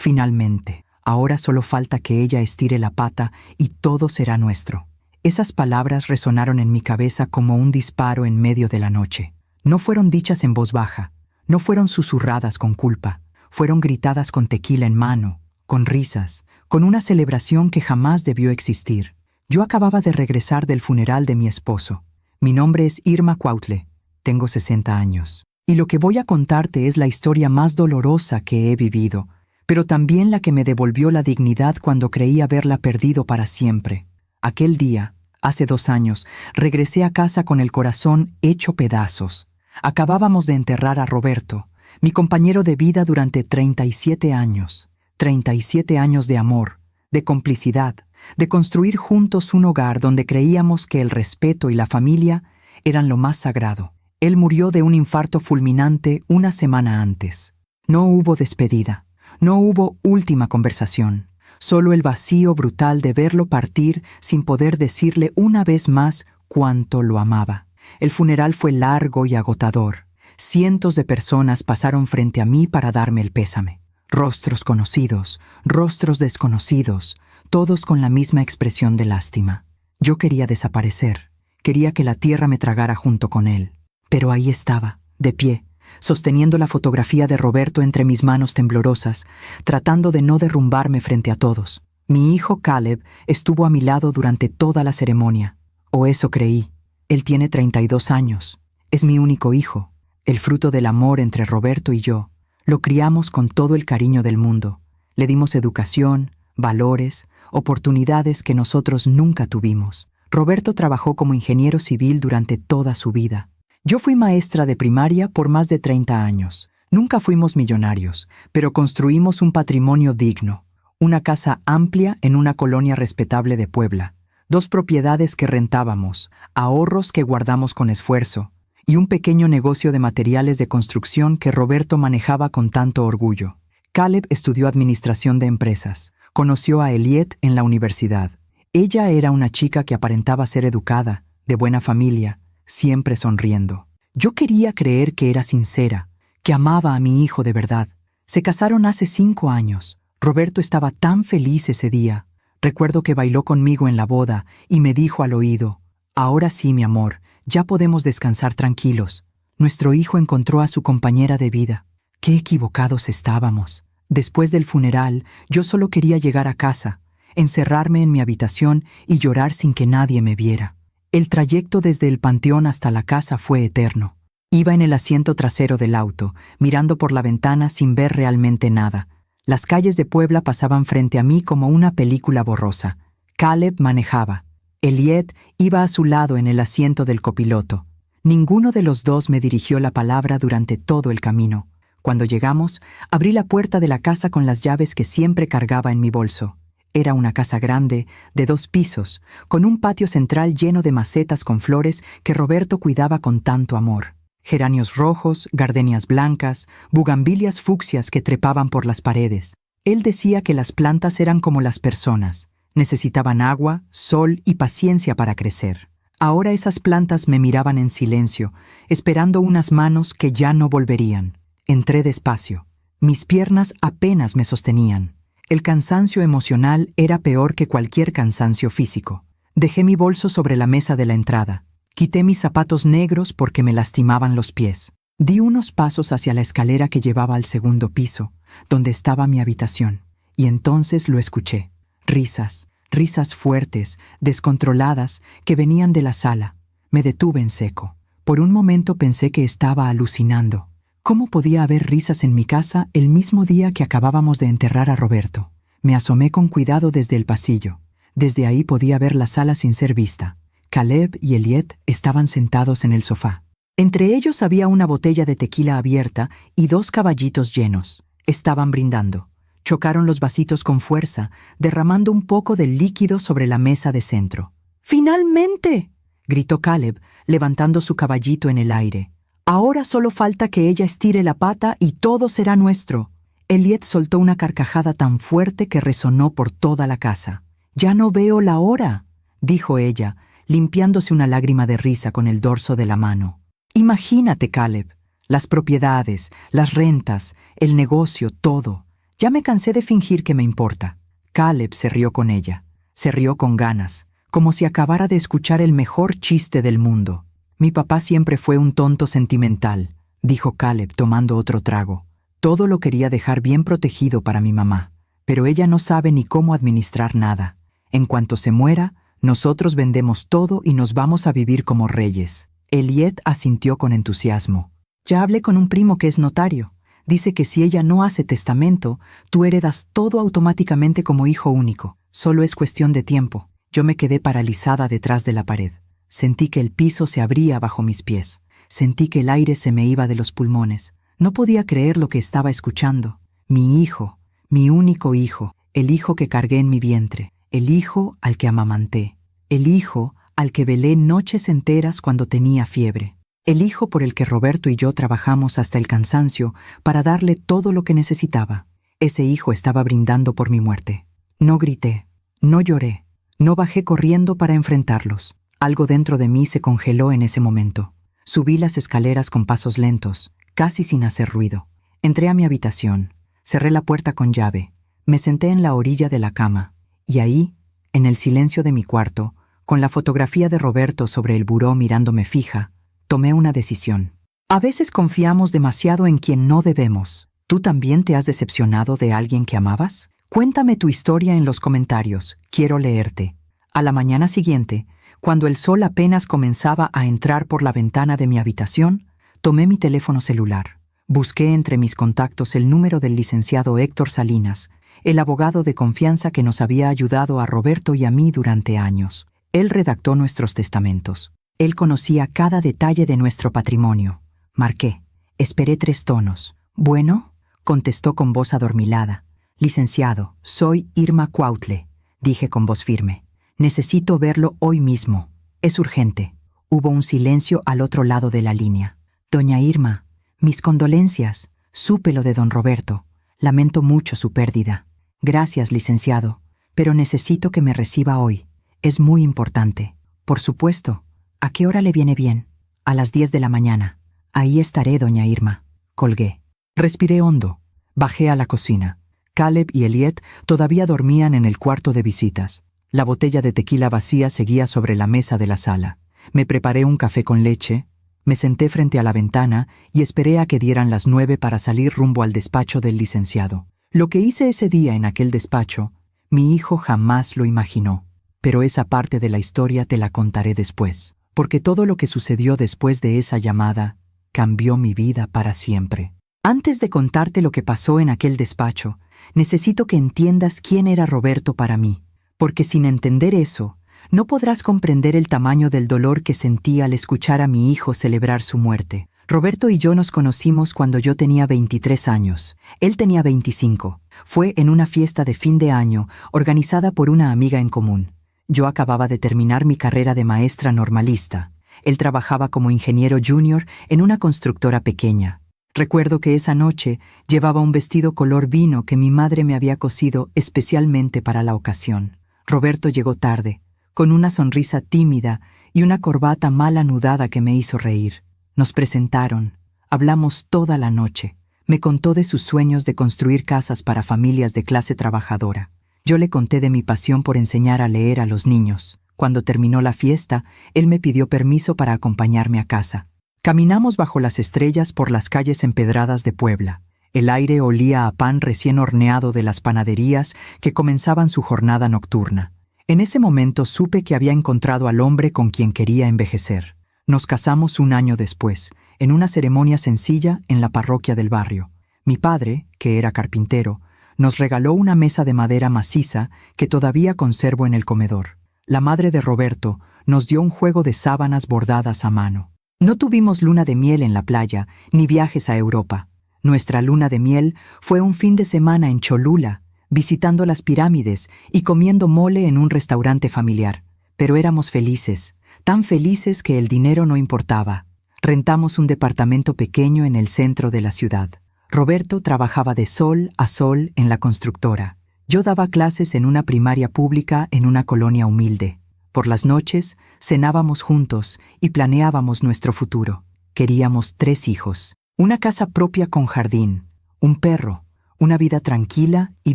Finalmente, ahora solo falta que ella estire la pata y todo será nuestro. Esas palabras resonaron en mi cabeza como un disparo en medio de la noche. No fueron dichas en voz baja, no fueron susurradas con culpa, fueron gritadas con tequila en mano, con risas, con una celebración que jamás debió existir. Yo acababa de regresar del funeral de mi esposo. Mi nombre es Irma Cuautle, tengo 60 años. Y lo que voy a contarte es la historia más dolorosa que he vivido, pero también la que me devolvió la dignidad cuando creí haberla perdido para siempre. Aquel día, hace 2 años, regresé a casa con el corazón hecho pedazos. Acabábamos de enterrar a Roberto, mi compañero de vida durante 37 años. 37 años de amor, de complicidad, de construir juntos un hogar donde creíamos que el respeto y la familia eran lo más sagrado. Él murió de un infarto fulminante una semana antes. No hubo despedida, no hubo última conversación, solo el vacío brutal de verlo partir sin poder decirle una vez más cuánto lo amaba. El funeral fue largo y agotador. Cientos de personas pasaron frente a mí para darme el pésame. Rostros conocidos, rostros desconocidos, todos con la misma expresión de lástima. Yo quería desaparecer, quería que la tierra me tragara junto con él. Pero ahí estaba, de pie, sosteniendo la fotografía de Roberto entre mis manos temblorosas, tratando de no derrumbarme frente a todos. Mi hijo Caleb estuvo a mi lado durante toda la ceremonia, o eso creí. Él tiene 32 años, es mi único hijo, el fruto del amor entre Roberto y yo. Lo criamos con todo el cariño del mundo. Le dimos educación, valores, oportunidades que nosotros nunca tuvimos. Roberto trabajó como ingeniero civil durante toda su vida. Yo fui maestra de primaria por más de 30 años. Nunca fuimos millonarios, pero construimos un patrimonio digno. Una casa amplia en una colonia respetable de Puebla. 2 propiedades que rentábamos, ahorros que guardamos con esfuerzo, y un pequeño negocio de materiales de construcción que Roberto manejaba con tanto orgullo. Caleb estudió administración de empresas. Conoció a Eliette en la universidad. Ella era una chica que aparentaba ser educada, de buena familia, siempre sonriendo. Yo quería creer que era sincera, que amaba a mi hijo de verdad. Se casaron hace 5 años. Roberto estaba tan feliz ese día. Recuerdo que bailó conmigo en la boda y me dijo al oído: «Ahora sí, mi amor, ya podemos descansar tranquilos. Nuestro hijo encontró a su compañera de vida». Qué equivocados estábamos. Después del funeral, yo solo quería llegar a casa, encerrarme en mi habitación y llorar sin que nadie me viera. El trayecto desde el panteón hasta la casa fue eterno. Iba en el asiento trasero del auto, mirando por la ventana sin ver realmente nada. Las calles de Puebla pasaban frente a mí como una película borrosa. Caleb manejaba. Eliette iba a su lado en el asiento del copiloto. Ninguno de los dos me dirigió la palabra durante todo el camino. Cuando llegamos, abrí la puerta de la casa con las llaves que siempre cargaba en mi bolso. Era una casa grande, de 2 pisos, con un patio central lleno de macetas con flores que Roberto cuidaba con tanto amor. Geranios rojos, gardenias blancas, bugambilias fucsias que trepaban por las paredes. Él decía que las plantas eran como las personas. Necesitaban agua, sol y paciencia para crecer. Ahora esas plantas me miraban en silencio, esperando unas manos que ya no volverían. Entré despacio. Mis piernas apenas me sostenían. El cansancio emocional era peor que cualquier cansancio físico. Dejé mi bolso sobre la mesa de la entrada. Quité mis zapatos negros porque me lastimaban los pies. Di unos pasos hacia la escalera que llevaba al 2.º piso, donde estaba mi habitación. Y entonces lo escuché. Risas, risas fuertes, descontroladas, que venían de la sala. Me detuve en seco. Por un momento pensé que estaba alucinando. ¿Cómo podía haber risas en mi casa el mismo día que acabábamos de enterrar a Roberto? Me asomé con cuidado desde el pasillo. Desde ahí podía ver la sala sin ser vista. Caleb y Eliette estaban sentados en el sofá. Entre ellos había una botella de tequila abierta y 2 caballitos llenos. Estaban brindando. Chocaron los vasitos con fuerza, derramando un poco del líquido sobre la mesa de centro. ¡Finalmente!, gritó Caleb, levantando su caballito en el aire. «Ahora solo falta que ella estire la pata y todo será nuestro». Eliette soltó una carcajada tan fuerte que resonó por toda la casa. «Ya no veo la hora», dijo ella, limpiándose una lágrima de risa con el dorso de la mano. «Imagínate, Caleb, las propiedades, las rentas, el negocio, todo. Ya me cansé de fingir que me importa. Caleb se rió con ella. Se rió con ganas, como si acabara de escuchar el mejor chiste del mundo. Mi papá siempre fue un tonto sentimental, dijo Caleb tomando otro trago. Todo lo quería dejar bien protegido para mi mamá, pero ella no sabe ni cómo administrar nada. En cuanto se muera, nosotros vendemos todo y nos vamos a vivir como reyes. Elliot asintió con entusiasmo. Ya hablé con un primo que es notario. Dice que si ella no hace testamento, tú heredas todo automáticamente como hijo único. Solo es cuestión de tiempo. Yo me quedé paralizada detrás de la pared. Sentí que el piso se abría bajo mis pies. Sentí que el aire se me iba de los pulmones. No podía creer lo que estaba escuchando. Mi hijo, mi único hijo, el hijo que cargué en mi vientre, el hijo al que amamanté, el hijo al que velé noches enteras cuando tenía fiebre, el hijo por el que Roberto y yo trabajamos hasta el cansancio para darle todo lo que necesitaba. Ese hijo estaba brindando por mi muerte. No grité, no lloré, no bajé corriendo para enfrentarlos. Algo dentro de mí se congeló en ese momento. Subí las escaleras con pasos lentos, casi sin hacer ruido. Entré a mi habitación, cerré la puerta con llave, me senté en la orilla de la cama, y ahí, en el silencio de mi cuarto, con la fotografía de Roberto sobre el buró mirándome fija, tomé una decisión. A veces confiamos demasiado en quien no debemos. ¿Tú también te has decepcionado de alguien que amabas? Cuéntame tu historia en los comentarios, quiero leerte. A la mañana siguiente, cuando el sol apenas comenzaba a entrar por la ventana de mi habitación, tomé mi teléfono celular. Busqué entre mis contactos el número del licenciado Héctor Salinas, el abogado de confianza que nos había ayudado a Roberto y a mí durante años. Él redactó nuestros testamentos. Él conocía cada detalle de nuestro patrimonio. Marqué. Esperé 3 tonos. «Bueno», contestó con voz adormilada. «Licenciado, soy Irma Cuautle», dije con voz firme. «Necesito verlo hoy mismo. Es urgente». Hubo un silencio al otro lado de la línea. «Doña Irma, mis condolencias. Supe lo de don Roberto. Lamento mucho su pérdida». «Gracias, licenciado, pero necesito que me reciba hoy. Es muy importante». «Por supuesto. ¿A qué hora le viene bien?» «A las 10 de la mañana. Ahí estaré, doña Irma». Colgué. Respiré hondo. Bajé a la cocina. Caleb y Elliot todavía dormían en el cuarto de visitas. La botella de tequila vacía seguía sobre la mesa de la sala. Me preparé un café con leche, me senté frente a la ventana y esperé a que dieran las 9 para salir rumbo al despacho del licenciado. Lo que hice ese día en aquel despacho, mi hijo jamás lo imaginó. Pero esa parte de la historia te la contaré después, porque todo lo que sucedió después de esa llamada cambió mi vida para siempre. Antes de contarte lo que pasó en aquel despacho, necesito que entiendas quién era Roberto para mí, porque sin entender eso, no podrás comprender el tamaño del dolor que sentí al escuchar a mi hijo celebrar su muerte. Roberto y yo nos conocimos cuando yo tenía 23 años. Él tenía 25. Fue en una fiesta de fin de año organizada por una amiga en común. Yo acababa de terminar mi carrera de maestra normalista. Él trabajaba como ingeniero junior en una constructora pequeña. Recuerdo que esa noche llevaba un vestido color vino que mi madre me había cosido especialmente para la ocasión. Roberto llegó tarde, con una sonrisa tímida y una corbata mal anudada que me hizo reír. Nos presentaron, hablamos toda la noche. Me contó de sus sueños de construir casas para familias de clase trabajadora. Yo le conté de mi pasión por enseñar a leer a los niños. Cuando terminó la fiesta, él me pidió permiso para acompañarme a casa. Caminamos bajo las estrellas por las calles empedradas de Puebla. El aire olía a pan recién horneado de las panaderías que comenzaban su jornada nocturna. En ese momento supe que había encontrado al hombre con quien quería envejecer. Nos casamos un año después, en una ceremonia sencilla en la parroquia del barrio. Mi padre, que era carpintero, nos regaló una mesa de madera maciza que todavía conservo en el comedor. La madre de Roberto nos dio un juego de sábanas bordadas a mano. No tuvimos luna de miel en la playa, ni viajes a Europa. Nuestra luna de miel fue un fin de semana en Cholula, visitando las pirámides y comiendo mole en un restaurante familiar. Pero éramos felices, tan felices que el dinero no importaba. Rentamos un departamento pequeño en el centro de la ciudad. Roberto trabajaba de sol a sol en la constructora. Yo daba clases en una primaria pública en una colonia humilde. Por las noches, cenábamos juntos y planeábamos nuestro futuro. Queríamos 3 hijos, una casa propia con jardín, un perro, una vida tranquila y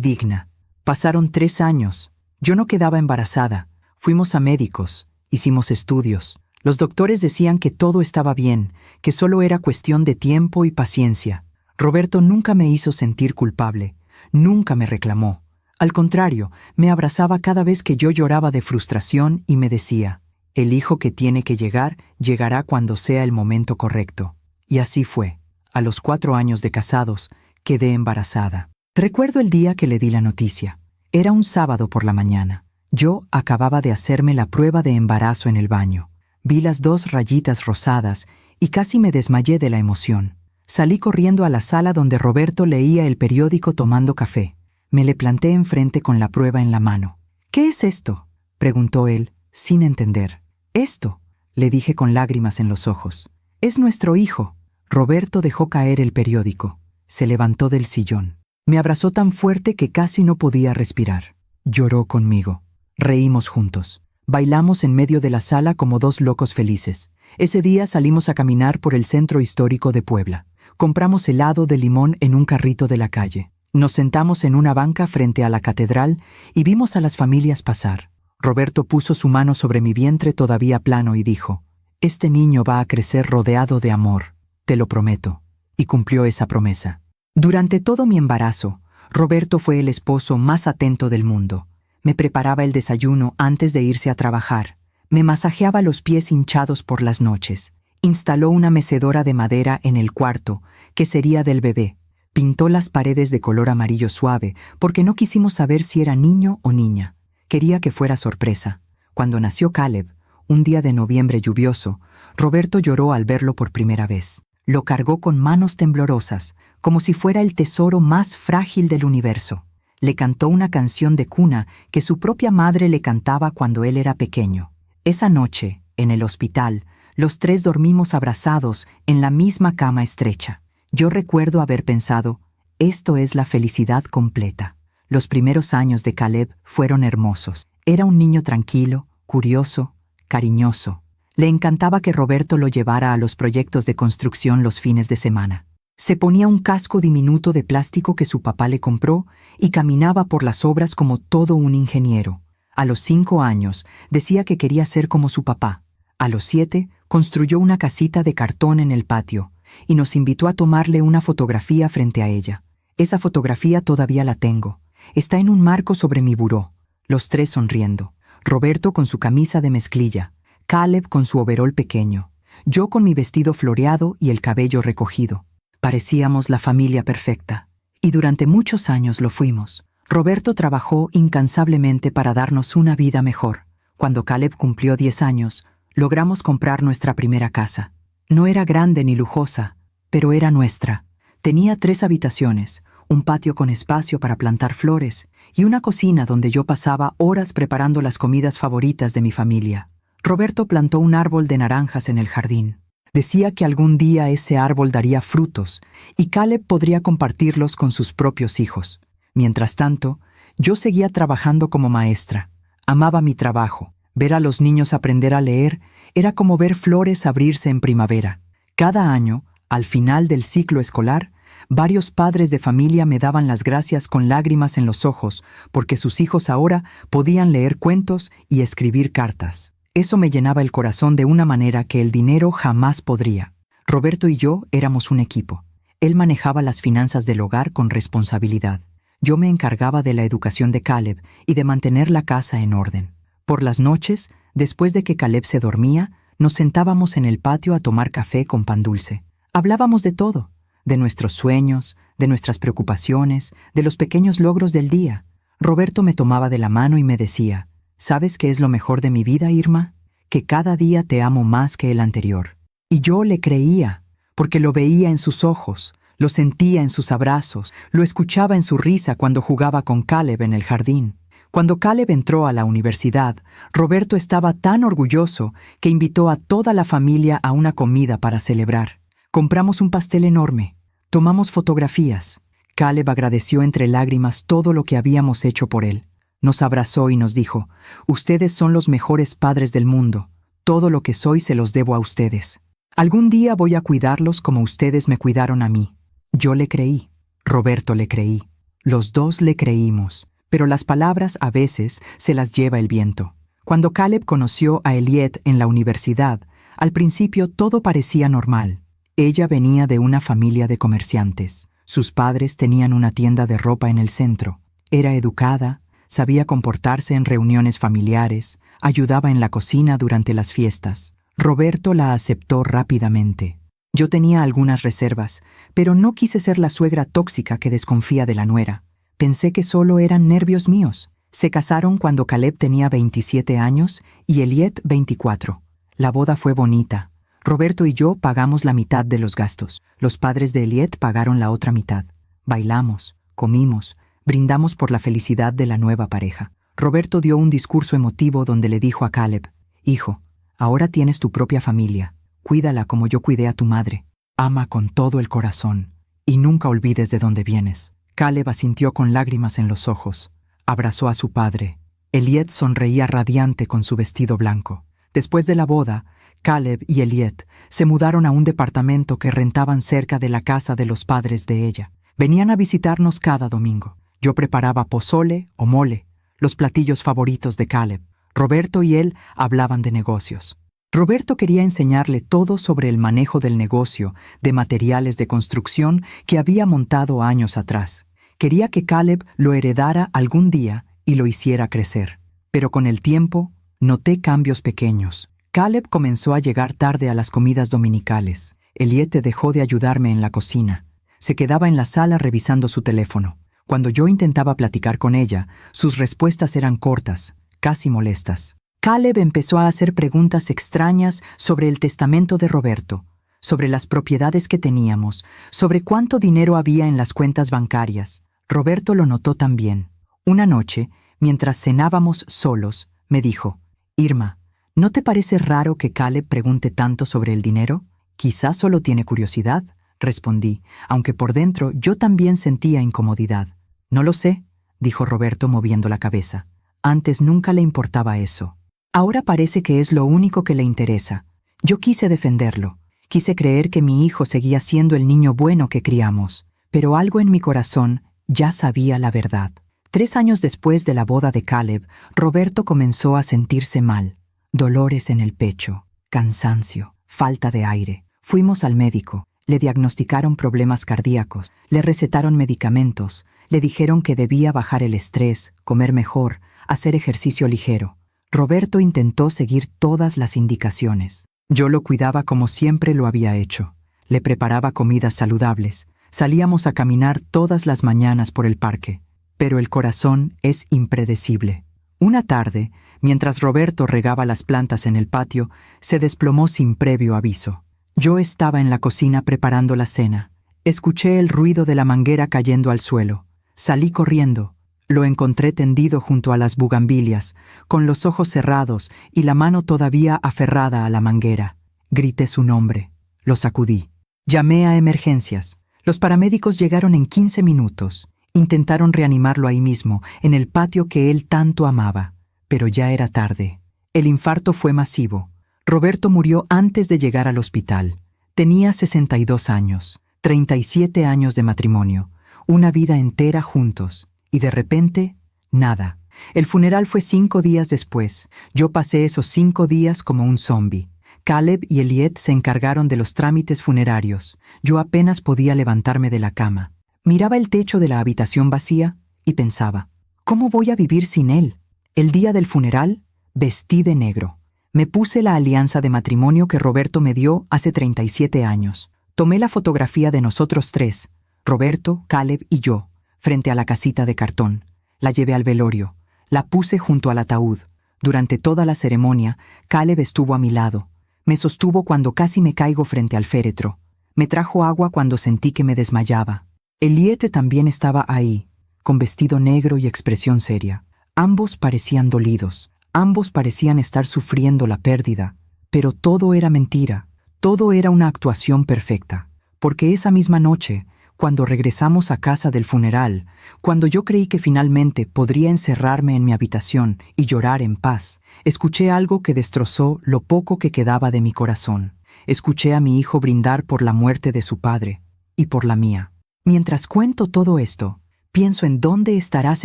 digna. Pasaron 3 años. Yo no quedaba embarazada. Fuimos a médicos, hicimos estudios. Los doctores decían que todo estaba bien, que solo era cuestión de tiempo y paciencia. Roberto nunca me hizo sentir culpable, nunca me reclamó. Al contrario, me abrazaba cada vez que yo lloraba de frustración y me decía, el hijo que tiene que llegar, llegará cuando sea el momento correcto. Y así fue. A los 4 años de casados, quedé embarazada. Recuerdo el día que le di la noticia. Era un sábado por la mañana. Yo acababa de hacerme la prueba de embarazo en el baño. Vi las 2 rayitas rosadas y casi me desmayé de la emoción. Salí corriendo a la sala donde Roberto leía el periódico tomando café. Me le planté enfrente con la prueba en la mano. «¿Qué es esto?», preguntó él, sin entender. «Esto», le dije con lágrimas en los ojos. «Es nuestro hijo». Roberto dejó caer el periódico. Se levantó del sillón. Me abrazó tan fuerte que casi no podía respirar. Lloró conmigo. Reímos juntos. Bailamos en medio de la sala como 2 locos felices. Ese día salimos a caminar por el centro histórico de Puebla. Compramos helado de limón en un carrito de la calle. Nos sentamos en una banca frente a la catedral y vimos a las familias pasar. Roberto puso su mano sobre mi vientre todavía plano y dijo, «Este niño va a crecer rodeado de amor, te lo prometo». Y cumplió esa promesa. Durante todo mi embarazo, Roberto fue el esposo más atento del mundo. Me preparaba el desayuno antes de irse a trabajar. Me masajeaba los pies hinchados por las noches. Instaló una mecedora de madera en el cuarto, que sería del bebé. Pintó las paredes de color amarillo suave, porque no quisimos saber si era niño o niña. Quería que fuera sorpresa. Cuando nació Caleb, un día de noviembre lluvioso, Roberto lloró al verlo por primera vez. Lo cargó con manos temblorosas, como si fuera el tesoro más frágil del universo. Le cantó una canción de cuna que su propia madre le cantaba cuando él era pequeño. Esa noche, en el hospital, los 3 dormimos abrazados en la misma cama estrecha. Yo recuerdo haber pensado, esto es la felicidad completa. Los primeros años de Caleb fueron hermosos. Era un niño tranquilo, curioso, cariñoso. Le encantaba que Roberto lo llevara a los proyectos de construcción los fines de semana. Se ponía un casco diminuto de plástico que su papá le compró y caminaba por las obras como todo un ingeniero. A los 5 años decía que quería ser como su papá. A los 7 construyó una casita de cartón en el patio y nos invitó a tomarle una fotografía frente a ella. Esa fotografía todavía la tengo. Está en un marco sobre mi buró. Los 3 sonriendo. Roberto con su camisa de mezclilla, Caleb con su overol pequeño, yo con mi vestido floreado y el cabello recogido. Parecíamos la familia perfecta. Y durante muchos años lo fuimos. Roberto trabajó incansablemente para darnos una vida mejor. Cuando Caleb cumplió 10 años, logramos comprar nuestra primera casa. No era grande ni lujosa, pero era nuestra. Tenía 3 habitaciones, un patio con espacio para plantar flores y una cocina donde yo pasaba horas preparando las comidas favoritas de mi familia. Roberto plantó un árbol de naranjas en el jardín. Decía que algún día ese árbol daría frutos y Caleb podría compartirlos con sus propios hijos. Mientras tanto, yo seguía trabajando como maestra. Amaba mi trabajo. Ver a los niños aprender a leer era como ver flores abrirse en primavera. Cada año, al final del ciclo escolar, varios padres de familia me daban las gracias con lágrimas en los ojos porque sus hijos ahora podían leer cuentos y escribir cartas. Eso me llenaba el corazón de una manera que el dinero jamás podría. Roberto y yo éramos un equipo. Él manejaba las finanzas del hogar con responsabilidad. Yo me encargaba de la educación de Caleb y de mantener la casa en orden. Por las noches, después de que Caleb se dormía, nos sentábamos en el patio a tomar café con pan dulce. Hablábamos de todo, de nuestros sueños, de nuestras preocupaciones, de los pequeños logros del día. Roberto me tomaba de la mano y me decía, ¿sabes qué es lo mejor de mi vida, Irma? Que cada día te amo más que el anterior. Y yo le creía, porque lo veía en sus ojos, lo sentía en sus abrazos, lo escuchaba en su risa cuando jugaba con Caleb en el jardín. Cuando Caleb entró a la universidad, Roberto estaba tan orgulloso que invitó a toda la familia a una comida para celebrar. Compramos un pastel enorme, tomamos fotografías. Caleb agradeció entre lágrimas todo lo que habíamos hecho por él. Nos abrazó y nos dijo, «Ustedes son los mejores padres del mundo. Todo lo que soy se los debo a ustedes. Algún día voy a cuidarlos como ustedes me cuidaron a mí». Yo le creí. Roberto le creí. Los dos le creímos, pero las palabras a veces se las lleva el viento. Cuando Caleb conoció a Elliot en la universidad, al principio todo parecía normal. Ella venía de una familia de comerciantes. Sus padres tenían una tienda de ropa en el centro. Era educada, sabía comportarse en reuniones familiares, ayudaba en la cocina durante las fiestas. Roberto la aceptó rápidamente. Yo tenía algunas reservas, pero no quise ser la suegra tóxica que desconfía de la nuera. Pensé que solo eran nervios míos. Se casaron cuando Caleb tenía 27 años y Elliot 24. La boda fue bonita. Roberto y yo pagamos la mitad de los gastos. Los padres de Elliot pagaron la otra mitad. Bailamos, comimos, brindamos por la felicidad de la nueva pareja. Roberto dio un discurso emotivo donde le dijo a Caleb: «Hijo, ahora tienes tu propia familia. Cuídala como yo cuidé a tu madre. Ama con todo el corazón y nunca olvides de dónde vienes». Caleb asintió con lágrimas en los ojos. Abrazó a su padre. Elliot sonreía radiante con su vestido blanco. Después de la boda, Caleb y Elliot se mudaron a un departamento que rentaban cerca de la casa de los padres de ella. Venían a visitarnos cada domingo. Yo preparaba pozole o mole, los platillos favoritos de Caleb. Roberto y él hablaban de negocios. Roberto quería enseñarle todo sobre el manejo del negocio de materiales de construcción que había montado años atrás. Quería que Caleb lo heredara algún día y lo hiciera crecer. Pero con el tiempo, noté cambios pequeños. Caleb comenzó a llegar tarde a las comidas dominicales. Elliot dejó de ayudarme en la cocina. Se quedaba en la sala revisando su teléfono. Cuando yo intentaba platicar con ella, sus respuestas eran cortas, casi molestas. Caleb empezó a hacer preguntas extrañas sobre el testamento de Roberto, sobre las propiedades que teníamos, sobre cuánto dinero había en las cuentas bancarias. Roberto lo notó también. Una noche, mientras cenábamos solos, me dijo: «Irma, ¿no te parece raro que Caleb pregunte tanto sobre el dinero? Quizás solo tiene curiosidad», respondí, aunque por dentro yo también sentía incomodidad. «No lo sé», dijo Roberto moviendo la cabeza. «Antes nunca le importaba eso. Ahora parece que es lo único que le interesa». Yo quise defenderlo. Quise creer que mi hijo seguía siendo el niño bueno que criamos, pero algo en mi corazón ya sabía la verdad. 3 años después de la boda de Caleb, Roberto comenzó a sentirse mal. Dolores en el pecho, cansancio, falta de aire. Fuimos al médico. Le diagnosticaron problemas cardíacos, le recetaron medicamentos, le dijeron que debía bajar el estrés, comer mejor, hacer ejercicio ligero. Roberto intentó seguir todas las indicaciones. Yo lo cuidaba como siempre lo había hecho. Le preparaba comidas saludables. Salíamos a caminar todas las mañanas por el parque. Pero el corazón es impredecible. Una tarde, mientras Roberto regaba las plantas en el patio, se desplomó sin previo aviso. Yo estaba en la cocina preparando la cena. Escuché el ruido de la manguera cayendo al suelo. Salí corriendo. Lo encontré tendido junto a las bugambilias, con los ojos cerrados y la mano todavía aferrada a la manguera. Grité su nombre. Lo sacudí. Llamé a emergencias. Los paramédicos llegaron en 15 minutos. Intentaron reanimarlo ahí mismo, en el patio que él tanto amaba. Pero ya era tarde. El infarto fue masivo. Roberto murió antes de llegar al hospital. Tenía 62 años, 37 años de matrimonio, una vida entera juntos. Y de repente, nada. El funeral fue 5 días después. Yo pasé esos 5 días como un zombi. Caleb y Elliot se encargaron de los trámites funerarios. Yo apenas podía levantarme de la cama. Miraba el techo de la habitación vacía y pensaba: ¿cómo voy a vivir sin él? El día del funeral, vestí de negro. Me puse la alianza de matrimonio que Roberto me dio hace 37 años. Tomé la fotografía de nosotros 3, Roberto, Caleb y yo, frente a la casita de cartón. La llevé al velorio. La puse junto al ataúd. Durante toda la ceremonia, Caleb estuvo a mi lado. Me sostuvo cuando casi me caigo frente al féretro. Me trajo agua cuando sentí que me desmayaba. Elliot también estaba ahí, con vestido negro y expresión seria. Ambos parecían dolidos. Ambos parecían estar sufriendo la pérdida. Pero todo era mentira. Todo era una actuación perfecta. Porque esa misma noche, cuando regresamos a casa del funeral, cuando yo creí que finalmente podría encerrarme en mi habitación y llorar en paz, escuché algo que destrozó lo poco que quedaba de mi corazón. Escuché a mi hijo brindar por la muerte de su padre y por la mía. Mientras cuento todo esto, Pienso en dónde estarás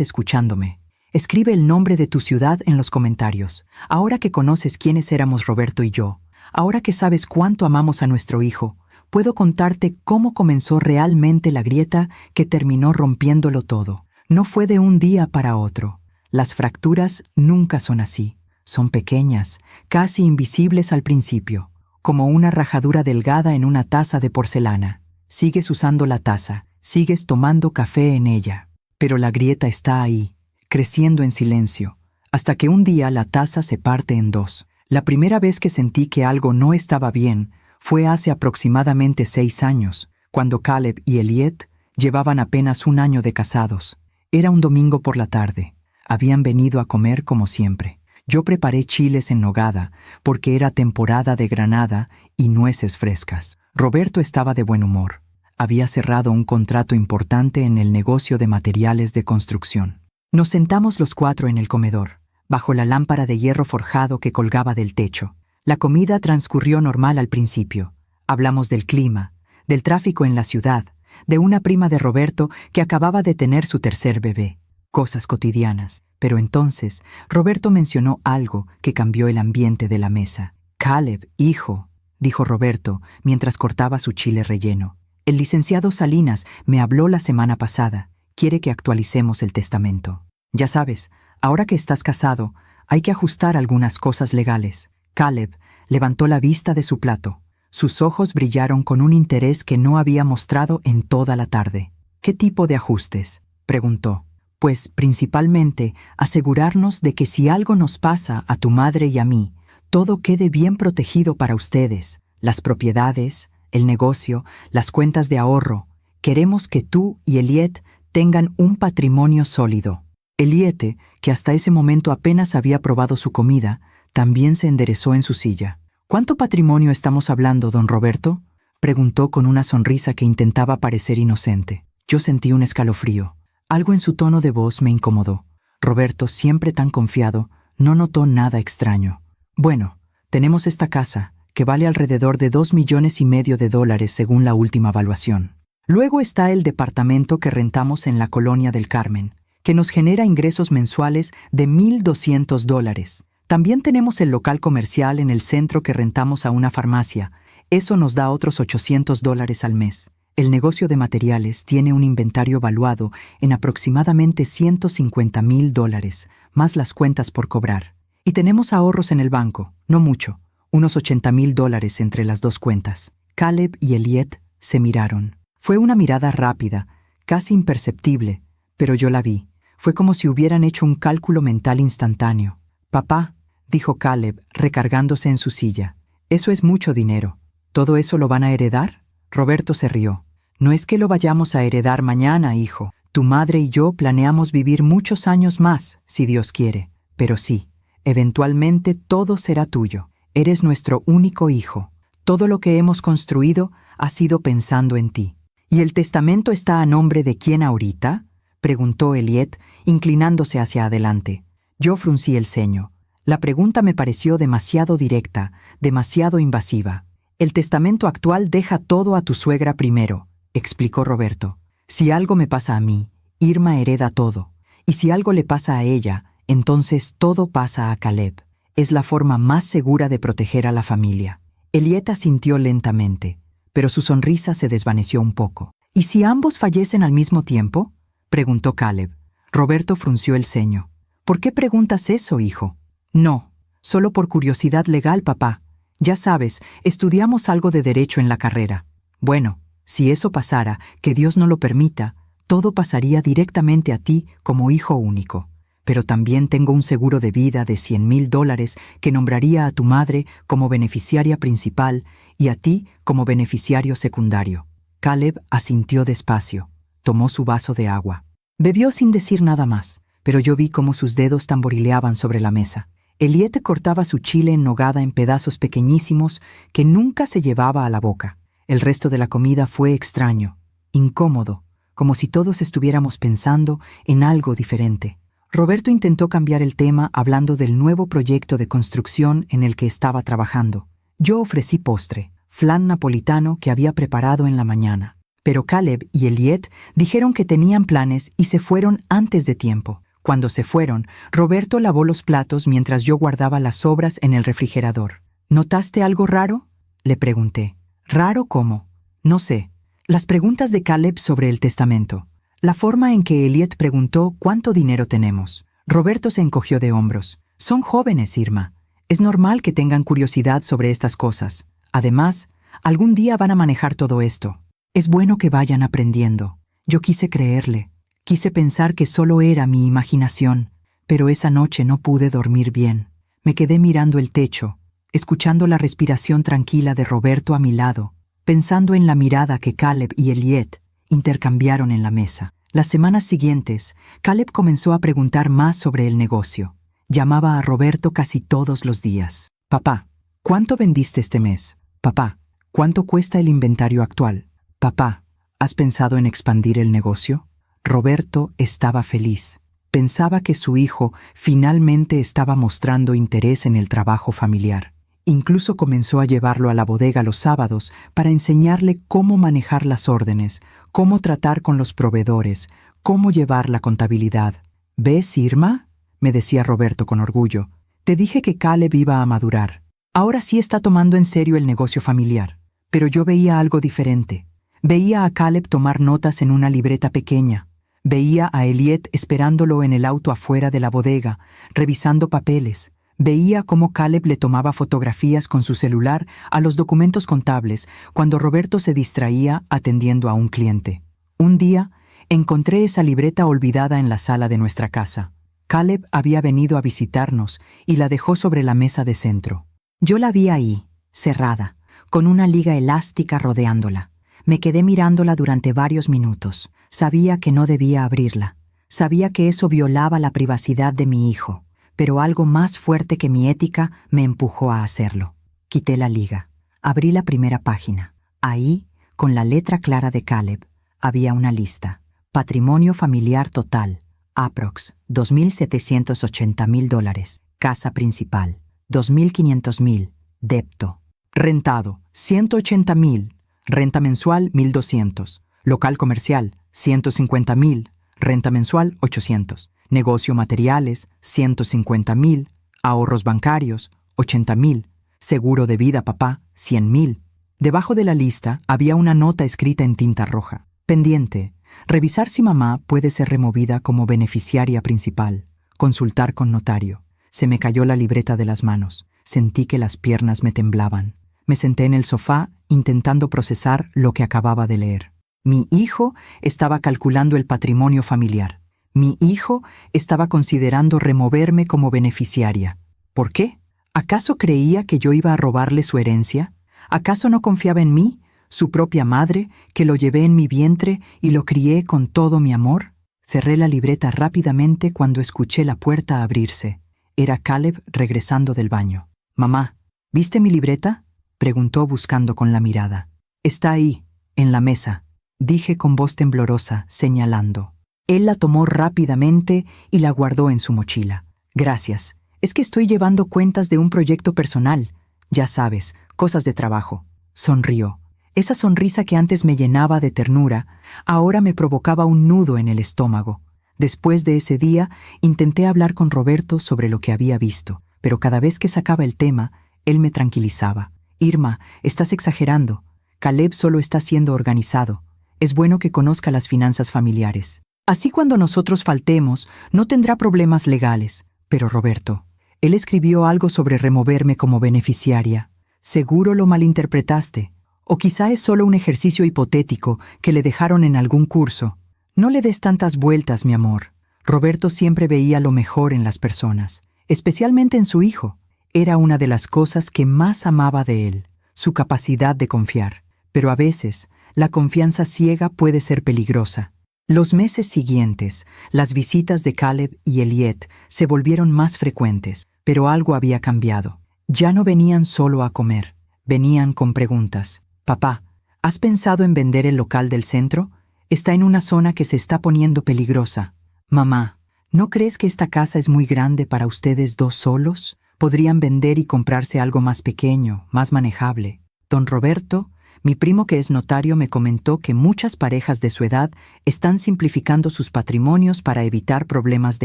escuchándome. Escribe el nombre de tu ciudad en los comentarios. Ahora que conoces quiénes éramos Roberto y yo, ahora que sabes cuánto amamos a nuestro hijo, puedo contarte cómo comenzó realmente la grieta que terminó rompiéndolo todo. No fue de un día para otro. Las fracturas nunca son así. Son pequeñas, casi invisibles al principio, como una rajadura delgada en una taza de porcelana. Sigues usando la taza, sigues tomando café en ella, pero la grieta está ahí, creciendo en silencio, hasta que un día la taza se parte en dos. La primera vez que sentí que algo no estaba bien fue hace aproximadamente 6 años, cuando Caleb y Elliot llevaban apenas un año de casados. Era un domingo por la tarde. Habían venido a comer como siempre. Yo preparé chiles en nogada porque era temporada de granada y nueces frescas. Roberto estaba de buen humor. Había cerrado un contrato importante en el negocio de materiales de construcción. Nos sentamos los 4 en el comedor, bajo la lámpara de hierro forjado que colgaba del techo. La comida transcurrió normal al principio. Hablamos del clima, del tráfico en la ciudad, de una prima de Roberto que acababa de tener su tercer bebé. Cosas cotidianas. Pero entonces, Roberto mencionó algo que cambió el ambiente de la mesa. «Caleb, hijo», dijo Roberto mientras cortaba su chile relleno. «El licenciado Salinas me habló la semana pasada. Quiere que actualicemos el testamento. Ya sabes, ahora que estás casado, hay que ajustar algunas cosas legales». Caleb levantó la vista de su plato. Sus ojos brillaron con un interés que no había mostrado en toda la tarde. «¿Qué tipo de ajustes?», preguntó. «Pues principalmente asegurarnos de que si algo nos pasa a tu madre y a mí, todo quede bien protegido para ustedes. Las propiedades, el negocio, las cuentas de ahorro. Queremos que tú y Elliot tengan un patrimonio sólido». Elliot, que hasta ese momento apenas había probado su comida, también se enderezó en su silla. «¿Cuánto patrimonio estamos hablando, don Roberto?», preguntó con una sonrisa que intentaba parecer inocente. Yo sentí un escalofrío. Algo en su tono de voz me incomodó. Roberto, siempre tan confiado, no notó nada extraño. «Bueno, tenemos esta casa, que vale alrededor de $2,5 millones según la última evaluación. Luego está el departamento que rentamos en la Colonia del Carmen, que nos genera ingresos mensuales de $1,200. También tenemos el local comercial en el centro que rentamos a una farmacia. Eso nos da otros $800 al mes. El negocio de materiales tiene un inventario valuado en aproximadamente $150,000, más las cuentas por cobrar. Y tenemos ahorros en el banco, no mucho, unos $80,000 entre las dos cuentas». Caleb y Elliot se miraron. Fue una mirada rápida, casi imperceptible, pero yo la vi. Fue como si hubieran hecho un cálculo mental instantáneo. «Papá», dijo Caleb, recargándose en su silla, «eso es mucho dinero. ¿Todo eso lo van a heredar?». Roberto se rió. «No es que lo vayamos a heredar mañana, hijo. Tu madre y yo planeamos vivir muchos años más, si Dios quiere. Pero sí, eventualmente todo será tuyo. Eres nuestro único hijo. Todo lo que hemos construido ha sido pensando en ti». «¿Y el testamento está a nombre de quién ahorita?», preguntó Elliot, inclinándose hacia adelante. Yo fruncí el ceño. La pregunta me pareció demasiado directa, demasiado invasiva. «El testamento actual deja todo a tu suegra primero», explicó Roberto. «Si algo me pasa a mí, Irma hereda todo. Y si algo le pasa a ella, entonces todo pasa a Caleb. Es la forma más segura de proteger a la familia». Elliot asintió lentamente, pero su sonrisa se desvaneció un poco. «¿Y si ambos fallecen al mismo tiempo?», preguntó Caleb. Roberto frunció el ceño. «¿Por qué preguntas eso, hijo?». «No, solo por curiosidad legal, papá. Ya sabes, estudiamos algo de derecho en la carrera. Bueno, si eso pasara, que Dios no lo permita, todo pasaría directamente a ti como hijo único. Pero también tengo un seguro de vida de $100,000 que nombraría a tu madre como beneficiaria principal y a ti como beneficiario secundario». Caleb asintió despacio. Tomó su vaso de agua. Bebió sin decir nada más, pero yo vi cómo sus dedos tamborileaban sobre la mesa. Elliot cortaba su chile en nogada en pedazos pequeñísimos que nunca se llevaba a la boca. El resto de la comida fue extraño, incómodo, como si todos estuviéramos pensando en algo diferente. Roberto intentó cambiar el tema hablando del nuevo proyecto de construcción en el que estaba trabajando. Yo ofrecí postre, flan napolitano que había preparado en la mañana. Pero Caleb y Elliot dijeron que tenían planes y se fueron antes de tiempo. Cuando se fueron, Roberto lavó los platos mientras yo guardaba las sobras en el refrigerador. ¿Notaste algo raro?, le pregunté. ¿Raro cómo? No sé. Las preguntas de Caleb sobre el testamento. La forma en que Elliot preguntó cuánto dinero tenemos. Roberto se encogió de hombros. Son jóvenes, Irma. Es normal que tengan curiosidad sobre estas cosas. Además, algún día van a manejar todo esto. Es bueno que vayan aprendiendo. Yo quise creerle. Quise pensar que solo era mi imaginación. Pero esa noche no pude dormir bien. Me quedé mirando el techo, escuchando la respiración tranquila de Roberto a mi lado, pensando en la mirada que Caleb y Elliot intercambiaron en la mesa. Las semanas siguientes, Caleb comenzó a preguntar más sobre el negocio. Llamaba a Roberto casi todos los días. Papá, ¿cuánto vendiste este mes? Papá, ¿cuánto cuesta el inventario actual? Papá, ¿has pensado en expandir el negocio? Roberto estaba feliz. Pensaba que su hijo finalmente estaba mostrando interés en el trabajo familiar. Incluso comenzó a llevarlo a la bodega los sábados para enseñarle cómo manejar las órdenes, cómo tratar con los proveedores, cómo llevar la contabilidad. ¿Ves, Irma?, me decía Roberto con orgullo. Te dije que Caleb iba a madurar. Ahora sí está tomando en serio el negocio familiar. Pero yo veía algo diferente. Veía a Caleb tomar notas en una libreta pequeña. Veía a Elliot esperándolo en el auto afuera de la bodega, revisando papeles. Veía cómo Caleb le tomaba fotografías con su celular a los documentos contables cuando Roberto se distraía atendiendo a un cliente. Un día, encontré esa libreta olvidada en la sala de nuestra casa. Caleb había venido a visitarnos y la dejó sobre la mesa de centro. Yo la vi ahí, cerrada, con una liga elástica rodeándola. Me quedé mirándola durante varios minutos. Sabía que no debía abrirla. Sabía que eso violaba la privacidad de mi hijo. Pero algo más fuerte que mi ética me empujó a hacerlo. Quité la liga. Abrí la primera página. Ahí, con la letra clara de Caleb, había una lista. Patrimonio familiar total. Aprox. $2,780,000. Casa principal. $2,500,000. Depto. Rentado. $180,000. Renta mensual. $1,200. Local comercial. $150,000. Renta mensual. $800. Negocio materiales, $150,000, ahorros bancarios, $80,000, seguro de vida papá, $100,000. Debajo de la lista había una nota escrita en tinta roja. Pendiente, revisar si mamá puede ser removida como beneficiaria principal, consultar con notario. Se me cayó la libreta de las manos, sentí que las piernas me temblaban. Me senté en el sofá intentando procesar lo que acababa de leer. Mi hijo estaba calculando el patrimonio familiar. Mi hijo estaba considerando removerme como beneficiaria. ¿Por qué? ¿Acaso creía que yo iba a robarle su herencia? ¿Acaso no confiaba en mí, su propia madre, que lo llevé en mi vientre y lo crié con todo mi amor? Cerré la libreta rápidamente cuando escuché la puerta abrirse. Era Caleb regresando del baño. «Mamá, ¿viste mi libreta?», preguntó buscando con la mirada. «Está ahí, en la mesa», dije con voz temblorosa, señalando. Él la tomó rápidamente y la guardó en su mochila. «Gracias. Es que estoy llevando cuentas de un proyecto personal. Ya sabes, cosas de trabajo». Sonrió. Esa sonrisa que antes me llenaba de ternura, ahora me provocaba un nudo en el estómago. Después de ese día, intenté hablar con Roberto sobre lo que había visto, pero cada vez que sacaba el tema, él me tranquilizaba. «Irma, estás exagerando. Caleb solo está siendo organizado. Es bueno que conozca las finanzas familiares. Así cuando nosotros faltemos, no tendrá problemas legales». Pero Roberto, él escribió algo sobre removerme como beneficiaria. Seguro lo malinterpretaste. O quizá es solo un ejercicio hipotético que le dejaron en algún curso. No le des tantas vueltas, mi amor. Roberto siempre veía lo mejor en las personas, especialmente en su hijo. Era una de las cosas que más amaba de él, su capacidad de confiar. Pero a veces, la confianza ciega puede ser peligrosa. Los meses siguientes, las visitas de Caleb y Elliot se volvieron más frecuentes, pero algo había cambiado. Ya no venían solo a comer, venían con preguntas. «Papá, ¿has pensado en vender el local del centro? Está en una zona que se está poniendo peligrosa». «Mamá, ¿no crees que esta casa es muy grande para ustedes dos solos? Podrían vender y comprarse algo más pequeño, más manejable». Don Roberto Mi primo, que es notario, me comentó que muchas parejas de su edad están simplificando sus patrimonios para evitar problemas de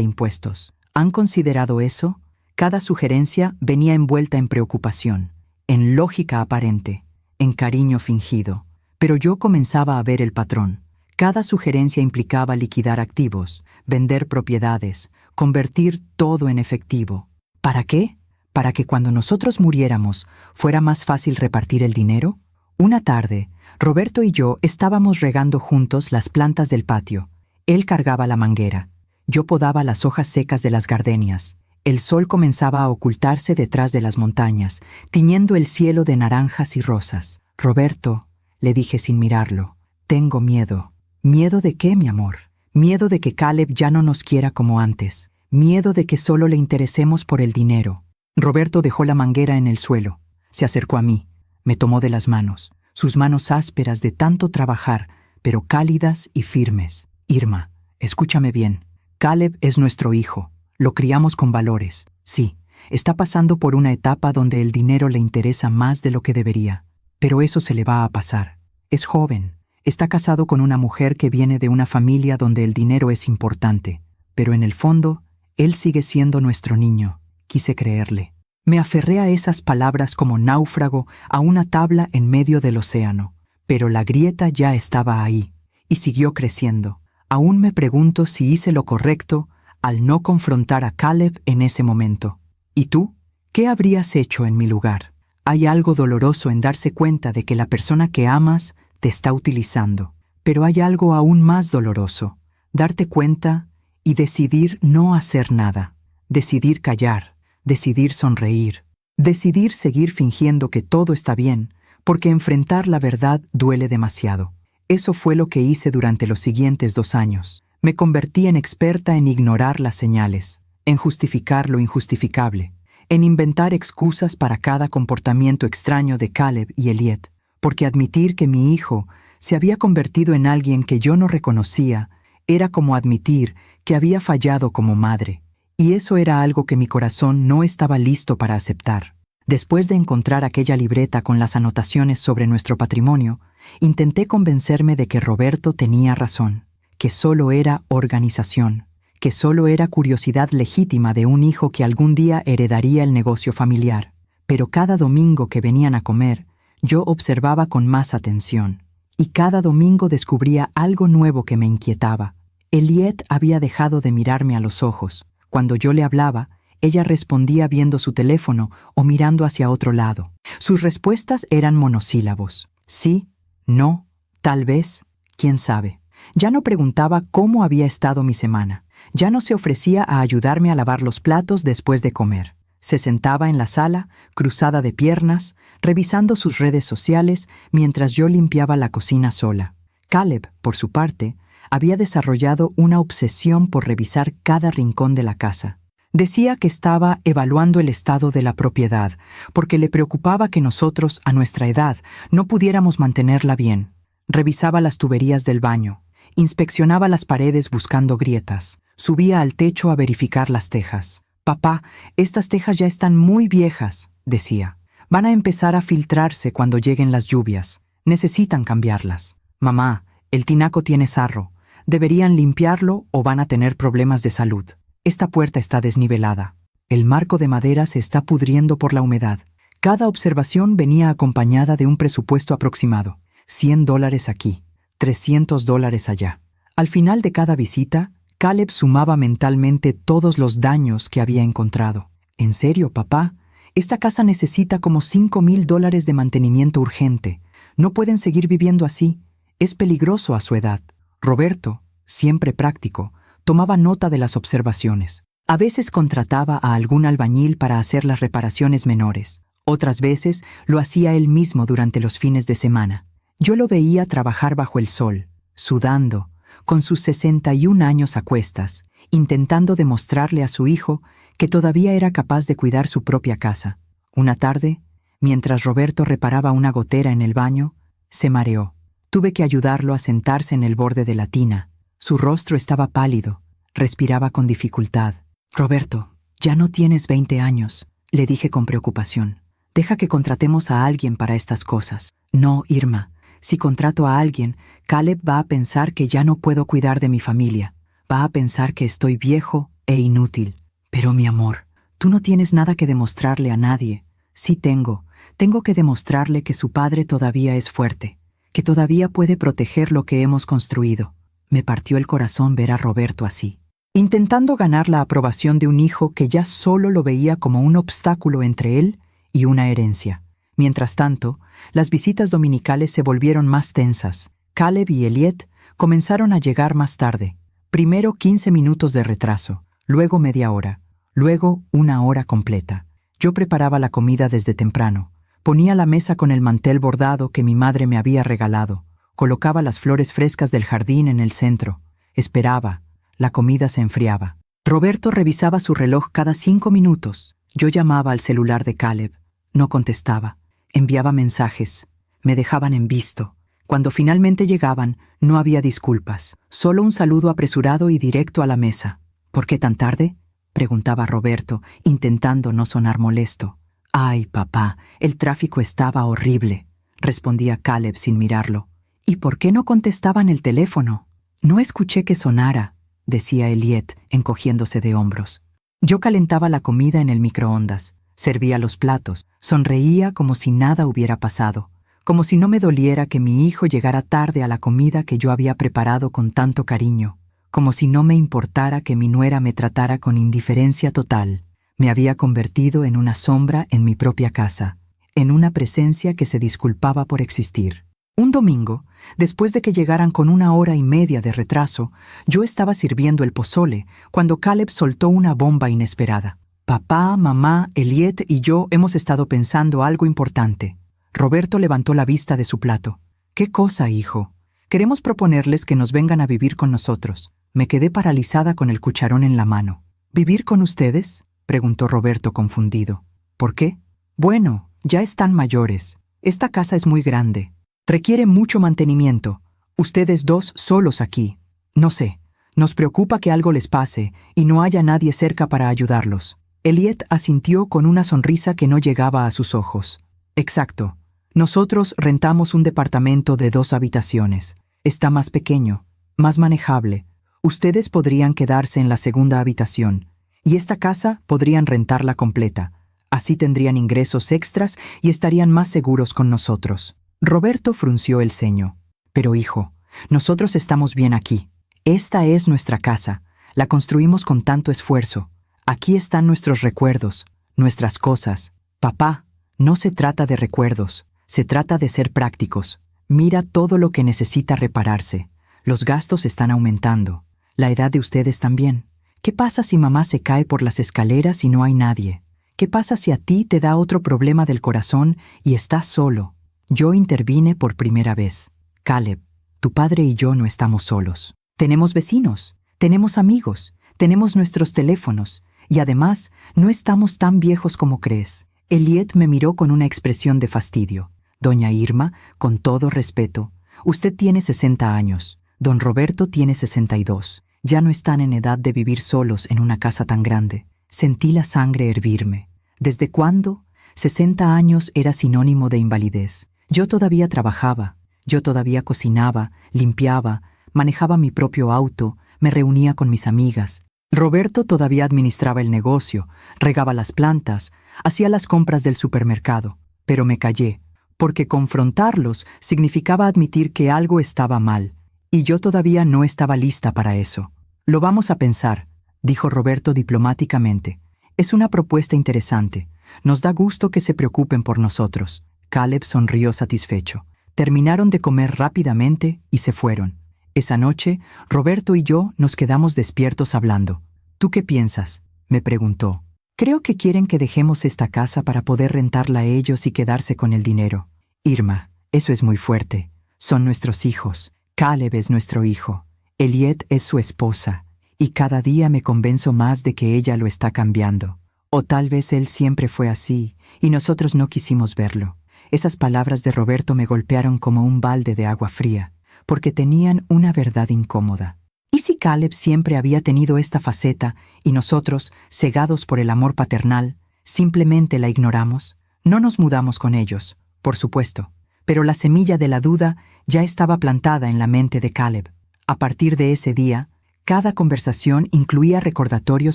impuestos. ¿Han considerado eso? Cada sugerencia venía envuelta en preocupación, en lógica aparente, en cariño fingido. Pero yo comenzaba a ver el patrón. Cada sugerencia implicaba liquidar activos, vender propiedades, convertir todo en efectivo. ¿Para qué? ¿Para que cuando nosotros muriéramos fuera más fácil repartir el dinero? Una tarde, Roberto y yo estábamos regando juntos las plantas del patio. Él cargaba la manguera. Yo podaba las hojas secas de las gardenias. El sol comenzaba a ocultarse detrás de las montañas, tiñendo el cielo de naranjas y rosas. Roberto, le dije sin mirarlo, tengo miedo. ¿Miedo de qué, mi amor? Miedo de que Caleb ya no nos quiera como antes. Miedo de que solo le interesemos por el dinero. Roberto dejó la manguera en el suelo. Se acercó a mí. Me tomó de las manos. Sus manos ásperas de tanto trabajar, pero cálidas y firmes. Irma, escúchame bien. Caleb es nuestro hijo. Lo criamos con valores. Sí, está pasando por una etapa donde el dinero le interesa más de lo que debería. Pero eso se le va a pasar. Es joven. Está casado con una mujer que viene de una familia donde el dinero es importante. Pero en el fondo, él sigue siendo nuestro niño. Quise creerle. Me aferré a esas palabras como náufrago a una tabla en medio del océano. Pero la grieta ya estaba ahí, y siguió creciendo. Aún me pregunto si hice lo correcto al no confrontar a Caleb en ese momento. ¿Y tú? ¿Qué habrías hecho en mi lugar? Hay algo doloroso en darse cuenta de que la persona que amas te está utilizando. Pero hay algo aún más doloroso. Darte cuenta y decidir no hacer nada. Decidir callar. Decidir sonreír. Decidir seguir fingiendo que todo está bien, porque enfrentar la verdad duele demasiado. Eso fue lo que hice durante los siguientes 2 años. Me convertí en experta en ignorar las señales, en justificar lo injustificable, en inventar excusas para cada comportamiento extraño de Caleb y Elliot, porque admitir que mi hijo se había convertido en alguien que yo no reconocía era como admitir que había fallado como madre. Y eso era algo que mi corazón no estaba listo para aceptar. Después de encontrar aquella libreta con las anotaciones sobre nuestro patrimonio, intenté convencerme de que Roberto tenía razón, que solo era organización, que solo era curiosidad legítima de un hijo que algún día heredaría el negocio familiar. Pero cada domingo que venían a comer, yo observaba con más atención. Y cada domingo descubría algo nuevo que me inquietaba. Elliot había dejado de mirarme a los ojos. Cuando yo le hablaba, ella respondía viendo su teléfono o mirando hacia otro lado. Sus respuestas eran monosílabos. Sí, no, tal vez, quién sabe. Ya no preguntaba cómo había estado mi semana. Ya no se ofrecía a ayudarme a lavar los platos después de comer. Se sentaba en la sala, cruzada de piernas, revisando sus redes sociales mientras yo limpiaba la cocina sola. Caleb, por su parte, había desarrollado una obsesión por revisar cada rincón de la casa. Decía que estaba evaluando el estado de la propiedad, porque le preocupaba que nosotros, a nuestra edad, no pudiéramos mantenerla bien. Revisaba las tuberías del baño, inspeccionaba las paredes buscando grietas, subía al techo a verificar las tejas. «Papá, estas tejas ya están muy viejas», decía. «Van a empezar a filtrarse cuando lleguen las lluvias. Necesitan cambiarlas. Mamá, el tinaco tiene sarro. Deberían limpiarlo o van a tener problemas de salud. Esta puerta está desnivelada. El marco de madera se está pudriendo por la humedad». Cada observación venía acompañada de un presupuesto aproximado. $100 aquí, $300 allá. Al final de cada visita, Caleb sumaba mentalmente todos los daños que había encontrado. «En serio, papá, esta casa necesita como $5,000 de mantenimiento urgente. No pueden seguir viviendo así. Es peligroso a su edad». Roberto, siempre práctico, tomaba nota de las observaciones. A veces contrataba a algún albañil para hacer las reparaciones menores. Otras veces lo hacía él mismo durante los fines de semana. Yo lo veía trabajar bajo el sol, sudando, con sus 61 años a cuestas, intentando demostrarle a su hijo que todavía era capaz de cuidar su propia casa. Una tarde, mientras Roberto reparaba una gotera en el baño, se mareó. Tuve que ayudarlo a sentarse en el borde de la tina. Su rostro estaba pálido, respiraba con dificultad. «Roberto, ya no tienes 20 años», le dije con preocupación. «Deja que contratemos a alguien para estas cosas. No, Irma. Si contrato a alguien, Caleb va a pensar que ya no puedo cuidar de mi familia. Va a pensar que estoy viejo e inútil. Pero mi amor, tú no tienes nada que demostrarle a nadie. Sí tengo. Tengo que demostrarle que su padre todavía es fuerte, que todavía puede proteger lo que hemos construido. Me partió el corazón ver a Roberto así, intentando ganar la aprobación de un hijo que ya solo lo veía como un obstáculo entre él y una herencia. Mientras tanto, las visitas dominicales se volvieron más tensas. Caleb y Elliot comenzaron a llegar más tarde. Primero 15 minutos de retraso, luego media hora, luego una hora completa. Yo preparaba la comida desde temprano. Ponía la mesa con el mantel bordado que mi madre me había regalado. Colocaba las flores frescas del jardín en el centro. Esperaba. La comida se enfriaba. Roberto revisaba su reloj cada 5 minutos. Yo llamaba al celular de Caleb. No contestaba. Enviaba mensajes. Me dejaban en visto. Cuando finalmente llegaban, no había disculpas. Solo un saludo apresurado y directo a la mesa. ¿Por qué tan tarde?, preguntaba Roberto, intentando no sonar molesto. «Ay, papá, el tráfico estaba horrible», respondía Caleb sin mirarlo. «¿Y por qué no contestaban el teléfono?» «No escuché que sonara», decía Elliot, encogiéndose de hombros. Yo calentaba la comida en el microondas, servía los platos, sonreía como si nada hubiera pasado, como si no me doliera que mi hijo llegara tarde a la comida que yo había preparado con tanto cariño, como si no me importara que mi nuera me tratara con indiferencia total. Me había convertido en una sombra en mi propia casa, en una presencia que se disculpaba por existir. Un domingo, después de que llegaran con 1 hora y media de retraso, yo estaba sirviendo el pozole cuando Caleb soltó una bomba inesperada. «Papá, mamá, Elliot y yo hemos estado pensando algo importante». Roberto levantó la vista de su plato. «¿Qué cosa, hijo?» «Queremos proponerles que nos vengan a vivir con nosotros». Me quedé paralizada con el cucharón en la mano. «¿Vivir con ustedes?», preguntó Roberto confundido. «¿Por qué?». «Bueno, ya están mayores. Esta casa es muy grande. Requiere mucho mantenimiento. Ustedes dos solos aquí. No sé, nos preocupa que algo les pase y no haya nadie cerca para ayudarlos». Elliot asintió con una sonrisa que no llegaba a sus ojos. «Exacto. Nosotros rentamos un departamento de 2 habitaciones. Está más pequeño, más manejable. Ustedes podrían quedarse en la segunda habitación, y esta casa podrían rentarla completa. Así tendrían ingresos extras y estarían más seguros con nosotros». Roberto frunció el ceño. «Pero hijo, nosotros estamos bien aquí. Esta es nuestra casa. La construimos con tanto esfuerzo. Aquí están nuestros recuerdos, nuestras cosas. Papá, no se trata de recuerdos, se trata de ser prácticos. Mira todo lo que necesita repararse. Los gastos están aumentando. La edad de ustedes también. ¿Qué pasa si mamá se cae por las escaleras y no hay nadie? ¿Qué pasa si a ti te da otro problema del corazón y estás solo?» Yo intervine por primera vez. «Caleb, tu padre y yo no estamos solos. Tenemos vecinos, tenemos amigos, tenemos nuestros teléfonos, y además no estamos tan viejos como crees». Elliot me miró con una expresión de fastidio. «Doña Irma, con todo respeto, usted tiene 60 años. Don Roberto tiene 62. Ya no están en edad de vivir solos en una casa tan grande». Sentí la sangre hervirme. ¿Desde cuándo? 60 años era sinónimo de invalidez. Yo todavía trabajaba, yo todavía cocinaba, limpiaba, manejaba mi propio auto, me reunía con mis amigas. Roberto todavía administraba el negocio, regaba las plantas, hacía las compras del supermercado. Pero me callé, porque confrontarlos significaba admitir que algo estaba mal, y yo todavía no estaba lista para eso. «Lo vamos a pensar», dijo Roberto diplomáticamente. «Es una propuesta interesante. Nos da gusto que se preocupen por nosotros». Caleb sonrió satisfecho. Terminaron de comer rápidamente y se fueron. Esa noche, Roberto y yo nos quedamos despiertos hablando. «¿Tú qué piensas?», me preguntó. «Creo que quieren que dejemos esta casa para poder rentarla a ellos y quedarse con el dinero». «Irma, eso es muy fuerte. Son nuestros hijos. Caleb es nuestro hijo. Elliot es su esposa. Y cada día me convenzo más de que ella lo está cambiando. O tal vez él siempre fue así, y nosotros no quisimos verlo». Esas palabras de Roberto me golpearon como un balde de agua fría, porque tenían una verdad incómoda. ¿Y si Caleb siempre había tenido esta faceta y nosotros, cegados por el amor paternal, simplemente la ignoramos? No nos mudamos con ellos, por supuesto, Pero la semilla de la duda ya estaba plantada en la mente de Caleb. A partir de ese día, cada conversación incluía recordatorios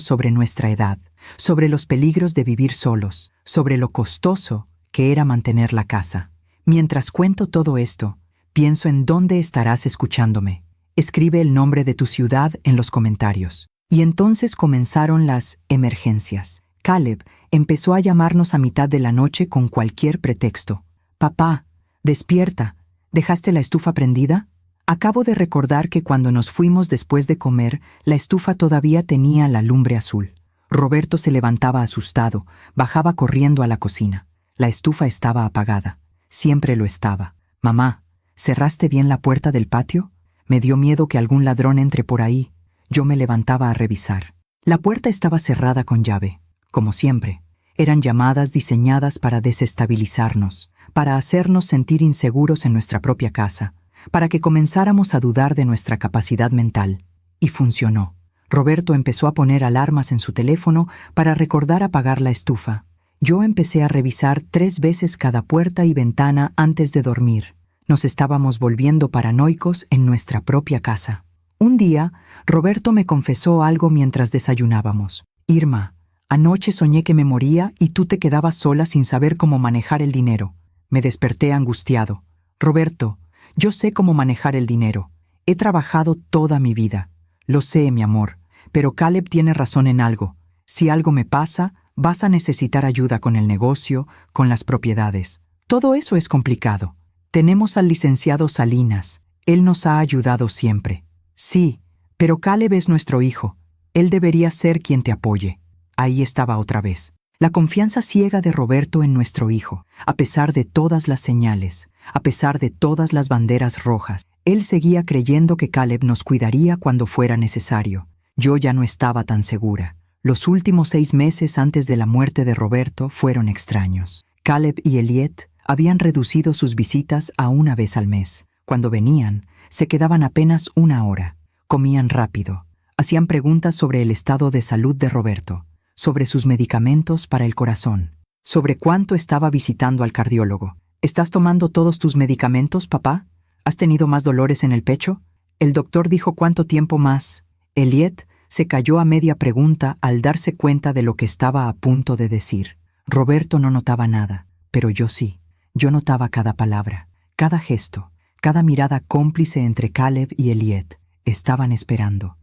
sobre nuestra edad, sobre los peligros de vivir solos, sobre lo costoso que era mantener la casa. Mientras cuento todo esto, pienso en dónde estarás escuchándome. Escribe el nombre de tu ciudad en los comentarios. Y entonces comenzaron las emergencias. Caleb empezó a llamarnos a mitad de la noche con cualquier pretexto. «Papá, despierta. ¿Dejaste la estufa prendida?» Acabo de recordar que cuando nos fuimos después de comer, la estufa todavía tenía la lumbre azul. Roberto se levantaba asustado, bajaba corriendo a la cocina. La estufa estaba apagada. Siempre lo estaba. «Mamá, ¿cerraste bien la puerta del patio? Me dio miedo que algún ladrón entre por ahí». Yo me levantaba a revisar. La puerta estaba cerrada con llave, como siempre. Eran llamadas diseñadas para desestabilizarnos, para hacernos sentir inseguros en nuestra propia casa, para que comenzáramos a dudar de nuestra capacidad mental. Y funcionó. Roberto empezó a poner alarmas en su teléfono para recordar apagar la estufa. Yo empecé a revisar 3 veces cada puerta y ventana antes de dormir. Nos estábamos volviendo paranoicos en nuestra propia casa. Un día, Roberto me confesó algo mientras desayunábamos. «Irma, anoche soñé que me moría y tú te quedabas sola sin saber cómo manejar el dinero». Me desperté angustiado. «Roberto, yo sé cómo manejar el dinero. He trabajado toda mi vida. Lo sé, mi amor, pero Caleb tiene razón en algo. Si algo me pasa, vas a necesitar ayuda con el negocio, con las propiedades. Todo eso es complicado. Tenemos al licenciado Salinas. Él nos ha ayudado siempre». «Sí, pero Caleb es nuestro hijo. Él debería ser quien te apoye». Ahí estaba otra vez. La confianza ciega de Roberto en nuestro hijo. A pesar de todas las señales, a pesar de todas las banderas rojas, él seguía creyendo que Caleb nos cuidaría cuando fuera necesario. Yo ya no estaba tan segura. Los últimos 6 meses antes de la muerte de Roberto fueron extraños. Caleb y Elliot habían reducido sus visitas a 1 vez al mes. Cuando venían, se quedaban apenas 1 hora. Comían rápido. Hacían preguntas sobre el estado de salud de Roberto, sobre sus medicamentos para el corazón, sobre cuánto estaba visitando al cardiólogo. «¿Estás tomando todos tus medicamentos, papá? ¿Has tenido más dolores en el pecho? El doctor dijo cuánto tiempo más». Elliot se calló a media pregunta al darse cuenta de lo que estaba a punto de decir. Roberto no notaba nada, pero yo sí. Yo notaba cada palabra, cada gesto, cada mirada cómplice entre Caleb y Elliot. Estaban esperando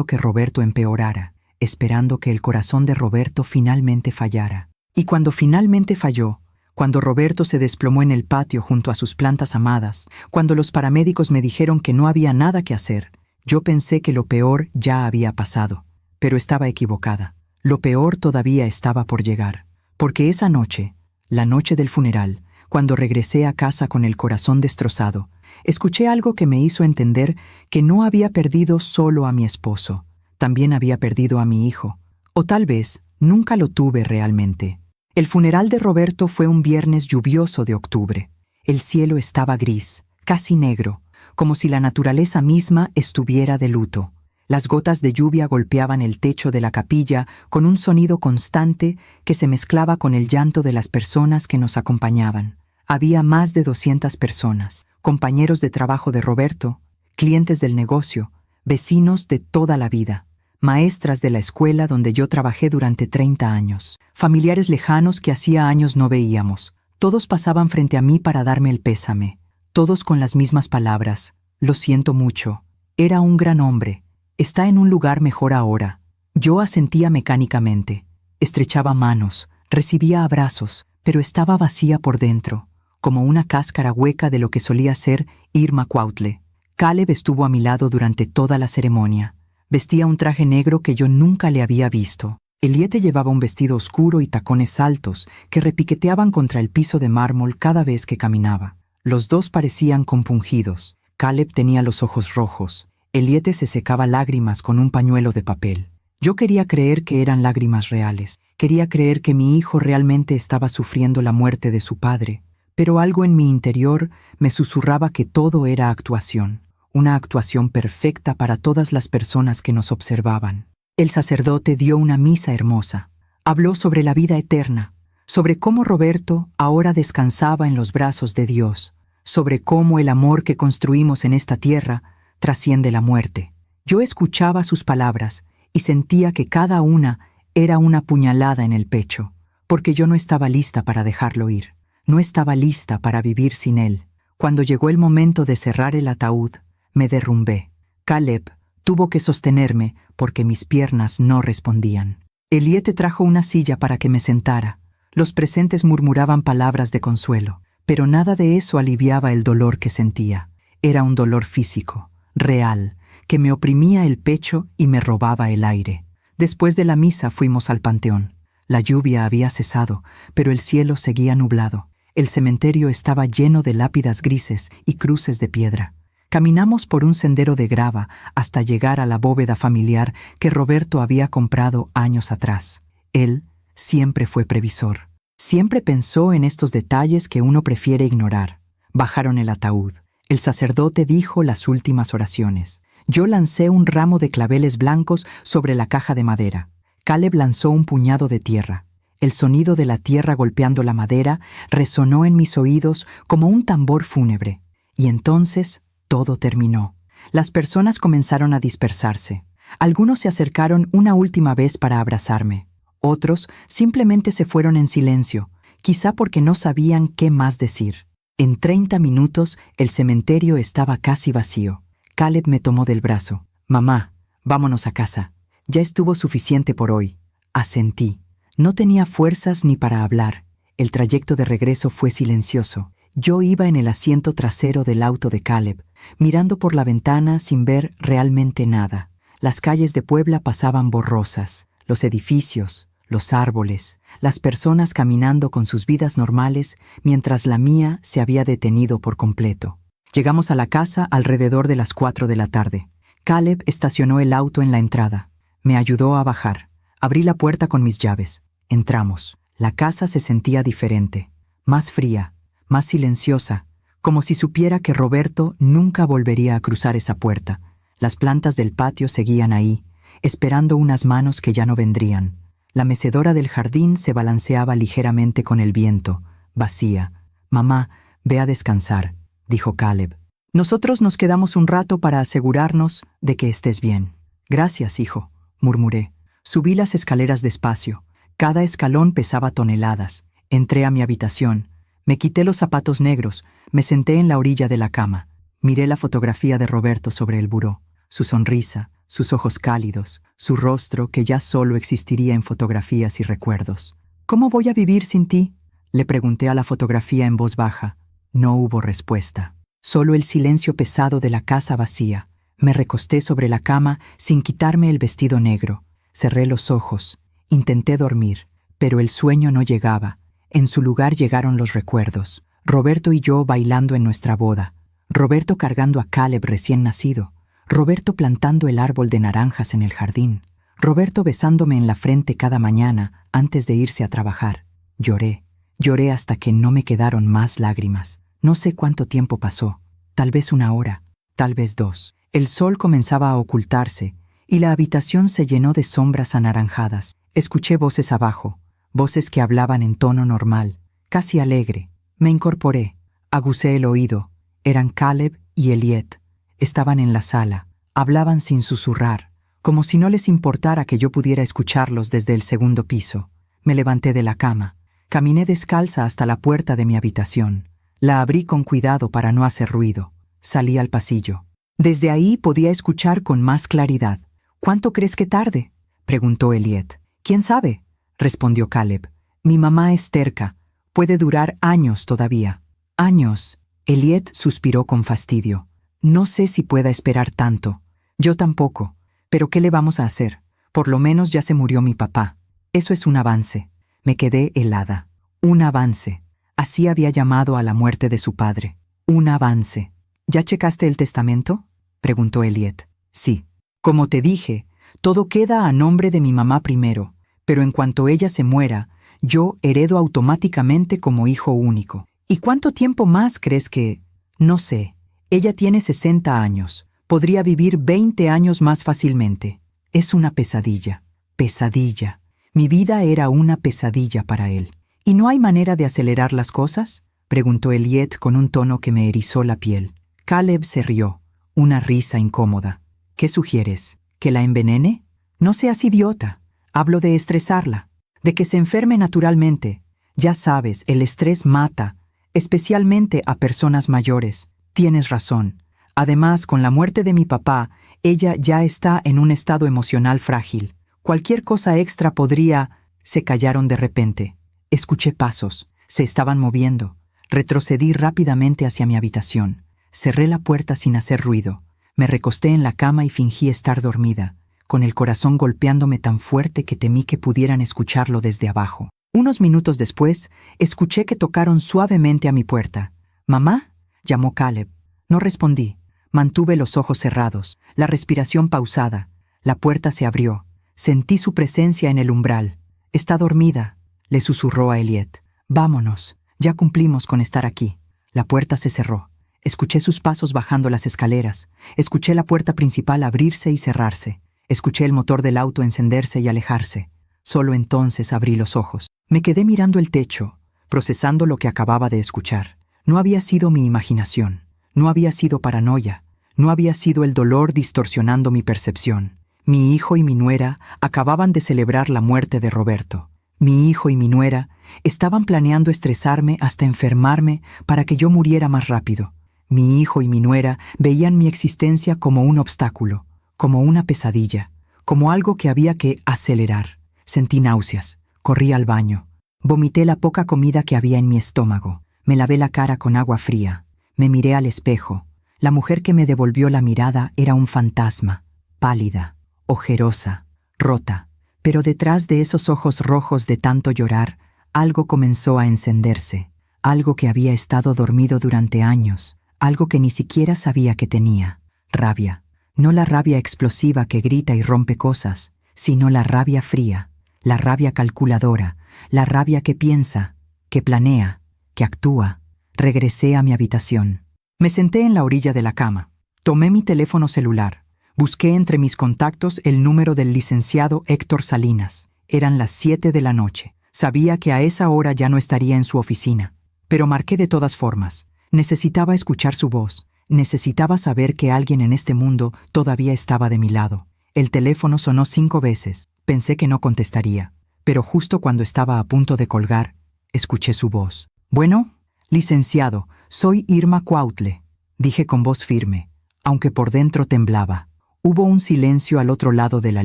que Roberto empeorara, esperando que el corazón de Roberto finalmente fallara. Y cuando finalmente falló, cuando Roberto se desplomó en el patio junto a sus plantas amadas, cuando los paramédicos me dijeron que no había nada que hacer, yo pensé que lo peor ya había pasado. Pero estaba equivocada. Lo peor todavía estaba por llegar. Porque esa noche, la noche del funeral, cuando regresé a casa con el corazón destrozado, escuché algo que me hizo entender que no había perdido solo a mi esposo, también había perdido a mi hijo. O tal vez nunca lo tuve realmente. El funeral de Roberto fue un viernes lluvioso de octubre. El cielo estaba gris, casi negro, como si la naturaleza misma estuviera de luto. Las gotas de lluvia golpeaban el techo de la capilla con un sonido constante que se mezclaba con el llanto de las personas que nos acompañaban. Había más de 200 personas, compañeros de trabajo de Roberto, clientes del negocio, vecinos de toda la vida, maestras de la escuela donde yo trabajé durante 30 años, familiares lejanos que hacía años no veíamos. Todos pasaban frente a mí para darme el pésame, todos con las mismas palabras. «Lo siento mucho. Era un gran hombre. Está en un lugar mejor ahora». Yo asentía mecánicamente. Estrechaba manos, recibía abrazos, pero estaba vacía por dentro, como una cáscara hueca de lo que solía ser Irma Cuautle. Caleb estuvo a mi lado durante toda la ceremonia. Vestía un traje negro que yo nunca le había visto. Elliot llevaba un vestido oscuro y tacones altos que repiqueteaban contra el piso de mármol cada vez que caminaba. Los dos parecían compungidos. Caleb tenía los ojos rojos. Elliot se secaba lágrimas con un pañuelo de papel. Yo quería creer que eran lágrimas reales. Quería creer que mi hijo realmente estaba sufriendo la muerte de su padre. Pero algo en mi interior me susurraba que todo era actuación. Una actuación perfecta para todas las personas que nos observaban. El sacerdote dio una misa hermosa. Habló sobre la vida eterna, sobre cómo Roberto ahora descansaba en los brazos de Dios, sobre cómo el amor que construimos en esta tierra trasciende la muerte. Yo escuchaba sus palabras y sentía que cada una era una puñalada en el pecho, porque yo no estaba lista para dejarlo ir. No estaba lista para vivir sin él. Cuando llegó el momento de cerrar el ataúd, me derrumbé. Caleb tuvo que sostenerme porque mis piernas no respondían. Elliot trajo una silla para que me sentara. Los presentes murmuraban palabras de consuelo, pero nada de eso aliviaba el dolor que sentía. Era un dolor físico, real, que me oprimía el pecho y me robaba el aire. Después de la misa fuimos al panteón. La lluvia había cesado, pero el cielo seguía nublado. El cementerio estaba lleno de lápidas grises y cruces de piedra. Caminamos por un sendero de grava hasta llegar a la bóveda familiar que Roberto había comprado años atrás. Él siempre fue previsor. Siempre pensó en estos detalles que uno prefiere ignorar. Bajaron el ataúd. El sacerdote dijo las últimas oraciones. Yo lancé un ramo de claveles blancos sobre la caja de madera. Caleb lanzó un puñado de tierra. El sonido de la tierra golpeando la madera resonó en mis oídos como un tambor fúnebre. Y entonces todo terminó. Las personas comenzaron a dispersarse. Algunos se acercaron una última vez para abrazarme. Otros simplemente se fueron en silencio, quizá porque no sabían qué más decir. En 30 minutos el cementerio estaba casi vacío. Caleb me tomó del brazo. «Mamá, vámonos a casa. Ya estuvo suficiente por hoy». Asentí. No tenía fuerzas ni para hablar. El trayecto de regreso fue silencioso. Yo iba en el asiento trasero del auto de Caleb, mirando por la ventana sin ver realmente nada. Las calles de Puebla pasaban borrosas. Los edificios, los árboles, las personas caminando con sus vidas normales, mientras la mía se había detenido por completo. Llegamos a la casa alrededor de las 4 de la tarde. Caleb estacionó el auto en la entrada. Me ayudó a bajar. Abrí la puerta con mis llaves. Entramos. La casa se sentía diferente, más fría, más silenciosa, como si supiera que Roberto nunca volvería a cruzar esa puerta. Las plantas del patio seguían ahí, esperando unas manos que ya no vendrían. La mecedora del jardín se balanceaba ligeramente con el viento, vacía. «Mamá, ve a descansar», dijo Caleb. «Nosotros nos quedamos un rato para asegurarnos de que estés bien». «Gracias, hijo», murmuré. Subí las escaleras despacio. Cada escalón pesaba toneladas. Entré a mi habitación. Me quité los zapatos negros. Me senté en la orilla de la cama. Miré la fotografía de Roberto sobre el buró. Su sonrisa, sus ojos cálidos, su rostro que ya solo existiría en fotografías y recuerdos. «¿Cómo voy a vivir sin ti?», le pregunté a la fotografía en voz baja. No hubo respuesta. Solo el silencio pesado de la casa vacía. Me recosté sobre la cama sin quitarme el vestido negro. Cerré los ojos. Intenté dormir, pero el sueño no llegaba. En su lugar llegaron los recuerdos. Roberto y yo bailando en nuestra boda. Roberto cargando a Caleb recién nacido. Roberto plantando el árbol de naranjas en el jardín. Roberto besándome en la frente cada mañana antes de irse a trabajar. Lloré. Lloré hasta que no me quedaron más lágrimas. No sé cuánto tiempo pasó. Tal vez 1 hora. Tal vez 2. El sol comenzaba a ocultarse y la habitación se llenó de sombras anaranjadas. Escuché voces abajo, voces que hablaban en tono normal, casi alegre. Me incorporé, agucé el oído. Eran Caleb y Elliot. Estaban en la sala, hablaban sin susurrar, como si no les importara que yo pudiera escucharlos desde el 2.º piso. Me levanté de la cama, caminé descalza hasta la puerta de mi habitación. La abrí con cuidado para no hacer ruido. Salí al pasillo. Desde ahí podía escuchar con más claridad. «¿Cuánto crees que tarde?», preguntó Elliot. «¿Quién sabe?», respondió Caleb. «Mi mamá es terca. Puede durar años todavía». «Años». Elliot suspiró con fastidio. «No sé si pueda esperar tanto». «Yo tampoco. Pero ¿qué le vamos a hacer? Por lo menos ya se murió mi papá. Eso es un avance». Me quedé helada. Un avance. Así había llamado a la muerte de su padre. Un avance. «¿Ya checaste el testamento?», preguntó Elliot. «Sí. Como te dije, todo queda a nombre de mi mamá primero, pero en cuanto ella se muera, yo heredo automáticamente como hijo único». «¿Y cuánto tiempo más crees que...?» «No sé. Ella tiene 60 años. Podría vivir 20 años más fácilmente. Es una pesadilla. Pesadilla. Mi vida era una pesadilla para él. ¿Y no hay manera de acelerar las cosas?, preguntó Elliot con un tono que me erizó la piel. Caleb se rió, una risa incómoda. ¿Qué sugieres? ¿Que la envenene? No seas idiota. Hablo de estresarla, de que se enferme naturalmente. Ya sabes, el estrés mata, especialmente a personas mayores. Tienes razón. Además, con la muerte de mi papá, ella ya está en un estado emocional frágil. Cualquier cosa extra podría... Se callaron de repente. Escuché pasos. Se estaban moviendo. Retrocedí rápidamente hacia mi habitación. Cerré la puerta sin hacer ruido. Me recosté en la cama y fingí estar dormida, con el corazón golpeándome tan fuerte que temí que pudieran escucharlo desde abajo. Unos minutos después, escuché que tocaron suavemente a mi puerta. «¿Mamá?», llamó Caleb. No respondí. Mantuve los ojos cerrados, la respiración pausada. La puerta se abrió. Sentí su presencia en el umbral. «Está dormida», le susurró a Elliot. «Vámonos. Ya cumplimos con estar aquí». La puerta se cerró. Escuché sus pasos bajando las escaleras. Escuché la puerta principal abrirse y cerrarse. Escuché el motor del auto encenderse y alejarse. Solo entonces abrí los ojos. Me quedé mirando el techo, procesando lo que acababa de escuchar. No había sido mi imaginación. No había sido paranoia. No había sido el dolor distorsionando mi percepción. Mi hijo y mi nuera acababan de celebrar la muerte de Roberto. Mi hijo y mi nuera estaban planeando estresarme hasta enfermarme para que yo muriera más rápido. Mi hijo y mi nuera veían mi existencia como un obstáculo, como una pesadilla, como algo que había que acelerar. Sentí náuseas. Corrí al baño. Vomité la poca comida que había en mi estómago. Me lavé la cara con agua fría. Me miré al espejo. La mujer que me devolvió la mirada era un fantasma, pálida, ojerosa, rota. Pero detrás de esos ojos rojos de tanto llorar, algo comenzó a encenderse, algo que había estado dormido durante años, algo que ni siquiera sabía que tenía. Rabia. No la rabia explosiva que grita y rompe cosas, sino la rabia fría, la rabia calculadora, la rabia que piensa, que planea, que actúa. Regresé a mi habitación. Me senté en la orilla de la cama. Tomé mi teléfono celular. Busqué entre mis contactos el número del licenciado Héctor Salinas. Eran las 7 de la noche. Sabía que a esa hora ya no estaría en su oficina. Pero marqué de todas formas. Necesitaba escuchar su voz. Necesitaba saber que alguien en este mundo todavía estaba de mi lado. El teléfono sonó 5 veces. Pensé que no contestaría. Pero justo cuando estaba a punto de colgar, escuché su voz. «Bueno, licenciado, soy Irma Cuautle», dije con voz firme, aunque por dentro temblaba. Hubo un silencio al otro lado de la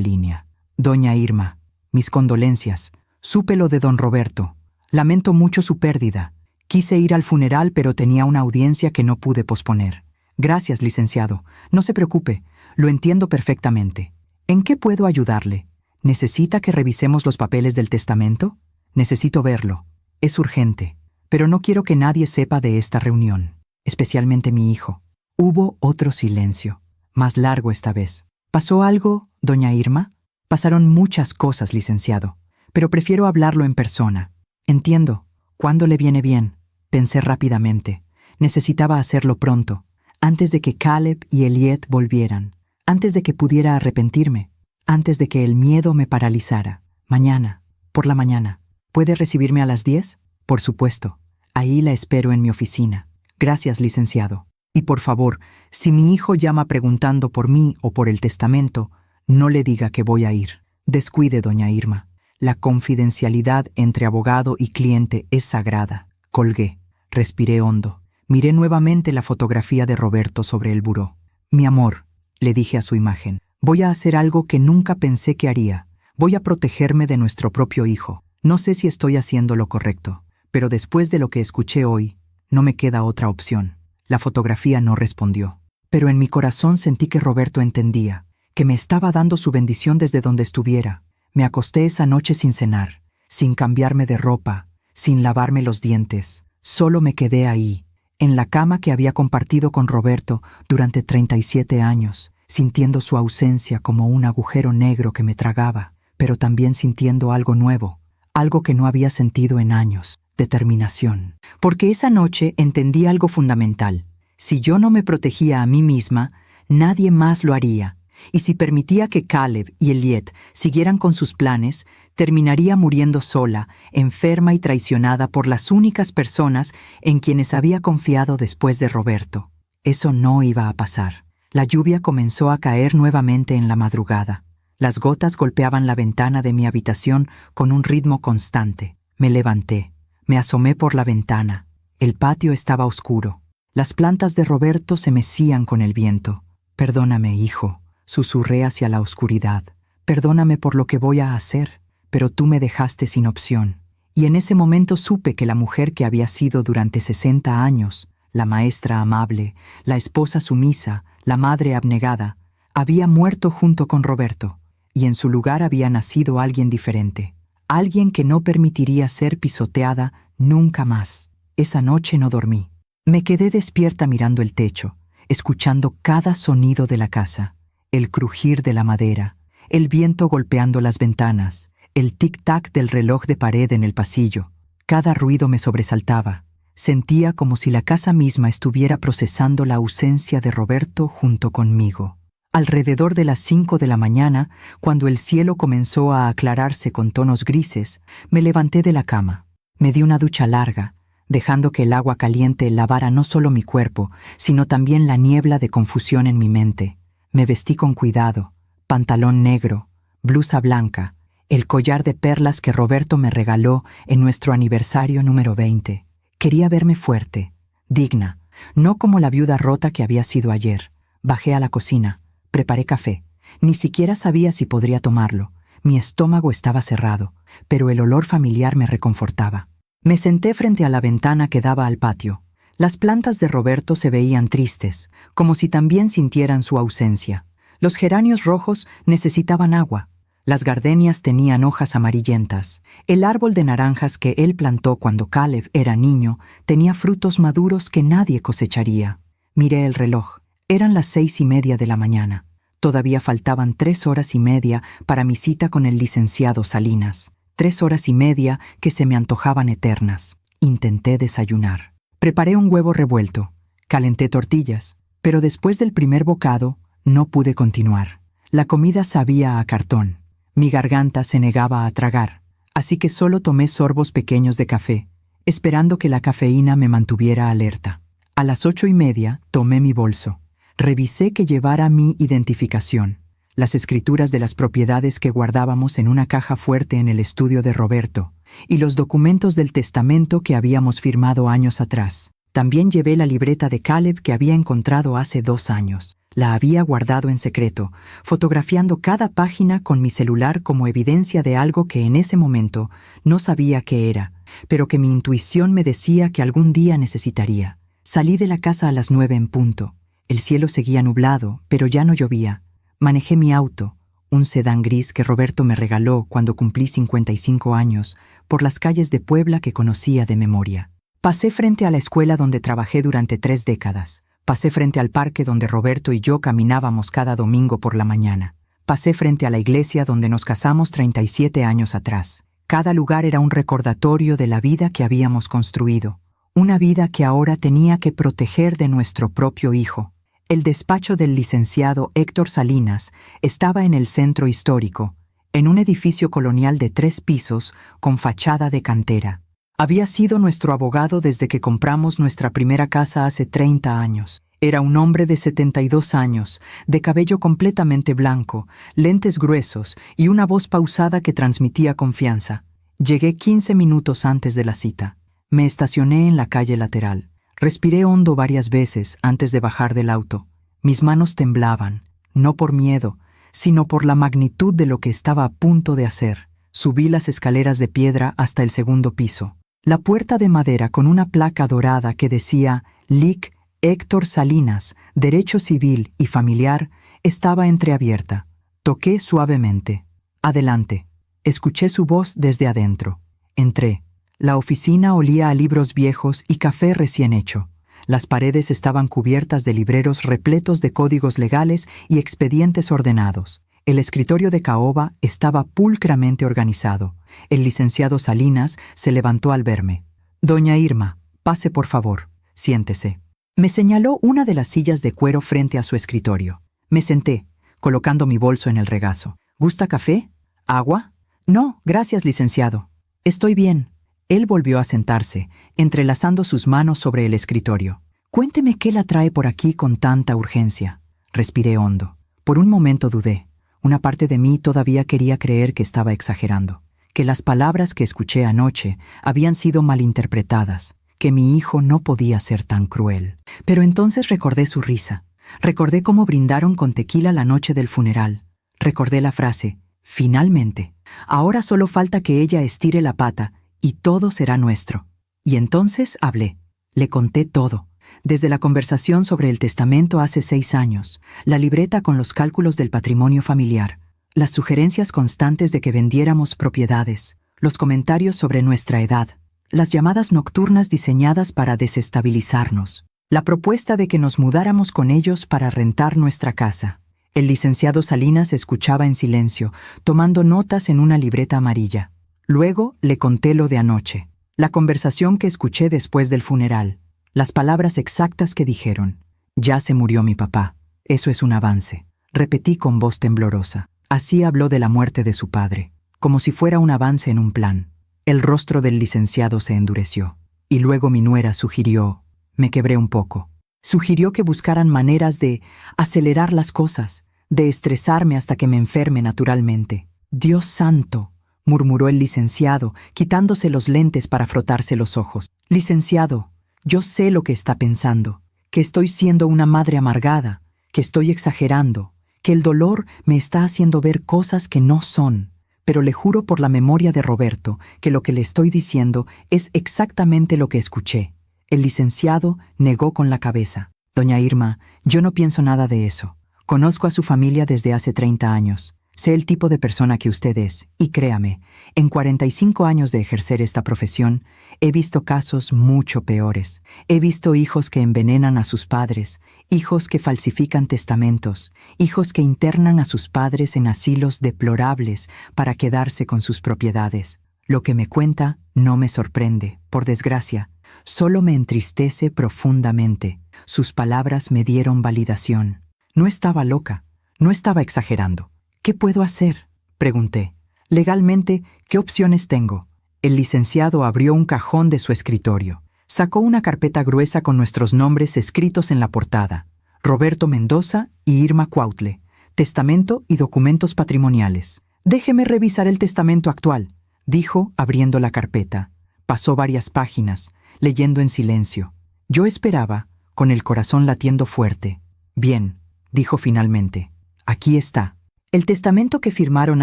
línea. «Doña Irma, mis condolencias. Supe lo de don Roberto. Lamento mucho su pérdida. Quise ir al funeral, pero tenía una audiencia que no pude posponer». «Gracias, licenciado. No se preocupe. Lo entiendo perfectamente. ¿En qué puedo ayudarle? ¿Necesita que revisemos los papeles del testamento? Necesito verlo. Es urgente. Pero no quiero que nadie sepa de esta reunión, especialmente mi hijo». Hubo otro silencio, más largo esta vez. «¿Pasó algo, doña Irma?» «Pasaron muchas cosas, licenciado, pero prefiero hablarlo en persona». «Entiendo. ¿Cuándo le viene bien?». Pensé rápidamente. Necesitaba hacerlo pronto, antes de que Caleb y Elliot volvieran, antes de que pudiera arrepentirme, antes de que el miedo me paralizara. «Mañana, por la mañana. ¿Puede recibirme a las 10? «Por supuesto. Ahí la espero en mi oficina». «Gracias, licenciado. Y por favor, si mi hijo llama preguntando por mí o por el testamento, no le diga que voy a ir». «Descuide, doña Irma. La confidencialidad entre abogado y cliente es sagrada». Colgué. Respiré hondo. Miré nuevamente la fotografía de Roberto sobre el buró. «Mi amor», le dije a su imagen, «voy a hacer algo que nunca pensé que haría. Voy a protegerme de nuestro propio hijo. No sé si estoy haciendo lo correcto, pero después de lo que escuché hoy, no me queda otra opción». La fotografía no respondió. Pero en mi corazón sentí que Roberto entendía, que me estaba dando su bendición desde donde estuviera. Me acosté esa noche sin cenar, sin cambiarme de ropa, sin lavarme los dientes. Solo me quedé ahí, en la cama que había compartido con Roberto durante 37 años, sintiendo su ausencia como un agujero negro que me tragaba, pero también sintiendo algo nuevo, algo que no había sentido en años: determinación. Porque esa noche entendí algo fundamental. Si yo no me protegía a mí misma, nadie más lo haría. Y si permitía que Caleb y Elliot siguieran con sus planes, terminaría muriendo sola, enferma y traicionada por las únicas personas en quienes había confiado después de Roberto. Eso no iba a pasar. La lluvia comenzó a caer nuevamente en la madrugada. Las gotas golpeaban la ventana de mi habitación con un ritmo constante. Me levanté. Me asomé por la ventana. El patio estaba oscuro. Las plantas de Roberto se mecían con el viento. «Perdóname, hijo», susurré hacia la oscuridad. «Perdóname por lo que voy a hacer, pero tú me dejaste sin opción». Y en ese momento supe que la mujer que había sido durante 60 años, la maestra amable, la esposa sumisa, la madre abnegada, había muerto junto con Roberto, y en su lugar había nacido alguien diferente, alguien que no permitiría ser pisoteada nunca más. Esa noche no dormí. Me quedé despierta mirando el techo, escuchando cada sonido de la casa, el crujir de la madera, el viento golpeando las ventanas, el tic-tac del reloj de pared en el pasillo. Cada ruido me sobresaltaba. Sentía como si la casa misma estuviera procesando la ausencia de Roberto junto conmigo. Alrededor de las 5 de la mañana, cuando el cielo comenzó a aclararse con tonos grises, me levanté de la cama. Me di una ducha larga, dejando que el agua caliente lavara no solo mi cuerpo, sino también la niebla de confusión en mi mente. Me vestí con cuidado, pantalón negro, blusa blanca, el collar de perlas que Roberto me regaló en nuestro aniversario número 20. Quería verme fuerte, digna, no como la viuda rota que había sido ayer. Bajé a la cocina, preparé café. Ni siquiera sabía si podría tomarlo. Mi estómago estaba cerrado, pero el olor familiar me reconfortaba. Me senté frente a la ventana que daba al patio. Las plantas de Roberto se veían tristes, como si también sintieran su ausencia. Los geranios rojos necesitaban agua. Las gardenias tenían hojas amarillentas. El árbol de naranjas que él plantó cuando Caleb era niño tenía frutos maduros que nadie cosecharía. Miré el reloj. Eran las 6:30 de la mañana. Todavía faltaban 3 horas y media para mi cita con el licenciado Salinas. 3 horas y media que se me antojaban eternas. Intenté desayunar. Preparé un huevo revuelto. Calenté tortillas. Pero después del primer bocado, no pude continuar. La comida sabía a cartón. Mi garganta se negaba a tragar, así que solo tomé sorbos pequeños de café, esperando que la cafeína me mantuviera alerta. A las 8:30 tomé mi bolso. Revisé que llevara mi identificación, las escrituras de las propiedades que guardábamos en una caja fuerte en el estudio de Roberto, y los documentos del testamento que habíamos firmado años atrás. También llevé la libreta de Caleb que había encontrado hace 2 años. La había guardado en secreto, fotografiando cada página con mi celular como evidencia de algo que en ese momento no sabía qué era, pero que mi intuición me decía que algún día necesitaría. Salí de la casa a las 9 en punto. El cielo seguía nublado, pero ya no llovía. Manejé mi auto, un sedán gris que Roberto me regaló cuando cumplí 55 años, por las calles de Puebla que conocía de memoria. Pasé frente a la escuela donde trabajé durante 3 décadas. Pasé frente al parque donde Roberto y yo caminábamos cada domingo por la mañana. Pasé frente a la iglesia donde nos casamos 37 años atrás. Cada lugar era un recordatorio de la vida que habíamos construido, una vida que ahora tenía que proteger de nuestro propio hijo. El despacho del licenciado Héctor Salinas estaba en el centro histórico, en un edificio colonial de 3 pisos con fachada de cantera. Había sido nuestro abogado desde que compramos nuestra primera casa hace 30 años. Era un hombre de 72 años, de cabello completamente blanco, lentes gruesos y una voz pausada que transmitía confianza. Llegué 15 minutos antes de la cita. Me estacioné en la calle lateral. Respiré hondo varias veces antes de bajar del auto. Mis manos temblaban, no por miedo, sino por la magnitud de lo que estaba a punto de hacer. Subí las escaleras de piedra hasta el 2.º piso. La puerta de madera con una placa dorada que decía Lic. Héctor Salinas, Derecho Civil y Familiar, estaba entreabierta. Toqué suavemente. Adelante. Escuché su voz desde adentro. Entré. La oficina olía a libros viejos y café recién hecho. Las paredes estaban cubiertas de libreros repletos de códigos legales y expedientes ordenados. El escritorio de caoba estaba pulcramente organizado. El licenciado Salinas se levantó al verme. «Doña Irma, pase por favor. Siéntese». Me señaló una de las sillas de cuero frente a su escritorio. Me senté, colocando mi bolso en el regazo. ¿Gusta café? ¿Agua? No, gracias, licenciado. Estoy bien. Él volvió a sentarse, entrelazando sus manos sobre el escritorio. Cuénteme qué la trae por aquí con tanta urgencia. Respiré hondo. Por un momento dudé. Una parte de mí todavía quería creer que estaba exagerando, que las palabras que escuché anoche habían sido malinterpretadas, que mi hijo no podía ser tan cruel. Pero entonces recordé su risa. Recordé cómo brindaron con tequila la noche del funeral. Recordé la frase, finalmente. Ahora solo falta que ella estire la pata y todo será nuestro. Y entonces hablé. Le conté todo. Desde la conversación sobre el testamento hace 6 años, la libreta con los cálculos del patrimonio familiar, las sugerencias constantes de que vendiéramos propiedades, los comentarios sobre nuestra edad, las llamadas nocturnas diseñadas para desestabilizarnos, la propuesta de que nos mudáramos con ellos para rentar nuestra casa. El licenciado Salinas escuchaba en silencio, tomando notas en una libreta amarilla. Luego le conté lo de anoche, la conversación que escuché después del funeral, las palabras exactas que dijeron. Ya se murió mi papá. Eso es un avance. Repetí con voz temblorosa. Así habló de la muerte de su padre, como si fuera un avance en un plan. El rostro del licenciado se endureció. Y luego mi nuera sugirió. Me quebré un poco. Sugirió que buscaran maneras de acelerar las cosas, de estresarme hasta que me enferme naturalmente. Dios santo, murmuró el licenciado, quitándose los lentes para frotarse los ojos. Licenciado, yo sé lo que está pensando, que estoy siendo una madre amargada, que estoy exagerando, que el dolor me está haciendo ver cosas que no son, pero le juro por la memoria de Roberto que lo que le estoy diciendo es exactamente lo que escuché. El licenciado negó con la cabeza. Doña Irma, yo no pienso nada de eso. Conozco a su familia desde hace 30 años. Sé el tipo de persona que usted es, y créame, en 45 años de ejercer esta profesión, he visto casos mucho peores. He visto hijos que envenenan a sus padres, hijos que falsifican testamentos, hijos que internan a sus padres en asilos deplorables para quedarse con sus propiedades. Lo que me cuenta no me sorprende, por desgracia, solo me entristece profundamente. Sus palabras me dieron validación. No estaba loca, no estaba exagerando. ¿Qué puedo hacer?, pregunté. Legalmente, ¿qué opciones tengo? El licenciado abrió un cajón de su escritorio. Sacó una carpeta gruesa con nuestros nombres escritos en la portada. Roberto Mendoza y Irma Cuautle. Testamento y documentos patrimoniales. Déjeme revisar el testamento actual, dijo abriendo la carpeta. Pasó varias páginas, leyendo en silencio. Yo esperaba, con el corazón latiendo fuerte. Bien, dijo finalmente. Aquí está. El testamento que firmaron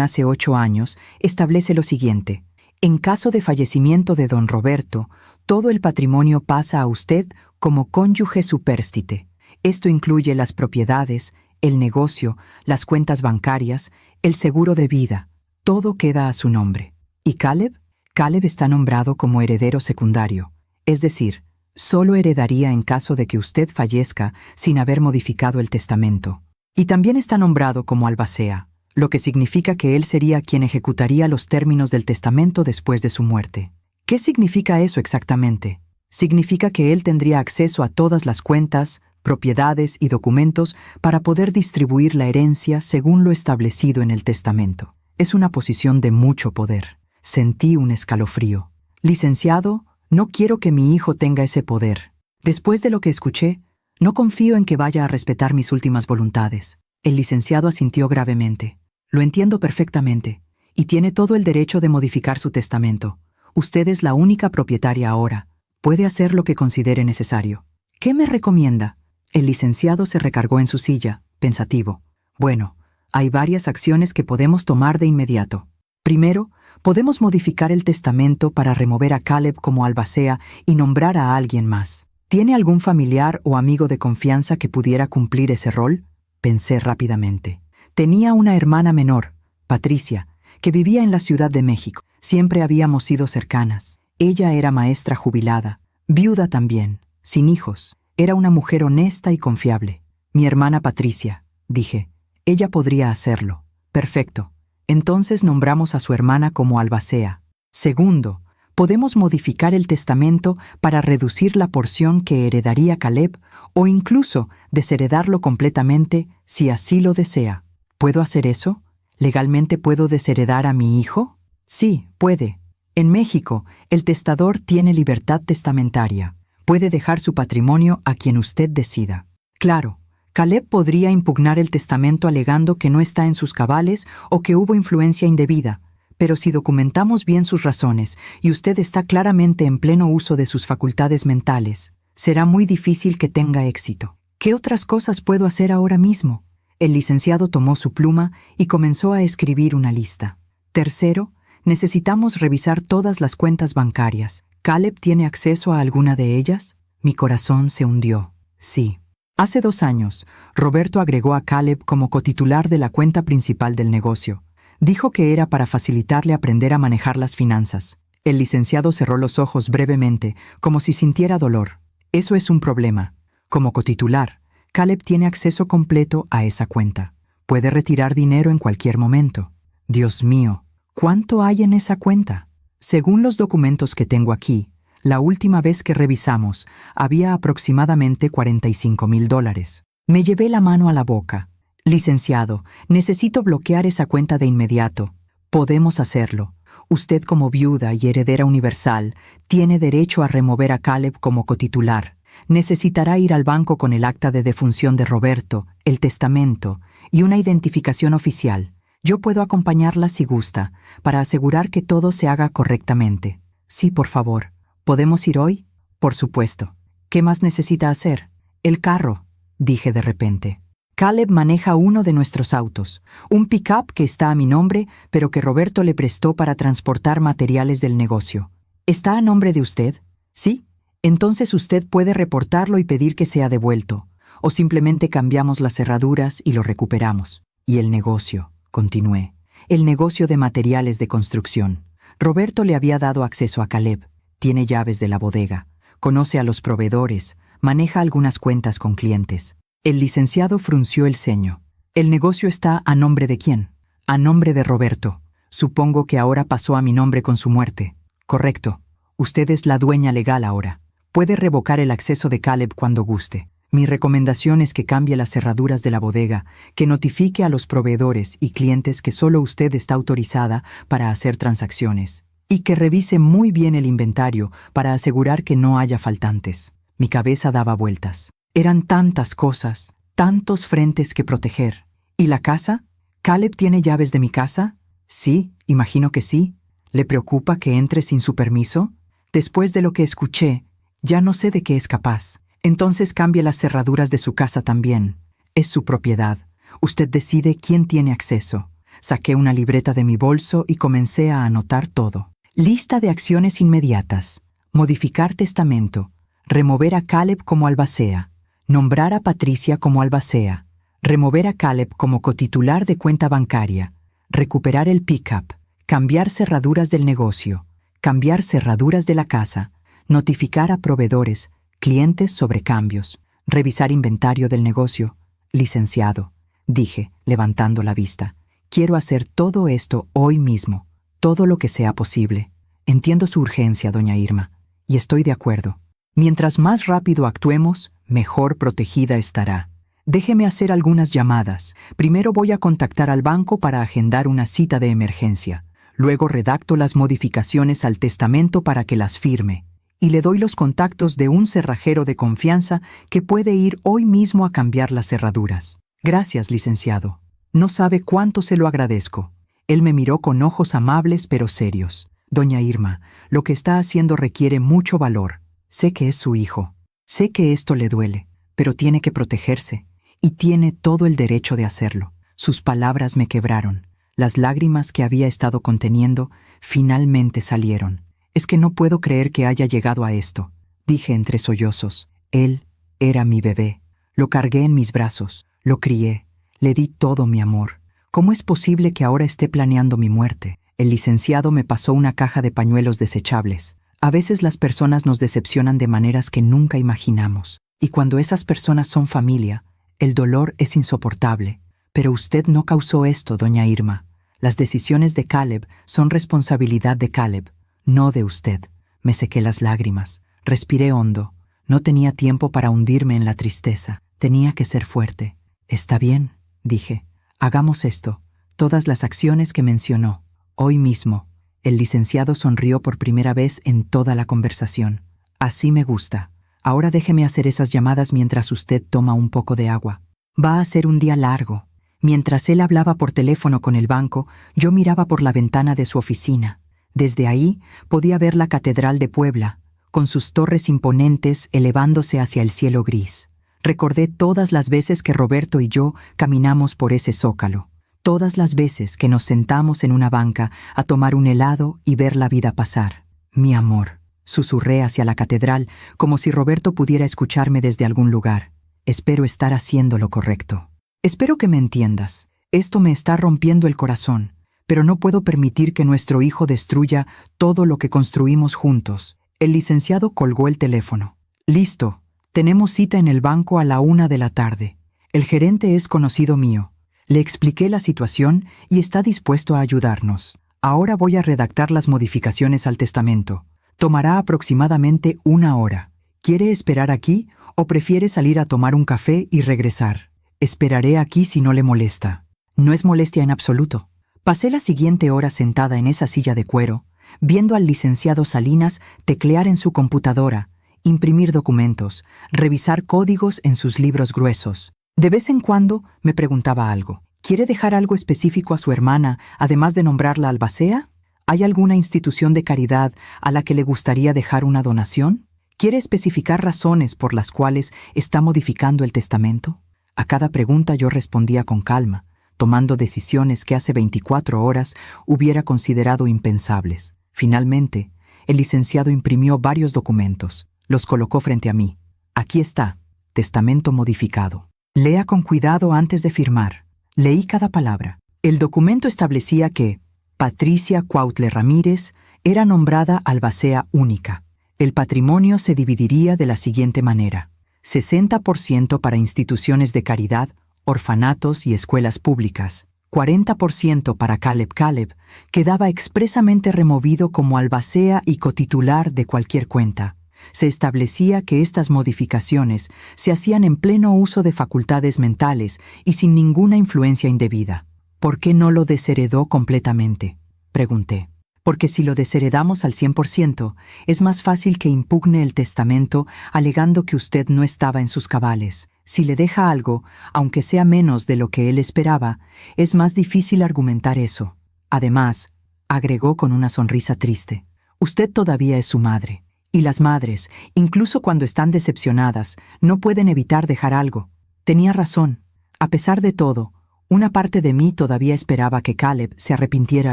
hace 8 años establece lo siguiente. En caso de fallecimiento de don Roberto, todo el patrimonio pasa a usted como cónyuge supérstite. Esto incluye las propiedades, el negocio, las cuentas bancarias, el seguro de vida. Todo queda a su nombre. ¿Y Caleb? Caleb está nombrado como heredero secundario. Es decir, solo heredaría en caso de que usted fallezca sin haber modificado el testamento. Y también está nombrado como albacea, lo que significa que él sería quien ejecutaría los términos del testamento después de su muerte. ¿Qué significa eso exactamente? Significa que él tendría acceso a todas las cuentas, propiedades y documentos para poder distribuir la herencia según lo establecido en el testamento. Es una posición de mucho poder. Sentí un escalofrío. Licenciado, no quiero que mi hijo tenga ese poder. Después de lo que escuché, no confío en que vaya a respetar mis últimas voluntades. El licenciado asintió gravemente. Lo entiendo perfectamente, y tiene todo el derecho de modificar su testamento. Usted es la única propietaria ahora. Puede hacer lo que considere necesario. ¿Qué me recomienda? El licenciado se recargó en su silla, pensativo. Bueno, hay varias acciones que podemos tomar de inmediato. Primero, podemos modificar el testamento para remover a Caleb como albacea y nombrar a alguien más. ¿Tiene algún familiar o amigo de confianza que pudiera cumplir ese rol? Pensé rápidamente. Tenía una hermana menor, Patricia, que vivía en la Ciudad de México. Siempre habíamos sido cercanas. Ella era maestra jubilada, viuda también, sin hijos. Era una mujer honesta y confiable. Mi hermana Patricia, dije. Ella podría hacerlo. Perfecto. Entonces nombramos a su hermana como albacea. Segundo, podemos modificar el testamento para reducir la porción que heredaría Caleb o incluso desheredarlo completamente si así lo desea. ¿Puedo hacer eso? ¿Legalmente puedo desheredar a mi hijo? Sí, puede. En México, el testador tiene libertad testamentaria. Puede dejar su patrimonio a quien usted decida. Claro, Caleb podría impugnar el testamento alegando que no está en sus cabales o que hubo influencia indebida, pero si documentamos bien sus razones y usted está claramente en pleno uso de sus facultades mentales, será muy difícil que tenga éxito. ¿Qué otras cosas puedo hacer ahora mismo? El licenciado tomó su pluma y comenzó a escribir una lista. Tercero, necesitamos revisar todas las cuentas bancarias. ¿Caleb tiene acceso a alguna de ellas? Mi corazón se hundió. Sí. Hace 2 años, Roberto agregó a Caleb como cotitular de la cuenta principal del negocio. Dijo que era para facilitarle aprender a manejar las finanzas. El licenciado cerró los ojos brevemente, como si sintiera dolor. Eso es un problema. Como cotitular, Caleb tiene acceso completo a esa cuenta. Puede retirar dinero en cualquier momento. Dios mío, ¿cuánto hay en esa cuenta? Según los documentos que tengo aquí, la última vez que revisamos, había aproximadamente $45,000. Me llevé la mano a la boca. Licenciado, necesito bloquear esa cuenta de inmediato. Podemos hacerlo. Usted como viuda y heredera universal, tiene derecho a remover a Caleb como cotitular. Necesitará ir al banco con el acta de defunción de Roberto, el testamento y una identificación oficial. Yo puedo acompañarla si gusta, para asegurar que todo se haga correctamente. Sí, por favor. ¿Podemos ir hoy? Por supuesto. ¿Qué más necesita hacer? El carro, dije de repente. Caleb maneja uno de nuestros autos, un pick-up que está a mi nombre, pero que Roberto le prestó para transportar materiales del negocio. ¿Está a nombre de usted? Sí. Entonces usted puede reportarlo y pedir que sea devuelto, o simplemente cambiamos las cerraduras y lo recuperamos. Y el negocio, continué, el negocio de materiales de construcción. Roberto le había dado acceso a Caleb, tiene llaves de la bodega, conoce a los proveedores, maneja algunas cuentas con clientes. El licenciado frunció el ceño. ¿El negocio está a nombre de quién? A nombre de Roberto. Supongo que ahora pasó a mi nombre con su muerte. Correcto. Usted es la dueña legal ahora. Puede revocar el acceso de Caleb cuando guste. Mi recomendación es que cambie las cerraduras de la bodega, que notifique a los proveedores y clientes que solo usted está autorizada para hacer transacciones, y que revise muy bien el inventario para asegurar que no haya faltantes. Mi cabeza daba vueltas. Eran tantas cosas, tantos frentes que proteger. ¿Y la casa? ¿Caleb tiene llaves de mi casa? Sí, imagino que sí. ¿Le preocupa que entre sin su permiso? Después de lo que escuché, ya no sé de qué es capaz. Entonces cambie las cerraduras de su casa también. Es su propiedad. Usted decide quién tiene acceso. Saqué una libreta de mi bolso y comencé a anotar todo. Lista de acciones inmediatas. Modificar testamento. Remover a Caleb como albacea. Nombrar a Patricia como albacea. Remover a Caleb como cotitular de cuenta bancaria. Recuperar el pick-up. Cambiar cerraduras del negocio. Cambiar cerraduras de la casa. Notificar a proveedores, clientes sobre cambios. Revisar inventario del negocio. Licenciado, dije, levantando la vista. Quiero hacer todo esto hoy mismo. Todo lo que sea posible. Entiendo su urgencia, doña Irma, y estoy de acuerdo. Mientras más rápido actuemos, mejor protegida estará. Déjeme hacer algunas llamadas. Primero voy a contactar al banco para agendar una cita de emergencia. Luego redacto las modificaciones al testamento para que las firme. Y le doy los contactos de un cerrajero de confianza que puede ir hoy mismo a cambiar las cerraduras. Gracias, licenciado. No sabe cuánto se lo agradezco. Él me miró con ojos amables pero serios. Doña Irma, lo que está haciendo requiere mucho valor. Sé que es su hijo. Sé que esto le duele, pero tiene que protegerse. Y tiene todo el derecho de hacerlo. Sus palabras me quebraron. Las lágrimas que había estado conteniendo finalmente salieron. Es que no puedo creer que haya llegado a esto, dije entre sollozos. Él era mi bebé. Lo cargué en mis brazos, lo crié, le di todo mi amor. ¿Cómo es posible que ahora esté planeando mi muerte? El licenciado me pasó una caja de pañuelos desechables. A veces las personas nos decepcionan de maneras que nunca imaginamos. Y cuando esas personas son familia, el dolor es insoportable. Pero usted no causó esto, doña Irma. Las decisiones de Caleb son responsabilidad de Caleb. No de usted. Me sequé las lágrimas. Respiré hondo. No tenía tiempo para hundirme en la tristeza. Tenía que ser fuerte. Está bien, dije. Hagamos esto. Todas las acciones que mencionó. Hoy mismo. El licenciado sonrió por primera vez en toda la conversación. Así me gusta. Ahora déjeme hacer esas llamadas mientras usted toma un poco de agua. Va a ser un día largo. Mientras él hablaba por teléfono con el banco, yo miraba por la ventana de su oficina. Desde ahí podía ver la Catedral de Puebla, con sus torres imponentes elevándose hacia el cielo gris. Recordé todas las veces que Roberto y yo caminamos por ese zócalo. Todas las veces que nos sentamos en una banca a tomar un helado y ver la vida pasar. Mi amor, susurré hacia la catedral como si Roberto pudiera escucharme desde algún lugar. Espero estar haciendo lo correcto. Espero que me entiendas. Esto me está rompiendo el corazón, pero no puedo permitir que nuestro hijo destruya todo lo que construimos juntos. El licenciado colgó el teléfono. Listo, tenemos cita en el banco a la 1 de la tarde. El gerente es conocido mío. Le expliqué la situación y está dispuesto a ayudarnos. Ahora voy a redactar las modificaciones al testamento. Tomará aproximadamente 1 hora. ¿Quiere esperar aquí o prefiere salir a tomar un café y regresar? Esperaré aquí si no le molesta. No es molestia en absoluto. Pasé la siguiente hora sentada en esa silla de cuero, viendo al licenciado Salinas teclear en su computadora, imprimir documentos, revisar códigos en sus libros gruesos. De vez en cuando me preguntaba algo. ¿Quiere dejar algo específico a su hermana, además de nombrarla albacea? ¿Hay alguna institución de caridad a la que le gustaría dejar una donación? ¿Quiere especificar razones por las cuales está modificando el testamento? A cada pregunta yo respondía con calma, tomando decisiones que hace 24 horas hubiera considerado impensables. Finalmente, el licenciado imprimió varios documentos. Los colocó frente a mí. Aquí está, testamento modificado. Lea con cuidado antes de firmar. Leí cada palabra. El documento establecía que Patricia Cuautle Ramírez era nombrada albacea única. El patrimonio se dividiría de la siguiente manera: 60% para instituciones de caridad, orfanatos y escuelas públicas, 40% para Caleb, quedaba expresamente removido como albacea y cotitular de cualquier cuenta. Se establecía que estas modificaciones se hacían en pleno uso de facultades mentales y sin ninguna influencia indebida. ¿Por qué no lo desheredó completamente?, pregunté. Porque si lo desheredamos al 100%, es más fácil que impugne el testamento alegando que usted no estaba en sus cabales. Si le deja algo, aunque sea menos de lo que él esperaba, es más difícil argumentar eso. Además, agregó con una sonrisa triste, usted todavía es su madre. Y las madres, incluso cuando están decepcionadas, no pueden evitar dejar algo. Tenía razón. A pesar de todo, una parte de mí todavía esperaba que Caleb se arrepintiera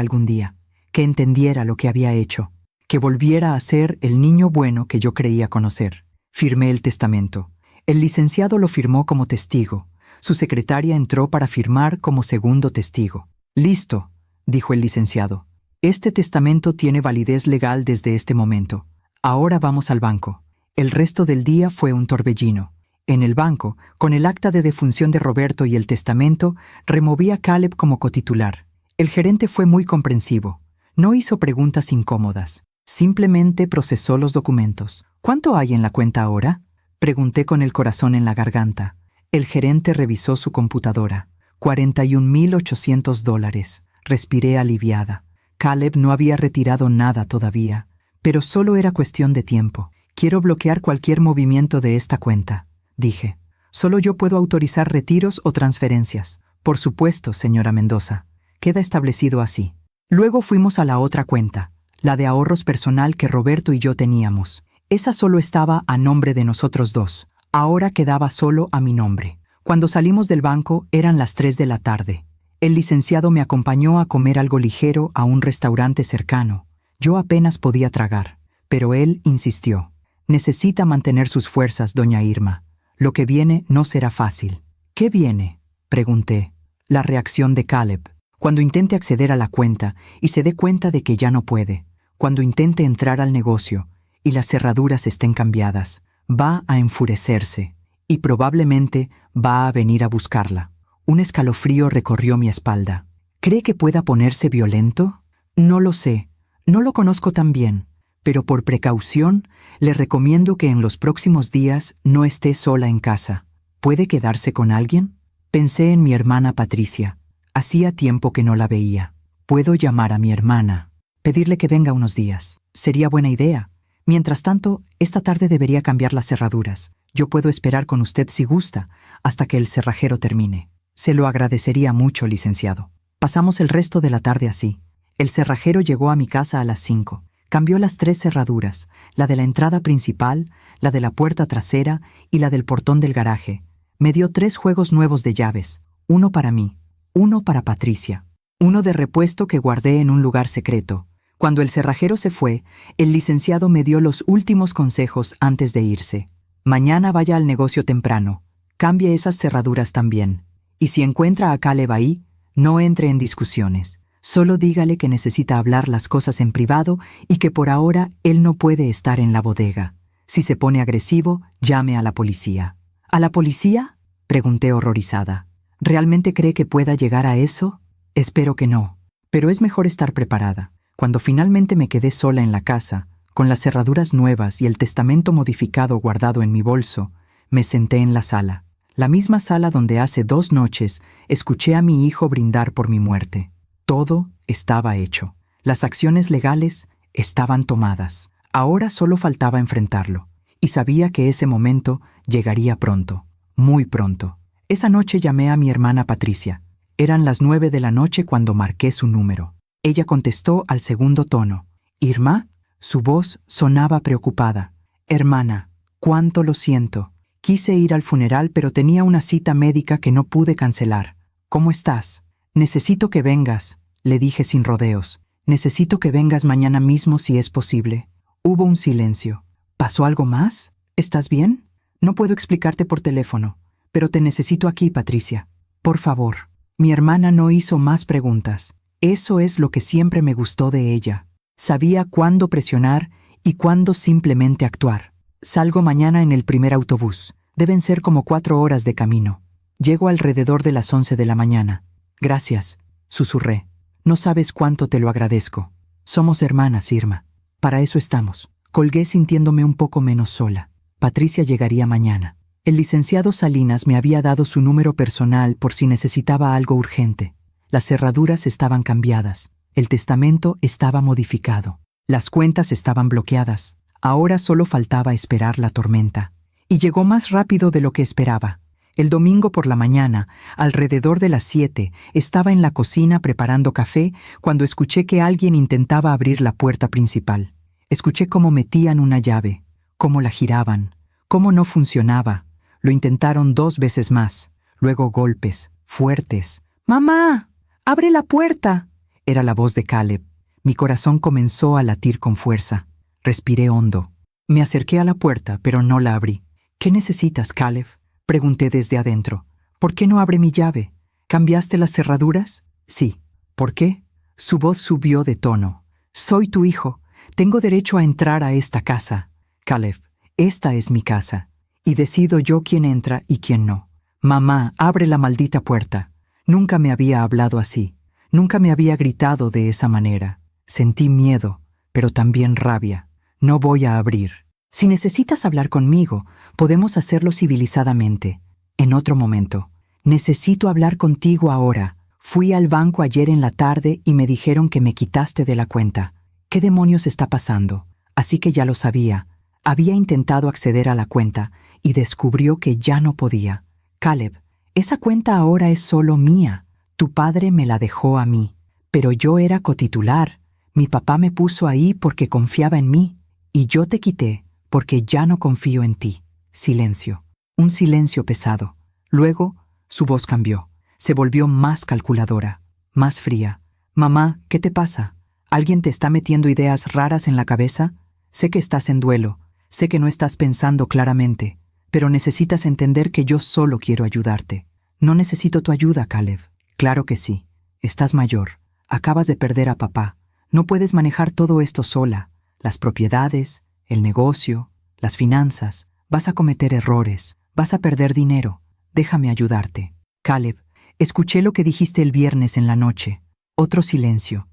algún día, que entendiera lo que había hecho, que volviera a ser el niño bueno que yo creía conocer. Firmé el testamento. El licenciado lo firmó como testigo. Su secretaria entró para firmar como segundo testigo. «Listo», dijo el licenciado. «Este testamento tiene validez legal desde este momento. Ahora vamos al banco». El resto del día fue un torbellino. En el banco, con el acta de defunción de Roberto y el testamento, removí a Caleb como cotitular. El gerente fue muy comprensivo. No hizo preguntas incómodas. Simplemente procesó los documentos. «¿Cuánto hay en la cuenta ahora?», pregunté con el corazón en la garganta. El gerente revisó su computadora. $41,800. Respiré aliviada. Caleb no había retirado nada todavía. Pero solo era cuestión de tiempo. «Quiero bloquear cualquier movimiento de esta cuenta», dije. «Solo yo puedo autorizar retiros o transferencias». «Por supuesto, señora Mendoza. Queda establecido así». Luego fuimos a la otra cuenta, la de ahorros personal que Roberto y yo teníamos. Esa solo estaba a nombre de nosotros dos. Ahora quedaba solo a mi nombre. Cuando salimos del banco eran las 3 de la tarde. El licenciado me acompañó a comer algo ligero a un restaurante cercano. Yo apenas podía tragar, pero él insistió. «Necesita mantener sus fuerzas, doña Irma. Lo que viene no será fácil». «¿Qué viene?», pregunté. «La reacción de Caleb. Cuando intente acceder a la cuenta y se dé cuenta de que ya no puede. Cuando intente entrar al negocio y las cerraduras estén cambiadas. Va a enfurecerse y probablemente va a venir a buscarla». Un escalofrío recorrió mi espalda. «¿Cree que pueda ponerse violento?». «No lo sé. No lo conozco tan bien, pero por precaución le recomiendo que en los próximos días no esté sola en casa. ¿Puede quedarse con alguien?». Pensé en mi hermana Patricia. Hacía tiempo que no la veía. Puedo llamar a mi hermana, pedirle que venga unos días. Sería buena idea. Mientras tanto, esta tarde debería cambiar las cerraduras. Yo puedo esperar con usted si gusta, hasta que el cerrajero termine. Se lo agradecería mucho, licenciado. Pasamos el resto de la tarde así. El cerrajero llegó a mi casa a las 5. Cambió las 3 cerraduras, la de la entrada principal, la de la puerta trasera y la del portón del garaje. Me dio 3 juegos nuevos de llaves, uno para mí, uno para Patricia, uno de repuesto que guardé en un lugar secreto. Cuando el cerrajero se fue, el licenciado me dio los últimos consejos antes de irse. Mañana vaya al negocio temprano, cambie esas cerraduras también. Y si encuentra a Caleb ahí, no entre en discusiones. Solo dígale que necesita hablar las cosas en privado y que por ahora él no puede estar en la bodega. Si se pone agresivo, llame a la policía. ¿A la policía?, pregunté horrorizada. ¿Realmente cree que pueda llegar a eso? Espero que no, pero es mejor estar preparada. Cuando finalmente me quedé sola en la casa, con las cerraduras nuevas y el testamento modificado guardado en mi bolso, me senté en la sala. La misma sala donde hace 2 noches escuché a mi hijo brindar por mi muerte. Todo estaba hecho. Las acciones legales estaban tomadas. Ahora solo faltaba enfrentarlo. Y sabía que ese momento llegaría pronto, muy pronto. Esa noche llamé a mi hermana Patricia. Eran las 9 de la noche cuando marqué su número. Ella contestó al segundo tono. «¿Irma?» Su voz sonaba preocupada. «Hermana, cuánto lo siento. Quise ir al funeral, pero tenía una cita médica que no pude cancelar. ¿Cómo estás? Necesito que vengas», le dije sin rodeos. «Necesito que vengas mañana mismo si es posible». Hubo un silencio. ¿Pasó algo más? ¿Estás bien? No puedo explicarte por teléfono, pero te necesito aquí, Patricia. Por favor. Mi hermana no hizo más preguntas. Eso es lo que siempre me gustó de ella. Sabía cuándo presionar y cuándo simplemente actuar. Salgo mañana en el primer autobús. Deben ser como 4 horas de camino. Llego alrededor de las 11 de la mañana. «Gracias», susurré. «No sabes cuánto te lo agradezco. Somos hermanas, Irma. Para eso estamos». Colgué sintiéndome un poco menos sola. Patricia llegaría mañana. El licenciado Salinas me había dado su número personal por si necesitaba algo urgente. Las cerraduras estaban cambiadas. El testamento estaba modificado. Las cuentas estaban bloqueadas. Ahora solo faltaba esperar la tormenta. Y llegó más rápido de lo que esperaba. El domingo por la mañana, alrededor de las 7, estaba en la cocina preparando café cuando escuché que alguien intentaba abrir la puerta principal. Escuché cómo metían una llave, cómo la giraban, cómo no funcionaba. Lo intentaron 2 veces más. Luego golpes, fuertes. «¡Mamá! ¡Abre la puerta!» Era la voz de Caleb. Mi corazón comenzó a latir con fuerza. Respiré hondo. Me acerqué a la puerta, pero no la abrí. «¿Qué necesitas, Caleb?», pregunté desde adentro. «¿Por qué no abre mi llave? ¿Cambiaste las cerraduras?» «Sí». «¿Por qué?». Su voz subió de tono. «Soy tu hijo. Tengo derecho a entrar a esta casa. Caleb, esta es mi casa. Y decido yo quién entra y quién no. Mamá, abre la maldita puerta». Nunca me había hablado así. Nunca me había gritado de esa manera. Sentí miedo, pero también rabia. «No voy a abrir. Si necesitas hablar conmigo, podemos hacerlo civilizadamente. En otro momento. Necesito hablar contigo ahora. Fui al banco ayer en la tarde y me dijeron que me quitaste de la cuenta. ¿Qué demonios está pasando?». Así que ya lo sabía. Había intentado acceder a la cuenta y descubrió que ya no podía. «Caleb, esa cuenta ahora es solo mía. Tu padre me la dejó a mí. Pero yo era cotitular. Mi papá me puso ahí porque confiaba en mí. Y yo te quité porque ya no confío en ti». Silencio. Un silencio pesado. Luego, su voz cambió. Se volvió más calculadora, más fría. «Mamá, ¿qué te pasa? ¿Alguien te está metiendo ideas raras en la cabeza? Sé que estás en duelo. Sé que no estás pensando claramente. Pero necesitas entender que yo solo quiero ayudarte. No necesito tu ayuda, Caleb». «Claro que sí. Estás mayor. Acabas de perder a papá. No puedes manejar todo esto sola. Las propiedades, el negocio, las finanzas. Vas a cometer errores. Vas a perder dinero. Déjame ayudarte». «Caleb, escuché lo que dijiste el viernes en la noche». Otro silencio.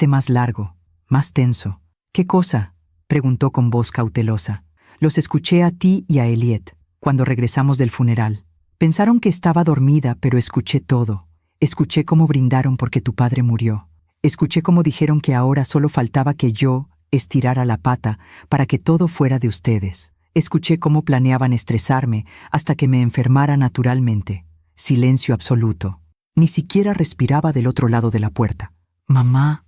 Más largo, más tenso. «¿Qué cosa?», preguntó con voz cautelosa. «Los escuché a ti y a Elliot cuando regresamos del funeral. Pensaron que estaba dormida, pero escuché todo. Escuché cómo brindaron porque tu padre murió. Escuché cómo dijeron que ahora solo faltaba que yo estirara la pata para que todo fuera de ustedes. Escuché cómo planeaban estresarme hasta que me enfermara naturalmente. Silencio absoluto. Ni siquiera respiraba del otro lado de la puerta. Mamá,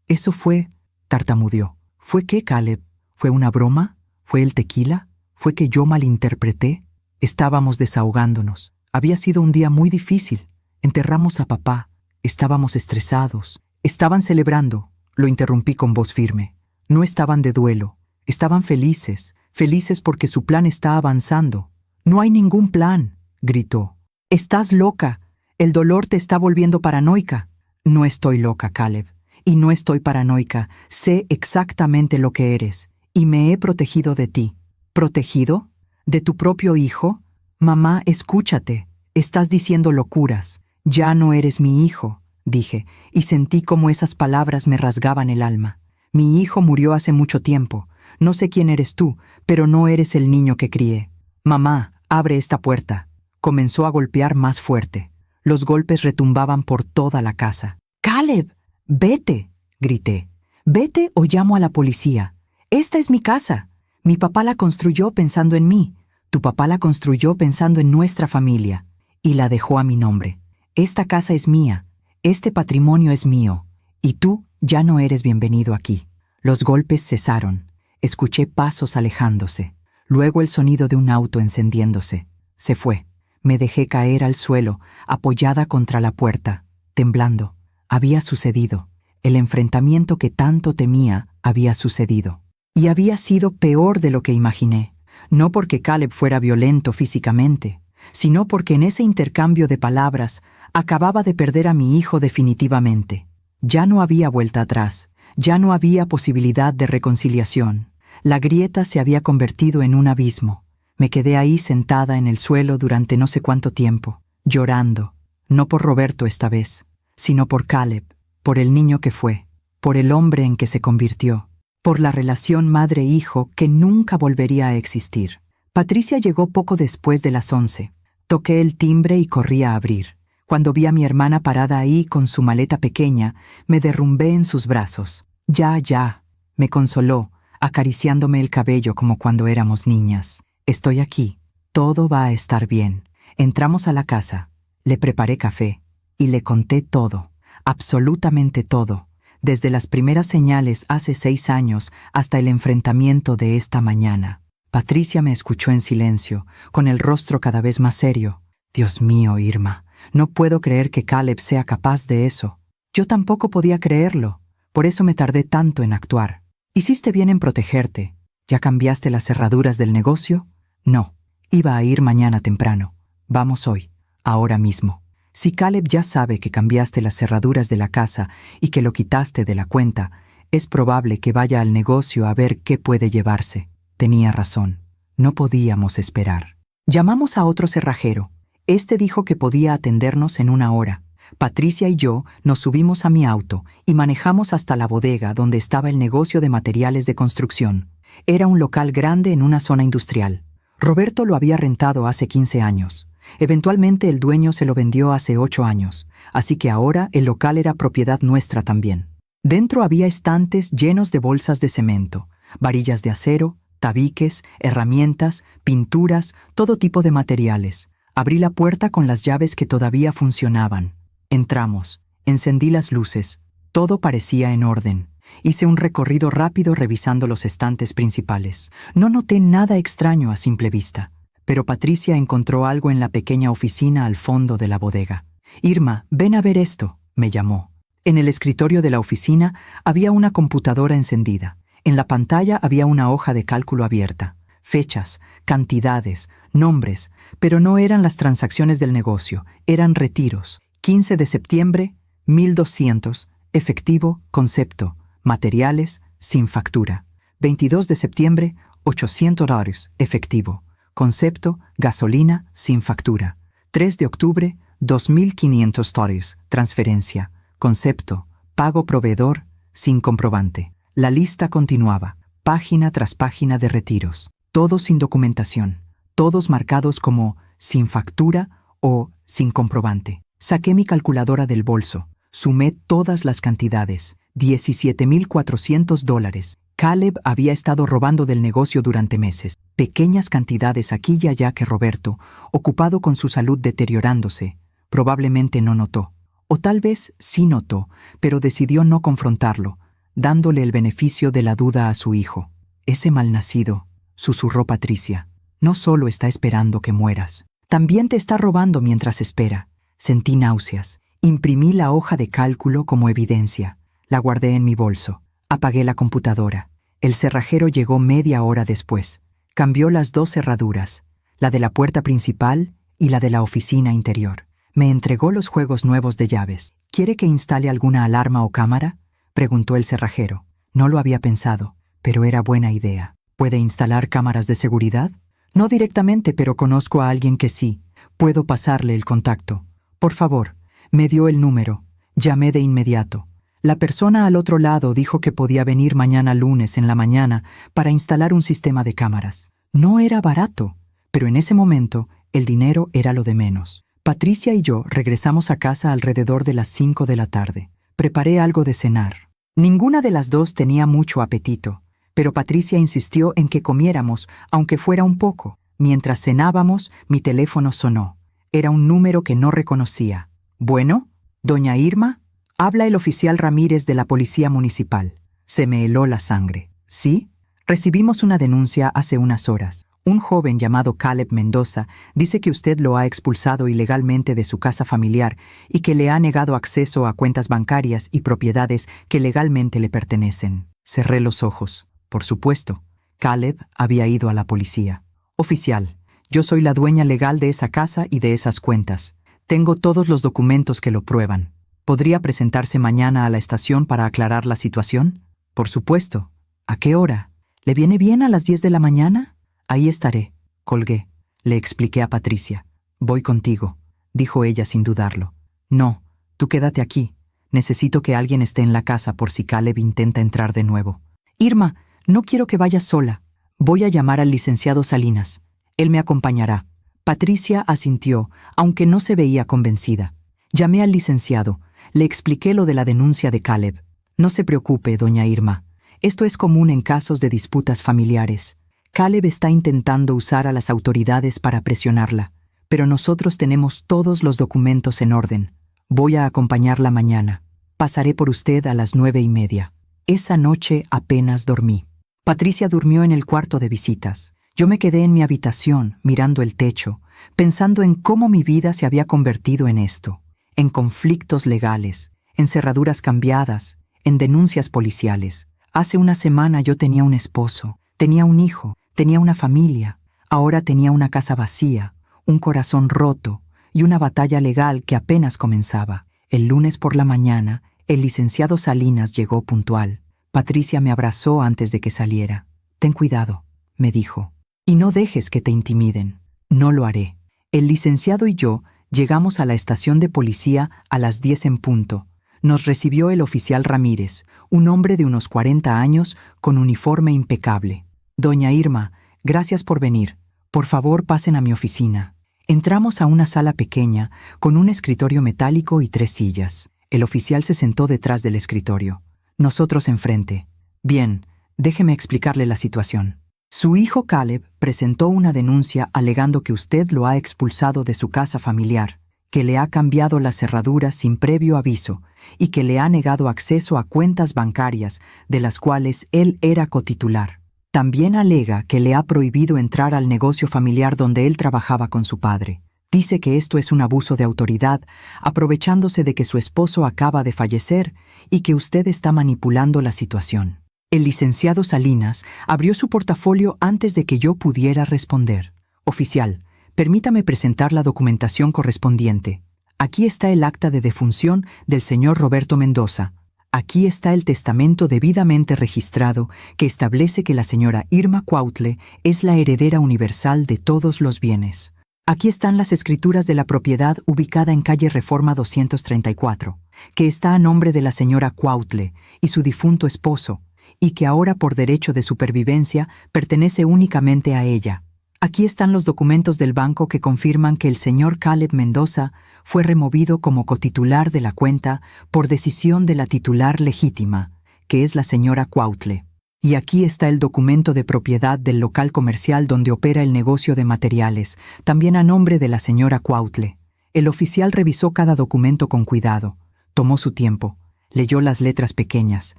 eso fue, tartamudeó. ¿Fue qué, Caleb? ¿Fue una broma? ¿Fue el tequila? ¿Fue que yo malinterpreté? Estábamos desahogándonos. Había sido un día muy difícil. Enterramos a papá. Estábamos estresados. Estaban celebrando. Lo interrumpí con voz firme. No estaban de duelo. Estaban felices. Felices porque su plan está avanzando. No hay ningún plan, gritó. Estás loca. El dolor te está volviendo paranoica. No estoy loca, Caleb. Y no estoy paranoica. Sé exactamente lo que eres. Y me he protegido de ti. ¿Protegido? ¿De tu propio hijo? Mamá, escúchate. Estás diciendo locuras. Ya no eres mi hijo, dije, y sentí como esas palabras me rasgaban el alma. Mi hijo murió hace mucho tiempo. No sé quién eres tú, pero no eres el niño que crié. Mamá, abre esta puerta. Comenzó a golpear más fuerte. Los golpes retumbaban por toda la casa. ¡Caleb! ¡Vete!, grité. «Vete o llamo a la policía. Esta es mi casa. Mi papá la construyó pensando en mí. Tu papá la construyó pensando en nuestra familia. Y la dejó a mi nombre. Esta casa es mía. Este patrimonio es mío. Y tú ya no eres bienvenido aquí». Los golpes cesaron. Escuché pasos alejándose. Luego el sonido de un auto encendiéndose. Se fue. Me dejé caer al suelo, apoyada contra la puerta, temblando. Había sucedido. El enfrentamiento que tanto temía había sucedido. Y había sido peor de lo que imaginé. No porque Caleb fuera violento físicamente, sino porque en ese intercambio de palabras acababa de perder a mi hijo definitivamente. Ya no había vuelta atrás. Ya no había posibilidad de reconciliación. La grieta se había convertido en un abismo. Me quedé ahí sentada en el suelo durante no sé cuánto tiempo, llorando. No por Roberto esta vez, sino por Caleb, por el niño que fue, por el hombre en que se convirtió, por la relación madre-hijo que nunca volvería a existir. Patricia llegó poco después de las 11. Toqué el timbre y corrí a abrir. Cuando vi a mi hermana parada ahí con su maleta pequeña, me derrumbé en sus brazos. Ya, me consoló, acariciándome el cabello como cuando éramos niñas. Estoy aquí. Todo va a estar bien. Entramos a la casa. Le preparé café y le conté todo, absolutamente todo, desde las primeras señales hace 6 años hasta el enfrentamiento de esta mañana. Patricia me escuchó en silencio, con el rostro cada vez más serio. Dios mío, Irma, no puedo creer que Caleb sea capaz de eso. Yo tampoco podía creerlo, por eso me tardé tanto en actuar. Hiciste bien en protegerte. ¿Ya cambiaste las cerraduras del negocio? No, iba a ir mañana temprano. Vamos hoy, ahora mismo. Si Caleb ya sabe que cambiaste las cerraduras de la casa y que lo quitaste de la cuenta, es probable que vaya al negocio a ver qué puede llevarse. Tenía razón. No podíamos esperar. Llamamos a otro cerrajero. Este dijo que podía atendernos en 1 hora. Patricia y yo nos subimos a mi auto y manejamos hasta la bodega donde estaba el negocio de materiales de construcción. Era un local grande en una zona industrial. Roberto lo había rentado hace 15 años. Eventualmente el dueño se lo vendió hace 8 años, así que ahora el local era propiedad nuestra también. Dentro había estantes llenos de bolsas de cemento, varillas de acero, tabiques, herramientas, pinturas, todo tipo de materiales. Abrí la puerta con las llaves que todavía funcionaban. Entramos, encendí las luces, todo parecía en orden. Hice un recorrido rápido revisando los estantes principales. No noté nada extraño a simple vista, pero Patricia encontró algo en la pequeña oficina al fondo de la bodega. «Irma, ven a ver esto», me llamó. En el escritorio de la oficina había una computadora encendida. En la pantalla había una hoja de cálculo abierta. Fechas, cantidades, nombres, pero no eran las transacciones del negocio, eran retiros. 15 de septiembre, 1,200, efectivo, concepto, materiales, sin factura. 22 de septiembre, $800, efectivo, concepto, gasolina, sin factura. 3 de octubre, $2,500, transferencia, concepto, pago proveedor, sin comprobante. La lista continuaba, página tras página de retiros, todos sin documentación, todos marcados como sin factura o sin comprobante. Saqué mi calculadora del bolso. Sumé todas las cantidades. $17,400. Caleb había estado robando del negocio durante meses. Pequeñas cantidades aquí y allá que Roberto, ocupado con su salud deteriorándose, probablemente no notó. O tal vez sí notó, pero decidió no confrontarlo, dándole el beneficio de la duda a su hijo. Ese malnacido, susurró Patricia, no solo está esperando que mueras, también te está robando mientras espera. Sentí náuseas. Imprimí la hoja de cálculo como evidencia. La guardé en mi bolso. Apagué la computadora. El cerrajero llegó media hora después. Cambió las 2 cerraduras, la de la puerta principal y la de la oficina interior. Me entregó los juegos nuevos de llaves. ¿Quiere que instale alguna alarma o cámara?, preguntó el cerrajero. No lo había pensado, pero era buena idea. ¿Puede instalar cámaras de seguridad? No directamente, pero conozco a alguien que sí. Puedo pasarle el contacto. Por favor. Me dio el número. Llamé de inmediato. La persona al otro lado dijo que podía venir mañana lunes en la mañana para instalar un sistema de cámaras. No era barato, pero en ese momento el dinero era lo de menos. Patricia y yo regresamos a casa alrededor de las 5 de la tarde. Preparé algo de cenar. Ninguna de las dos tenía mucho apetito, pero Patricia insistió en que comiéramos, aunque fuera un poco. Mientras cenábamos, mi teléfono sonó. Era un número que no reconocía. «Bueno, doña Irma, habla el oficial Ramírez de la Policía Municipal». Se me heló la sangre. «¿Sí? Recibimos una denuncia hace unas horas. Un joven llamado Caleb Mendoza dice que usted lo ha expulsado ilegalmente de su casa familiar y que le ha negado acceso a cuentas bancarias y propiedades que legalmente le pertenecen». Cerré los ojos. Por supuesto, Caleb había ido a la policía. «Oficial, yo soy la dueña legal de esa casa y de esas cuentas. Tengo todos los documentos que lo prueban. ¿Podría presentarse mañana a la estación para aclarar la situación?» «Por supuesto. ¿A qué hora? ¿Le viene bien a las 10 de la mañana?» «Ahí estaré». Colgué. Le expliqué a Patricia. «Voy contigo», dijo ella sin dudarlo. «No, tú quédate aquí. Necesito que alguien esté en la casa por si Caleb intenta entrar de nuevo». «Irma, no quiero que vayas sola. Voy a llamar al licenciado Salinas. Él me acompañará». Patricia asintió, aunque no se veía convencida. Llamé al licenciado. Le expliqué lo de la denuncia de Caleb. «No se preocupe, doña Irma. Esto es común en casos de disputas familiares. Caleb está intentando usar a las autoridades para presionarla, pero nosotros tenemos todos los documentos en orden. Voy a acompañarla mañana. Pasaré por usted a las 9:30». Esa noche apenas dormí. Patricia durmió en el cuarto de visitas. Yo me quedé en mi habitación, mirando el techo, pensando en cómo mi vida se había convertido en esto, en conflictos legales, en cerraduras cambiadas, en denuncias policiales. Hace una semana yo tenía un esposo, tenía un hijo, tenía una familia. Ahora tenía una casa vacía, un corazón roto y una batalla legal que apenas comenzaba. El lunes por la mañana, el licenciado Salinas llegó puntual. Patricia me abrazó antes de que saliera. «Ten cuidado», me dijo. «Y no dejes que te intimiden». «No lo haré». El licenciado y yo llegamos a la estación de policía a las 10 en punto. Nos recibió el oficial Ramírez, un hombre de unos 40 años con uniforme impecable. «Doña Irma, gracias por venir. Por favor, pasen a mi oficina». Entramos a una sala pequeña con un escritorio metálico y 3 sillas. El oficial se sentó detrás del escritorio. Nosotros enfrente. «Bien, déjeme explicarle la situación. Su hijo Caleb presentó una denuncia alegando que usted lo ha expulsado de su casa familiar, que le ha cambiado las cerraduras sin previo aviso y que le ha negado acceso a cuentas bancarias de las cuales él era cotitular. También alega que le ha prohibido entrar al negocio familiar donde él trabajaba con su padre. Dice que esto es un abuso de autoridad, aprovechándose de que su esposo acaba de fallecer y que usted está manipulando la situación». El licenciado Salinas abrió su portafolio antes de que yo pudiera responder. «Oficial, permítame presentar la documentación correspondiente. Aquí está el acta de defunción del señor Roberto Mendoza. Aquí está el testamento debidamente registrado que establece que la señora Irma Cuautle es la heredera universal de todos los bienes. Aquí están las escrituras de la propiedad ubicada en calle Reforma 234, que está a nombre de la señora Cuautle y su difunto esposo, y que ahora por derecho de supervivencia pertenece únicamente a ella. Aquí están los documentos del banco que confirman que el señor Caleb Mendoza fue removido como cotitular de la cuenta por decisión de la titular legítima, que es la señora Cuautle. Y aquí está el documento de propiedad del local comercial donde opera el negocio de materiales, también a nombre de la señora Cuautle. El oficial revisó cada documento con cuidado, tomó su tiempo, leyó las letras pequeñas,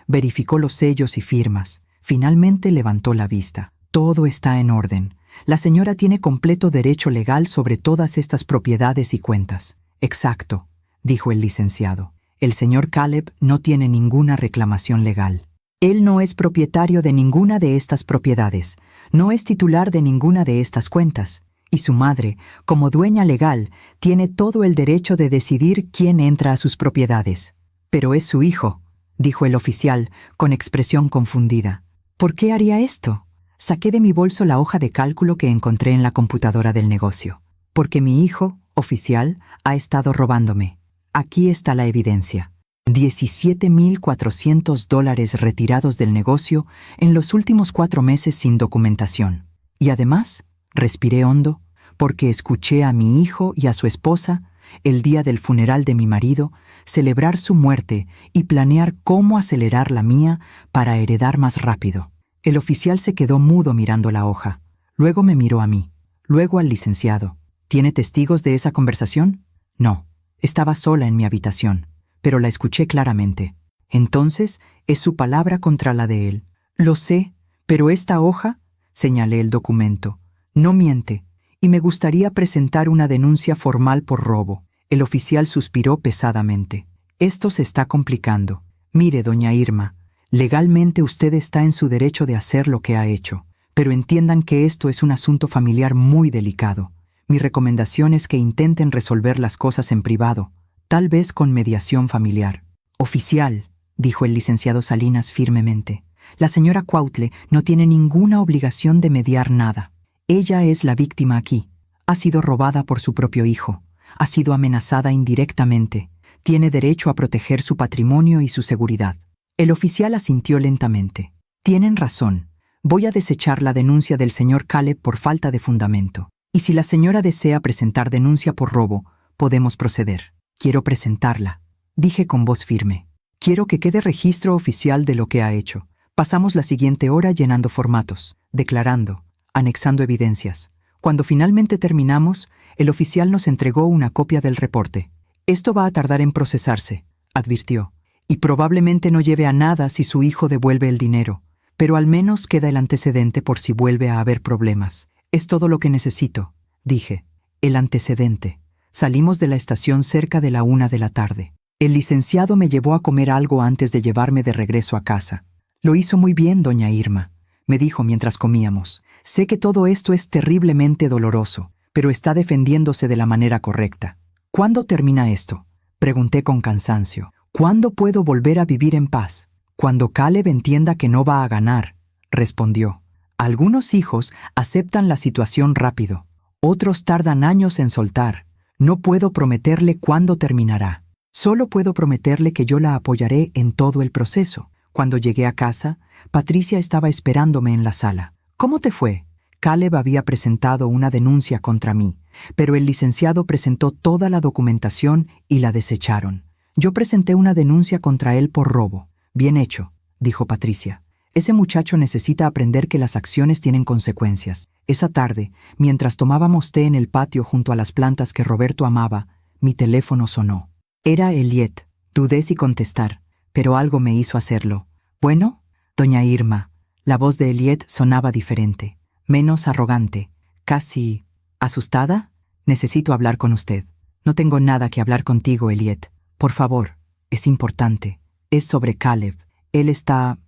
verificó los sellos y firmas. Finalmente levantó la vista. Todo está en orden. La señora tiene completo derecho legal sobre todas estas propiedades y cuentas. Exacto, dijo el licenciado. El señor Caleb no tiene ninguna reclamación legal. Él no es propietario de ninguna de estas propiedades, no es titular de ninguna de estas cuentas, y su madre, como dueña legal, tiene todo el derecho de decidir quién entra a sus propiedades. Pero es su hijo, dijo el oficial, con expresión confundida. ¿Por qué haría esto? Saqué de mi bolso la hoja de cálculo que encontré en la computadora del negocio. Porque mi hijo, oficial, ha estado robándome. Aquí está la evidencia. $17,400 retirados del negocio en los últimos 4 meses sin documentación. Y además, respiré hondo, porque escuché a mi hijo y a su esposa, el día del funeral de mi marido, celebrar su muerte y planear cómo acelerar la mía para heredar más rápido. El oficial se quedó mudo mirando la hoja. Luego me miró a mí, luego al licenciado. ¿Tiene testigos de esa conversación? No, estaba sola en mi habitación, pero la escuché claramente. Entonces, es su palabra contra la de él. Lo sé, pero esta hoja, señalé el documento, no miente, y me gustaría presentar una denuncia formal por robo. El oficial suspiró pesadamente. Esto se está complicando. Mire, doña Irma, legalmente usted está en su derecho de hacer lo que ha hecho, pero entiendan que esto es un asunto familiar muy delicado. Mi recomendación es que intenten resolver las cosas en privado, tal vez con mediación familiar. Oficial, dijo el licenciado Salinas firmemente, la señora Cuautle no tiene ninguna obligación de mediar nada. Ella es la víctima aquí. Ha sido robada por su propio hijo. Ha sido amenazada indirectamente. Tiene derecho a proteger su patrimonio y su seguridad. El oficial asintió lentamente. Tienen razón. Voy a desechar la denuncia del señor Caleb por falta de fundamento. Y si la señora desea presentar denuncia por robo, podemos proceder. Quiero presentarla, dije con voz firme. Quiero que quede registro oficial de lo que ha hecho. Pasamos la siguiente hora llenando formatos, declarando, anexando evidencias. Cuando finalmente terminamos, el oficial nos entregó una copia del reporte. Esto va a tardar en procesarse, advirtió, y probablemente no lleve a nada si su hijo devuelve el dinero, pero al menos queda el antecedente por si vuelve a haber problemas. Es todo lo que necesito, dije. El antecedente. Salimos de la estación cerca de la 1 de la tarde. El licenciado me llevó a comer algo antes de llevarme de regreso a casa. Lo hizo muy bien, doña Irma, me dijo mientras comíamos. Sé que todo esto es terriblemente doloroso, pero está defendiéndose de la manera correcta. ¿Cuándo termina esto? Pregunté con cansancio. ¿Cuándo puedo volver a vivir en paz? Cuando Caleb entienda que no va a ganar, respondió. Algunos hijos aceptan la situación rápido. Otros tardan años en soltar. No puedo prometerle cuándo terminará. Solo puedo prometerle que yo la apoyaré en todo el proceso. Cuando llegué a casa, Patricia estaba esperándome en la sala. ¿Cómo te fue? Caleb había presentado una denuncia contra mí, pero el licenciado presentó toda la documentación y la desecharon. Yo presenté una denuncia contra él por robo. Bien hecho, dijo Patricia. Ese muchacho necesita aprender que las acciones tienen consecuencias. Esa tarde, mientras tomábamos té en el patio junto a las plantas que Roberto amaba, mi teléfono sonó. Era Eliet. Dudé si contestar, pero algo me hizo hacerlo. ¿Bueno? Doña Irma. La voz de Eliet sonaba diferente, menos arrogante, casi asustada. Necesito hablar con usted. No tengo nada que hablar contigo, Eliet. Por favor, es importante. Es sobre Caleb. Él está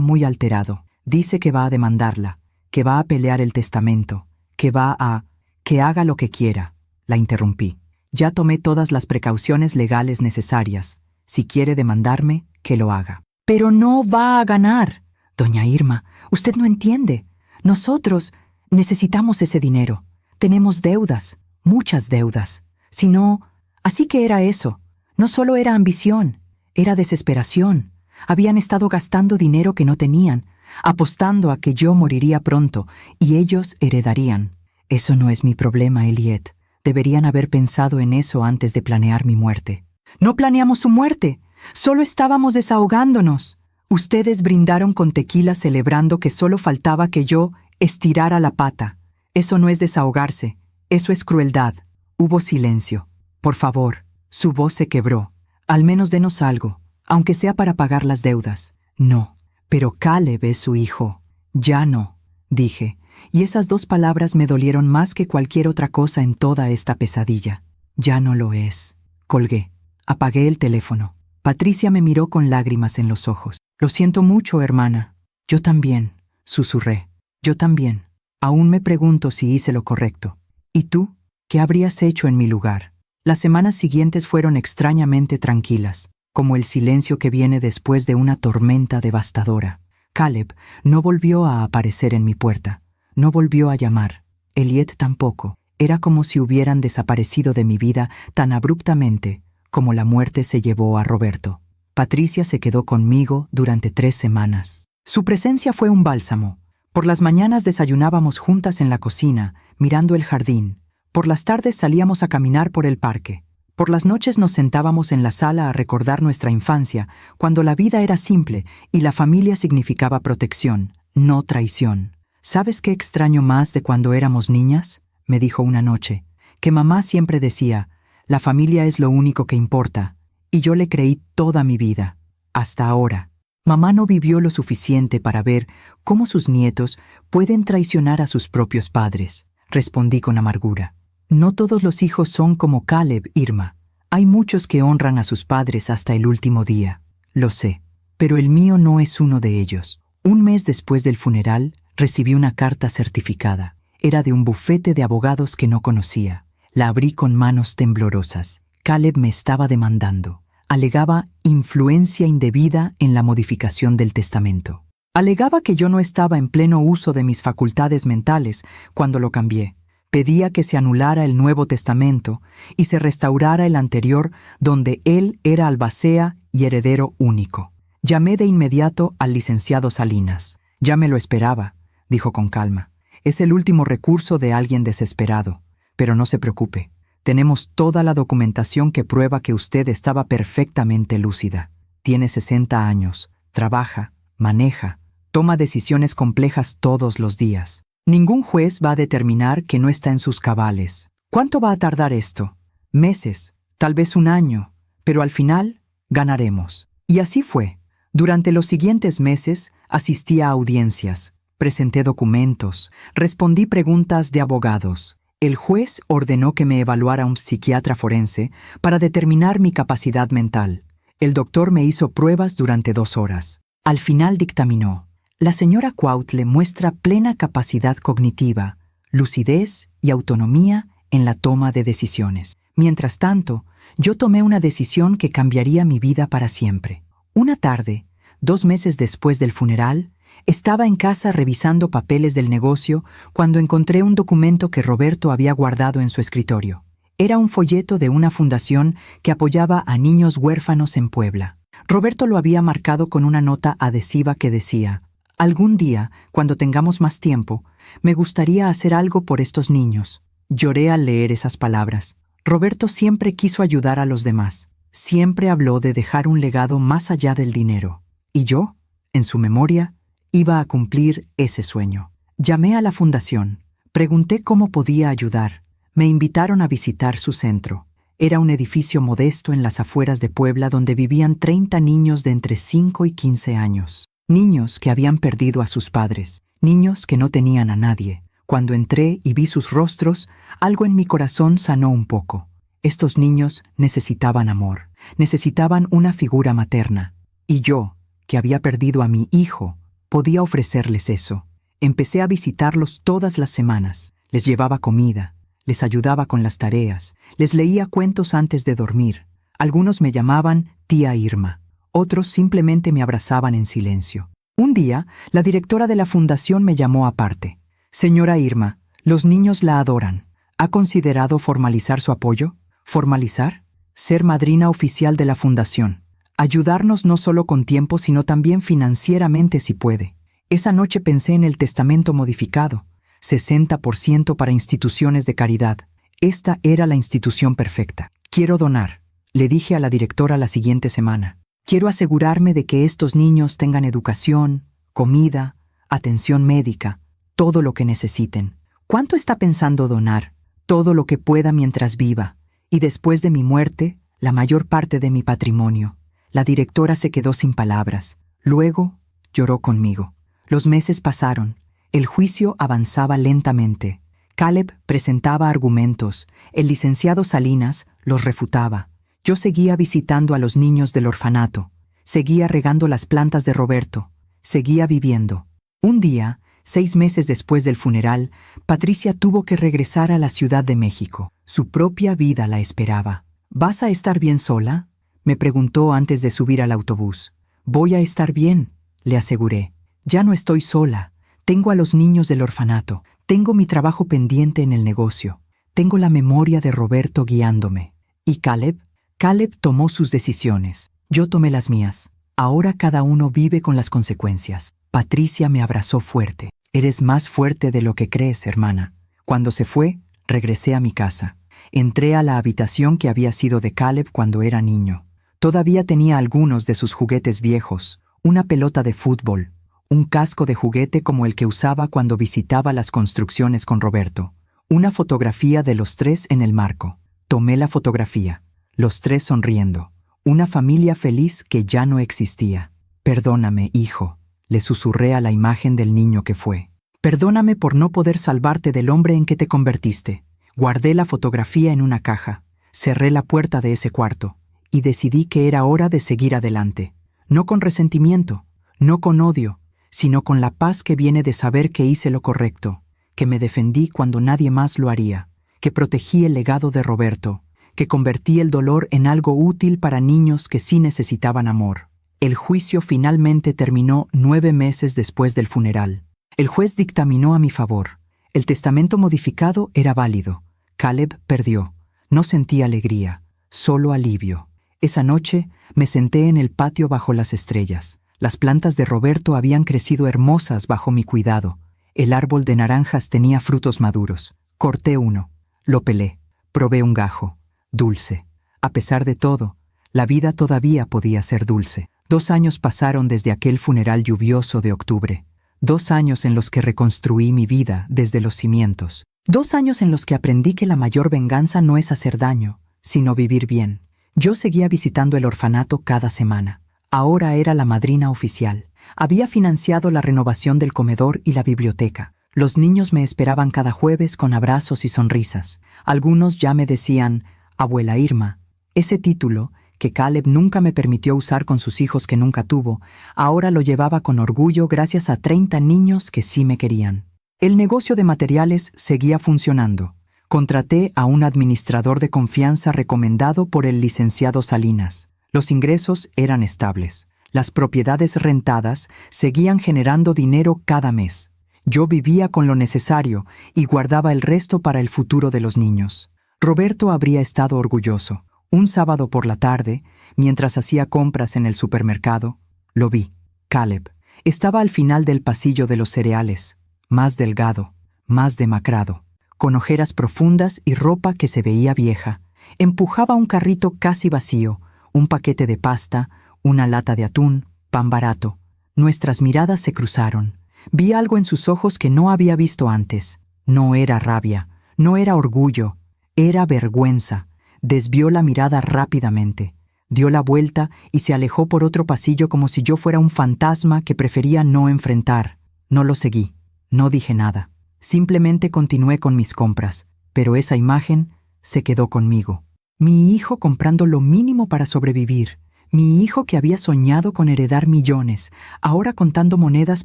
muy alterado. Dice que va a demandarla, que va a pelear el testamento, que haga lo que quiera. La interrumpí. Ya tomé todas las precauciones legales necesarias. Si quiere demandarme, que lo haga. Pero no va a ganar. Doña Irma, usted no entiende. Nosotros necesitamos ese dinero. Tenemos deudas, muchas deudas. Si no, así que era eso. No solo era ambición, era desesperación. Habían estado gastando dinero que no tenían, apostando a que yo moriría pronto y ellos heredarían. Eso no es mi problema, Eliet. Deberían haber pensado en eso antes de planear mi muerte. No planeamos su muerte, solo estábamos desahogándonos. Ustedes brindaron con tequila celebrando que solo faltaba que yo estirara la pata. Eso no es desahogarse, eso es crueldad. Hubo silencio. Por favor, su voz se quebró. Al menos denos algo, aunque sea para pagar las deudas. No, pero Caleb es su hijo. Ya no, dije, y esas dos palabras me dolieron más que cualquier otra cosa en toda esta pesadilla. Ya no lo es. Colgué. Apagué el teléfono. Patricia me miró con lágrimas en los ojos. Lo siento mucho, hermana. Yo también, susurré. Yo también. Aún me pregunto si hice lo correcto. ¿Y tú? ¿Qué habrías hecho en mi lugar? Las semanas siguientes fueron extrañamente tranquilas, como el silencio que viene después de una tormenta devastadora. Caleb no volvió a aparecer en mi puerta. No volvió a llamar. Elliot tampoco. Era como si hubieran desaparecido de mi vida tan abruptamente como la muerte se llevó a Roberto. Patricia se quedó conmigo durante 3 semanas. Su presencia fue un bálsamo. Por las mañanas desayunábamos juntas en la cocina, mirando el jardín. Por las tardes salíamos a caminar por el parque. Por las noches nos sentábamos en la sala a recordar nuestra infancia, cuando la vida era simple y la familia significaba protección, no traición. ¿Sabes qué extraño más de cuando éramos niñas?, me dijo una noche, que mamá siempre decía, la familia es lo único que importa, y yo le creí toda mi vida, hasta ahora. Mamá no vivió lo suficiente para ver cómo sus nietos pueden traicionar a sus propios padres, respondí con amargura. No todos los hijos son como Caleb, Irma. Hay muchos que honran a sus padres hasta el último día. Lo sé, pero el mío no es uno de ellos. Un mes después del funeral, recibí una carta certificada. Era de un bufete de abogados que no conocía. La abrí con manos temblorosas. Caleb me estaba demandando. Alegaba influencia indebida en la modificación del testamento. Alegaba que yo no estaba en pleno uso de mis facultades mentales cuando lo cambié. Pedía que se anulara el Nuevo Testamento y se restaurara el anterior donde él era albacea y heredero único. Llamé de inmediato al licenciado Salinas. Ya me lo esperaba, dijo con calma. Es el último recurso de alguien desesperado. Pero no se preocupe. Tenemos toda la documentación que prueba que usted estaba perfectamente lúcida. Tiene 60 años, trabaja, maneja, toma decisiones complejas todos los días. Ningún juez va a determinar que no está en sus cabales. ¿Cuánto va a tardar esto? Meses, tal vez un año, pero al final ganaremos. Y así fue. Durante los siguientes meses asistí a audiencias, presenté documentos, respondí preguntas de abogados. El juez ordenó que me evaluara un psiquiatra forense para determinar mi capacidad mental. El doctor me hizo pruebas durante 2 horas. Al final dictaminó: la señora Cuautle muestra plena capacidad cognitiva, lucidez y autonomía en la toma de decisiones. Mientras tanto, yo tomé una decisión que cambiaría mi vida para siempre. Una tarde, 2 meses después del funeral, estaba en casa revisando papeles del negocio cuando encontré un documento que Roberto había guardado en su escritorio. Era un folleto de una fundación que apoyaba a niños huérfanos en Puebla. Roberto lo había marcado con una nota adhesiva que decía: algún día, cuando tengamos más tiempo, me gustaría hacer algo por estos niños. Lloré al leer esas palabras. Roberto siempre quiso ayudar a los demás. Siempre habló de dejar un legado más allá del dinero. Y yo, en su memoria, iba a cumplir ese sueño. Llamé a la fundación. Pregunté cómo podía ayudar. Me invitaron a visitar su centro. Era un edificio modesto en las afueras de Puebla donde vivían 30 niños de entre 5 y 15 años. Niños que habían perdido a sus padres. Niños que no tenían a nadie. Cuando entré y vi sus rostros, algo en mi corazón sanó un poco. Estos niños necesitaban amor. Necesitaban una figura materna. Y yo, que había perdido a mi hijo, podía ofrecerles eso. Empecé a visitarlos todas las semanas. Les llevaba comida, les ayudaba con las tareas, les leía cuentos antes de dormir. Algunos me llamaban tía Irma, otros simplemente me abrazaban en silencio. Un día, la directora de la fundación me llamó aparte. Señora Irma, los niños la adoran. ¿Ha considerado formalizar su apoyo? ¿Formalizar? Ser madrina oficial de la fundación. Ayudarnos no solo con tiempo, sino también financieramente si puede. Esa noche pensé en el testamento modificado, 60% para instituciones de caridad. Esta era la institución perfecta. Quiero donar, le dije a la directora la siguiente semana. Quiero asegurarme de que estos niños tengan educación, comida, atención médica, todo lo que necesiten. ¿Cuánto está pensando donar? Todo lo que pueda mientras viva. Y después de mi muerte, la mayor parte de mi patrimonio. La directora se quedó sin palabras. Luego, lloró conmigo. Los meses pasaron. El juicio avanzaba lentamente. Caleb presentaba argumentos. El licenciado Salinas los refutaba. Yo seguía visitando a los niños del orfanato. Seguía regando las plantas de Roberto. Seguía viviendo. Un día, 6 meses después del funeral, Patricia tuvo que regresar a la Ciudad de México. Su propia vida la esperaba. ¿Vas a estar bien sola?, me preguntó antes de subir al autobús. Voy a estar bien, le aseguré. Ya no estoy sola. Tengo a los niños del orfanato. Tengo mi trabajo pendiente en el negocio. Tengo la memoria de Roberto guiándome. ¿Y Caleb? Caleb tomó sus decisiones. Yo tomé las mías. Ahora cada uno vive con las consecuencias. Patricia me abrazó fuerte. Eres más fuerte de lo que crees, hermana. Cuando se fue, regresé a mi casa. Entré a la habitación que había sido de Caleb cuando era niño. Todavía tenía algunos de sus juguetes viejos, una pelota de fútbol, un casco de juguete como el que usaba cuando visitaba las construcciones con Roberto, una fotografía de los 3 en el marco. Tomé la fotografía, los 3 sonriendo, una familia feliz que ya no existía. Perdóname, hijo, le susurré a la imagen del niño que fue. Perdóname por no poder salvarte del hombre en que te convertiste. Guardé la fotografía en una caja, cerré la puerta de ese cuarto y decidí que era hora de seguir adelante. No con resentimiento, no con odio, sino con la paz que viene de saber que hice lo correcto, que me defendí cuando nadie más lo haría, que protegí el legado de Roberto, que convertí el dolor en algo útil para niños que sí necesitaban amor. El juicio finalmente terminó 9 meses después del funeral. El juez dictaminó a mi favor. El testamento modificado era válido. Caleb perdió. No sentí alegría, solo alivio. Esa noche me senté en el patio bajo las estrellas. Las plantas de Roberto habían crecido hermosas bajo mi cuidado. El árbol de naranjas tenía frutos maduros. Corté uno. Lo pelé. Probé un gajo. Dulce. A pesar de todo, la vida todavía podía ser dulce. 2 años pasaron desde aquel funeral lluvioso de octubre. 2 años en los que reconstruí mi vida desde los cimientos. 2 años en los que aprendí que la mayor venganza no es hacer daño, sino vivir bien. Yo seguía visitando el orfanato cada semana. Ahora era la madrina oficial. Había financiado la renovación del comedor y la biblioteca. Los niños me esperaban cada jueves con abrazos y sonrisas. Algunos ya me decían, Abuela Irma. Ese título, que Caleb nunca me permitió usar con sus hijos que nunca tuvo, ahora lo llevaba con orgullo gracias a 30 niños que sí me querían. El negocio de materiales seguía funcionando. Contraté a un administrador de confianza recomendado por el licenciado Salinas. Los ingresos eran estables. Las propiedades rentadas seguían generando dinero cada mes. Yo vivía con lo necesario y guardaba el resto para el futuro de los niños. Roberto habría estado orgulloso. Un sábado por la tarde, mientras hacía compras en el supermercado, lo vi. Caleb estaba al final del pasillo de los cereales, más delgado, más demacrado, con ojeras profundas y ropa que se veía vieja. Empujaba un carrito casi vacío, un paquete de pasta, una lata de atún, pan barato. Nuestras miradas se cruzaron. Vi algo en sus ojos que no había visto antes. No era rabia, no era orgullo, era vergüenza. Desvió la mirada rápidamente, dio la vuelta y se alejó por otro pasillo como si yo fuera un fantasma que prefería no enfrentar. No lo seguí, no dije nada. Simplemente continué con mis compras, pero esa imagen se quedó conmigo. Mi hijo comprando lo mínimo para sobrevivir. Mi hijo que había soñado con heredar millones, ahora contando monedas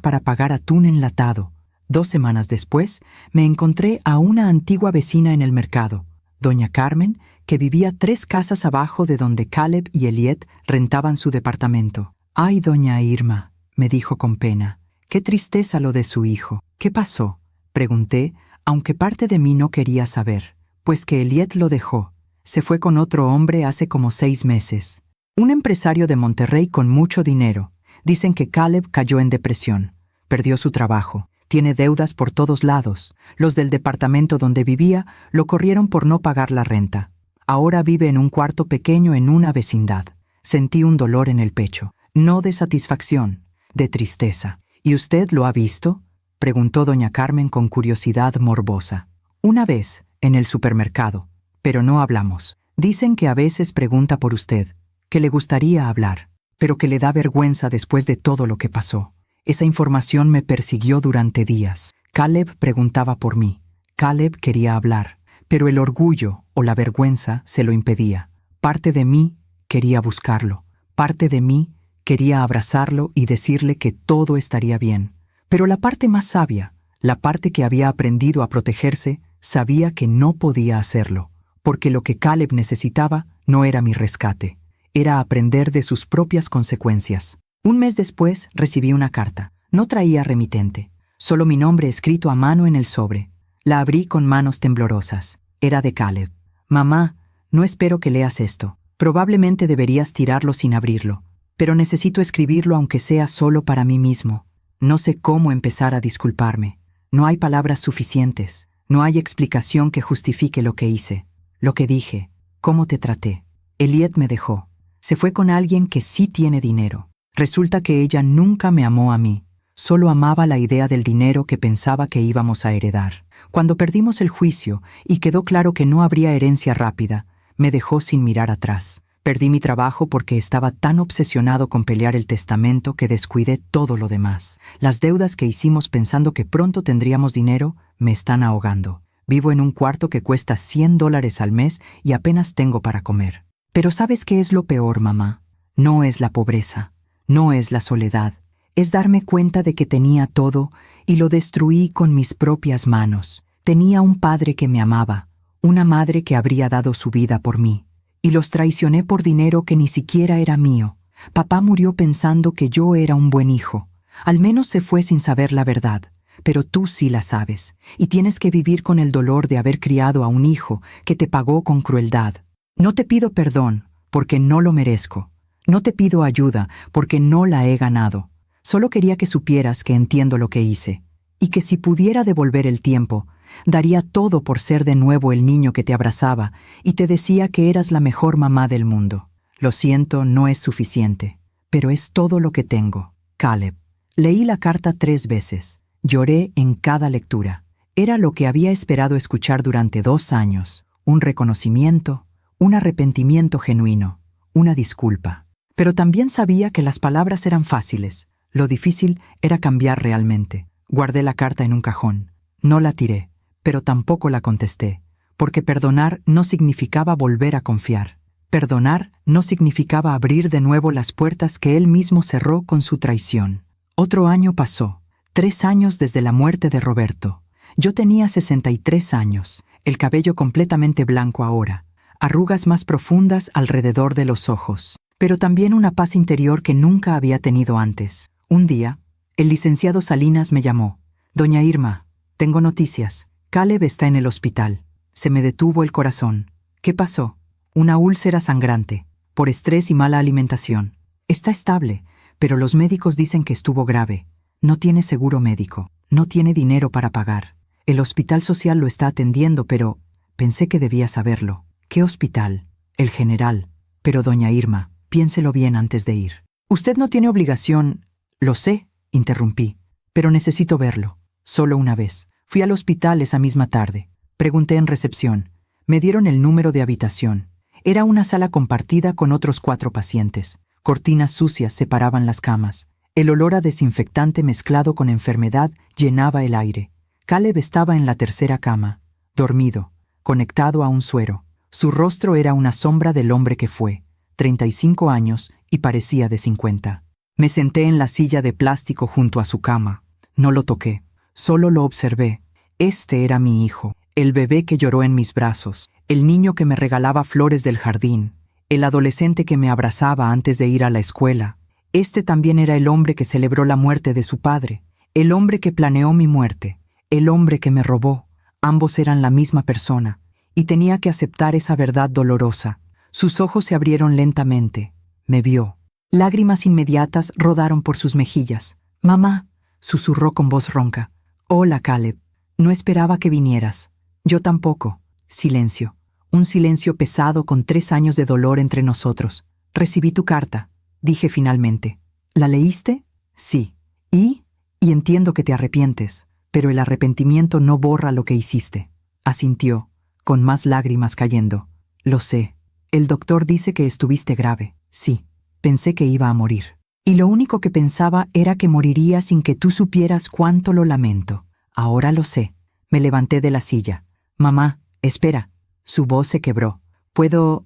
para pagar atún enlatado. 2 semanas después, me encontré a una antigua vecina en el mercado, doña Carmen, que vivía 3 casas abajo de donde Caleb y Eliet rentaban su departamento. «Ay, doña Irma», me dijo con pena, «qué tristeza lo de su hijo». «¿Qué pasó?», pregunté, aunque parte de mí no quería saber. «Pues que Eliet lo dejó. Se fue con otro hombre hace como 6 meses. Un empresario de Monterrey con mucho dinero. Dicen que Caleb cayó en depresión. Perdió su trabajo. Tiene deudas por todos lados. Los del departamento donde vivía lo corrieron por no pagar la renta. Ahora vive en un cuarto pequeño en una vecindad. Sentí un dolor en el pecho, no de satisfacción, de tristeza. ¿Y usted lo ha visto?, preguntó doña Carmen con curiosidad morbosa. Una vez, en el supermercado, pero no hablamos. Dicen que a veces pregunta por usted, que le gustaría hablar, pero que le da vergüenza después de todo lo que pasó. Esa información me persiguió durante días. Caleb preguntaba por mí. Caleb quería hablar, pero el orgullo o la vergüenza se lo impedía. Parte de mí quería buscarlo. Parte de mí quería abrazarlo y decirle que todo estaría bien. Pero la parte más sabia, la parte que había aprendido a protegerse, sabía que no podía hacerlo, porque lo que Caleb necesitaba no era mi rescate, era aprender de sus propias consecuencias. Un mes después recibí una carta. No traía remitente, solo mi nombre escrito a mano en el sobre. La abrí con manos temblorosas. Era de Caleb. Mamá, no espero que leas esto. Probablemente deberías tirarlo sin abrirlo, pero necesito escribirlo aunque sea solo para mí mismo. No sé cómo empezar a disculparme. No hay palabras suficientes. No hay explicación que justifique lo que hice, lo que dije, cómo te traté. Eliet me dejó. Se fue con alguien que sí tiene dinero. Resulta que ella nunca me amó a mí. Solo amaba la idea del dinero que pensaba que íbamos a heredar. Cuando perdimos el juicio y quedó claro que no habría herencia rápida, me dejó sin mirar atrás. Perdí mi trabajo porque estaba tan obsesionado con pelear el testamento que descuidé todo lo demás. Las deudas que hicimos pensando que pronto tendríamos dinero me están ahogando. Vivo en un cuarto que cuesta $100 al mes y apenas tengo para comer. Pero ¿sabes qué es lo peor, mamá? No es la pobreza, no es la soledad. Es darme cuenta de que tenía todo y lo destruí con mis propias manos. Tenía un padre que me amaba, una madre que habría dado su vida por mí. Y los traicioné por dinero que ni siquiera era mío. Papá murió pensando que yo era un buen hijo. Al menos se fue sin saber la verdad. Pero tú sí la sabes, y tienes que vivir con el dolor de haber criado a un hijo que te pagó con crueldad. No te pido perdón, porque no lo merezco. No te pido ayuda, porque no la he ganado. Solo quería que supieras que entiendo lo que hice, y que si pudiera devolver el tiempo, daría todo por ser de nuevo el niño que te abrazaba y te decía que eras la mejor mamá del mundo. Lo siento, no es suficiente, pero es todo lo que tengo. Caleb. Leí la carta 3 veces. Lloré en cada lectura. Era lo que había esperado escuchar durante 2 años. Un reconocimiento, un arrepentimiento genuino, una disculpa. Pero también sabía que las palabras eran fáciles. Lo difícil era cambiar realmente. Guardé la carta en un cajón. No la tiré, pero tampoco la contesté, porque perdonar no significaba volver a confiar. Perdonar no significaba abrir de nuevo las puertas que él mismo cerró con su traición. Otro año pasó, 3 años desde la muerte de Roberto. Yo tenía 63 años, el cabello completamente blanco ahora, arrugas más profundas alrededor de los ojos, pero también una paz interior que nunca había tenido antes. Un día, el licenciado Salinas me llamó. Doña Irma, tengo noticias. Caleb está en el hospital. Se me detuvo el corazón. ¿Qué pasó? Una úlcera sangrante, por estrés y mala alimentación. Está estable, pero los médicos dicen que estuvo grave. No tiene seguro médico, no tiene dinero para pagar. El hospital social lo está atendiendo, pero pensé que debía saberlo. ¿Qué hospital? El general. Pero doña Irma, piénselo bien antes de ir. Usted no tiene obligación. Lo sé, interrumpí, pero necesito verlo. Solo una vez. Fui al hospital esa misma tarde. Pregunté en recepción. Me dieron el número de habitación. Era una sala compartida con otros 4 pacientes. Cortinas sucias separaban las camas. El olor a desinfectante mezclado con enfermedad llenaba el aire. Caleb estaba en la tercera cama, dormido, conectado a un suero. Su rostro era una sombra del hombre que fue, 35 años y parecía de 50. Me senté en la silla de plástico junto a su cama. No lo toqué. Solo lo observé. Este era mi hijo, el bebé que lloró en mis brazos, el niño que me regalaba flores del jardín, el adolescente que me abrazaba antes de ir a la escuela. Este también era el hombre que celebró la muerte de su padre, el hombre que planeó mi muerte, el hombre que me robó. Ambos eran la misma persona, y tenía que aceptar esa verdad dolorosa. Sus ojos se abrieron lentamente. Me vio. Lágrimas inmediatas rodaron por sus mejillas. «Mamá», susurró con voz ronca, Hola, Caleb. No esperaba que vinieras. Yo tampoco. Silencio. Un silencio pesado con 3 años de dolor entre nosotros. Recibí tu carta, dije finalmente. ¿La leíste? Sí. Y entiendo que te arrepientes, pero el arrepentimiento no borra lo que hiciste. Asintió, con más lágrimas cayendo. Lo sé. El doctor dice que estuviste grave. Sí. Pensé que iba a morir. Y lo único que pensaba era que moriría sin que tú supieras cuánto lo lamento. Ahora lo sé. Me levanté de la silla. Mamá, espera. Su voz se quebró. ¿Puedo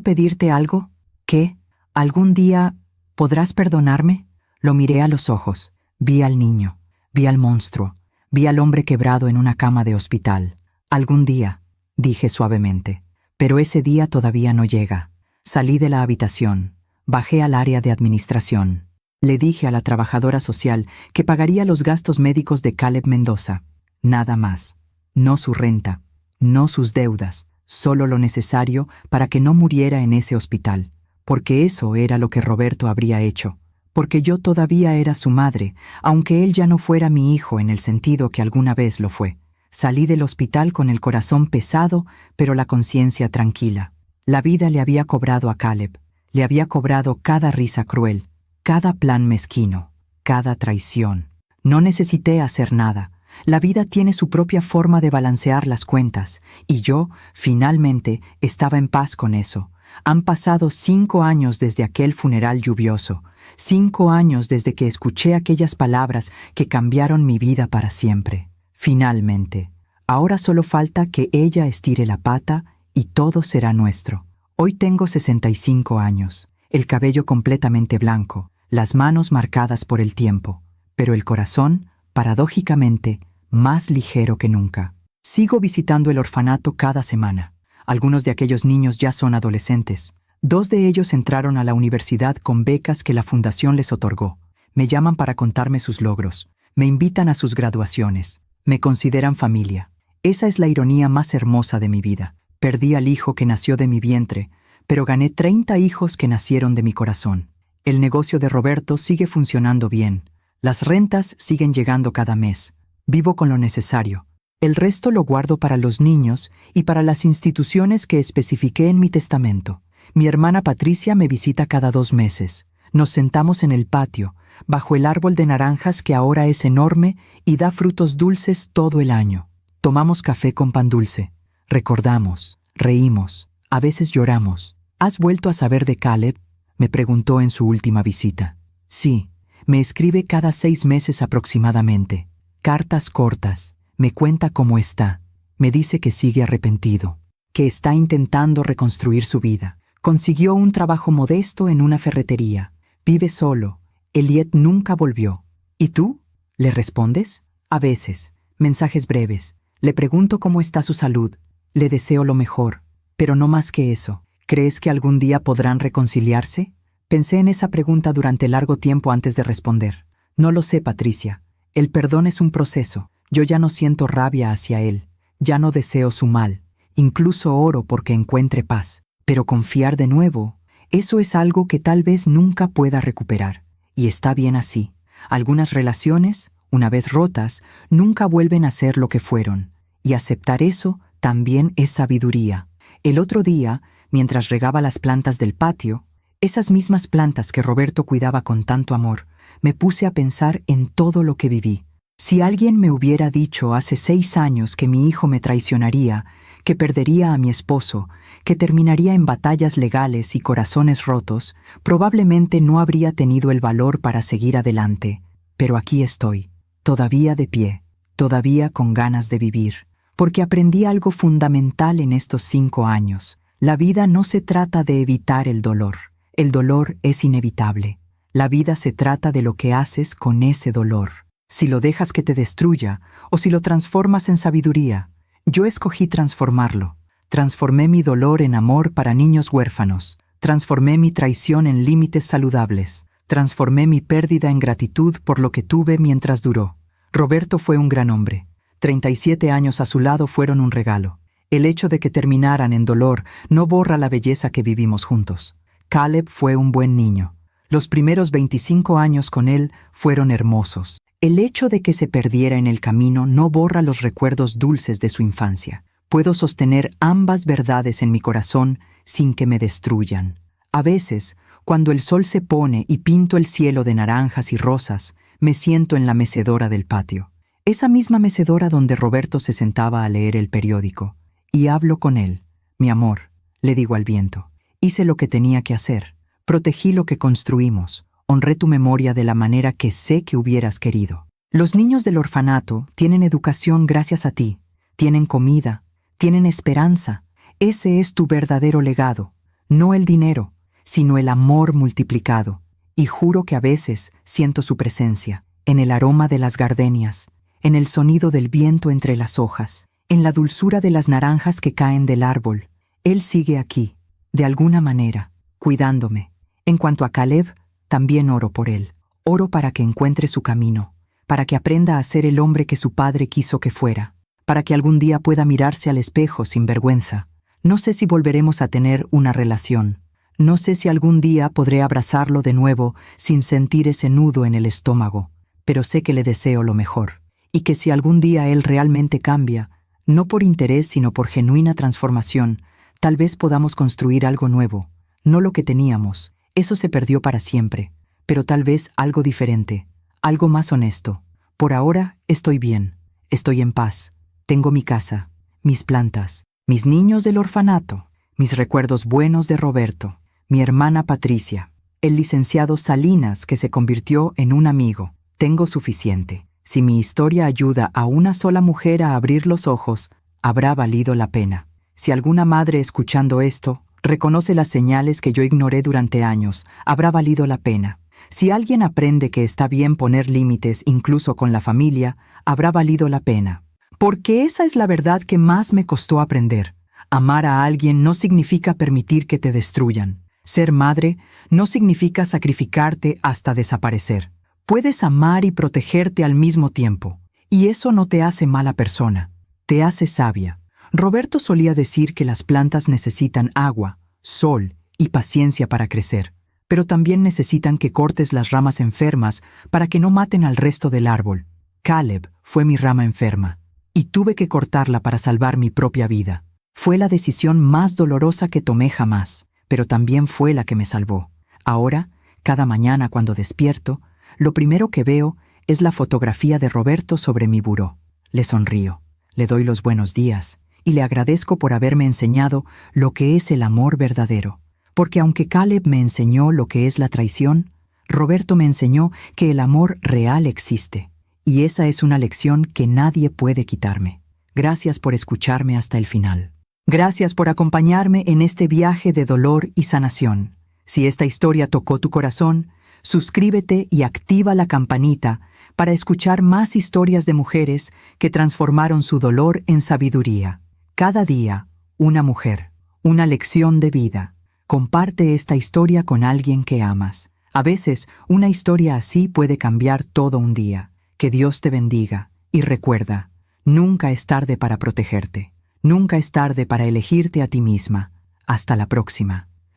pedirte algo? ¿Qué? ¿Algún día podrás perdonarme? Lo miré a los ojos. Vi al niño. Vi al monstruo. Vi al hombre quebrado en una cama de hospital. Algún día, dije suavemente. Pero ese día todavía no llega. Salí de la habitación. Bajé al área de administración. Le dije a la trabajadora social que pagaría los gastos médicos de Caleb Mendoza. Nada más. No su renta, no sus deudas, solo lo necesario para que no muriera en ese hospital. Porque eso era lo que Roberto habría hecho. Porque yo todavía era su madre, aunque él ya no fuera mi hijo en el sentido que alguna vez lo fue. Salí del hospital con el corazón pesado, pero la conciencia tranquila. La vida le había cobrado a Caleb. Le había cobrado cada risa cruel, cada plan mezquino, cada traición. No necesité hacer nada. La vida tiene su propia forma de balancear las cuentas, y yo, finalmente, estaba en paz con eso. Han pasado 5 años desde aquel funeral lluvioso, 5 años desde que escuché aquellas palabras que cambiaron mi vida para siempre. Finalmente, ahora solo falta que ella estire la pata y todo será nuestro. Hoy tengo 65 años, el cabello completamente blanco, las manos marcadas por el tiempo, pero el corazón, paradójicamente, más ligero que nunca. Sigo visitando el orfanato cada semana. Algunos de aquellos niños ya son adolescentes. 2 de ellos entraron a la universidad con becas que la fundación les otorgó. Me llaman para contarme sus logros. Me invitan a sus graduaciones. Me consideran familia. Esa es la ironía más hermosa de mi vida. Perdí al hijo que nació de mi vientre, pero gané 30 hijos que nacieron de mi corazón. El negocio de Roberto sigue funcionando bien. Las rentas siguen llegando cada mes. Vivo con lo necesario. El resto lo guardo para los niños y para las instituciones que especifiqué en mi testamento. Mi hermana Patricia me visita cada 2 meses. Nos sentamos en el patio, bajo el árbol de naranjas que ahora es enorme y da frutos dulces todo el año. Tomamos café con pan dulce. Recordamos, reímos, a veces lloramos. ¿Has vuelto a saber de Caleb?, me preguntó en su última visita. Sí, me escribe cada 6 meses aproximadamente. Cartas cortas. Me cuenta cómo está. Me dice que sigue arrepentido, que está intentando reconstruir su vida. Consiguió un trabajo modesto en una ferretería. Vive solo. Eliet nunca volvió. ¿Y tú? ¿Le respondes? A veces. Mensajes breves. Le pregunto cómo está su salud. Le deseo lo mejor. Pero no más que eso. ¿Crees que algún día podrán reconciliarse? Pensé en esa pregunta durante largo tiempo antes de responder. No lo sé, Patricia. El perdón es un proceso. Yo ya no siento rabia hacia él. Ya no deseo su mal. Incluso oro porque encuentre paz. Pero confiar de nuevo, eso es algo que tal vez nunca pueda recuperar. Y está bien así. Algunas relaciones, una vez rotas, nunca vuelven a ser lo que fueron. Y aceptar eso también es sabiduría. El otro día, mientras regaba las plantas del patio, esas mismas plantas que Roberto cuidaba con tanto amor, me puse a pensar en todo lo que viví. Si alguien me hubiera dicho hace 6 años que mi hijo me traicionaría, que perdería a mi esposo, que terminaría en batallas legales y corazones rotos, probablemente no habría tenido el valor para seguir adelante. Pero aquí estoy, todavía de pie, todavía con ganas de vivir, porque aprendí algo fundamental en estos 5 años. La vida no se trata de evitar el dolor. El dolor es inevitable. La vida se trata de lo que haces con ese dolor. Si lo dejas que te destruya o si lo transformas en sabiduría. Yo escogí transformarlo. Transformé mi dolor en amor para niños huérfanos. Transformé mi traición en límites saludables. Transformé mi pérdida en gratitud por lo que tuve mientras duró. Roberto fue un gran hombre. 37 años a su lado fueron un regalo. El hecho de que terminaran en dolor no borra la belleza que vivimos juntos. Caleb fue un buen niño. Los primeros 25 años con él fueron hermosos. El hecho de que se perdiera en el camino no borra los recuerdos dulces de su infancia. Puedo sostener ambas verdades en mi corazón sin que me destruyan. A veces, cuando el sol se pone y pinto el cielo de naranjas y rosas, me siento en la mecedora del patio. Esa misma mecedora donde Roberto se sentaba a leer el periódico. Y hablo con él. Mi amor, le digo al viento. Hice lo que tenía que hacer. Protegí lo que construimos. Honré tu memoria de la manera que sé que hubieras querido. Los niños del orfanato tienen educación gracias a ti. Tienen comida. Tienen esperanza. Ese es tu verdadero legado. No el dinero, sino el amor multiplicado. Y juro que a veces siento su presencia, en el aroma de las gardenias, en el sonido del viento entre las hojas, en la dulzura de las naranjas que caen del árbol. Él sigue aquí, de alguna manera, cuidándome. En cuanto a Caleb, también oro por él. Oro para que encuentre su camino, para que aprenda a ser el hombre que su padre quiso que fuera, para que algún día pueda mirarse al espejo sin vergüenza. No sé si volveremos a tener una relación. No sé si algún día podré abrazarlo de nuevo sin sentir ese nudo en el estómago, pero sé que le deseo lo mejor, y que si algún día él realmente cambia, no por interés sino por genuina transformación, tal vez podamos construir algo nuevo, no lo que teníamos. Eso se perdió para siempre, pero tal vez algo diferente, algo más honesto. Por ahora estoy bien, estoy en paz. Tengo mi casa, mis plantas, mis niños del orfanato, mis recuerdos buenos de Roberto, mi hermana Patricia, el licenciado Salinas que se convirtió en un amigo. Tengo suficiente. Si mi historia ayuda a una sola mujer a abrir los ojos, habrá valido la pena. Si alguna madre escuchando esto reconoce las señales que yo ignoré durante años, habrá valido la pena. Si alguien aprende que está bien poner límites incluso con la familia, habrá valido la pena. Porque esa es la verdad que más me costó aprender. Amar a alguien no significa permitir que te destruyan. Ser madre no significa sacrificarte hasta desaparecer. Puedes amar y protegerte al mismo tiempo. Y eso no te hace mala persona, te hace sabia. Roberto solía decir que las plantas necesitan agua, sol y paciencia para crecer, pero también necesitan que cortes las ramas enfermas para que no maten al resto del árbol. Caleb fue mi rama enferma, y tuve que cortarla para salvar mi propia vida. Fue la decisión más dolorosa que tomé jamás, pero también fue la que me salvó. Ahora, cada mañana cuando despierto, lo primero que veo es la fotografía de Roberto sobre mi buró. Le sonrío, le doy los buenos días, y le agradezco por haberme enseñado lo que es el amor verdadero. Porque aunque Caleb me enseñó lo que es la traición, Roberto me enseñó que el amor real existe. Y esa es una lección que nadie puede quitarme. Gracias por escucharme hasta el final. Gracias por acompañarme en este viaje de dolor y sanación. Si esta historia tocó tu corazón, suscríbete y activa la campanita para escuchar más historias de mujeres que transformaron su dolor en sabiduría. Cada día, una mujer, una lección de vida. Comparte esta historia con alguien que amas. A veces, una historia así puede cambiar todo un día. Que Dios te bendiga. Y recuerda, nunca es tarde para protegerte. Nunca es tarde para elegirte a ti misma. Hasta la próxima.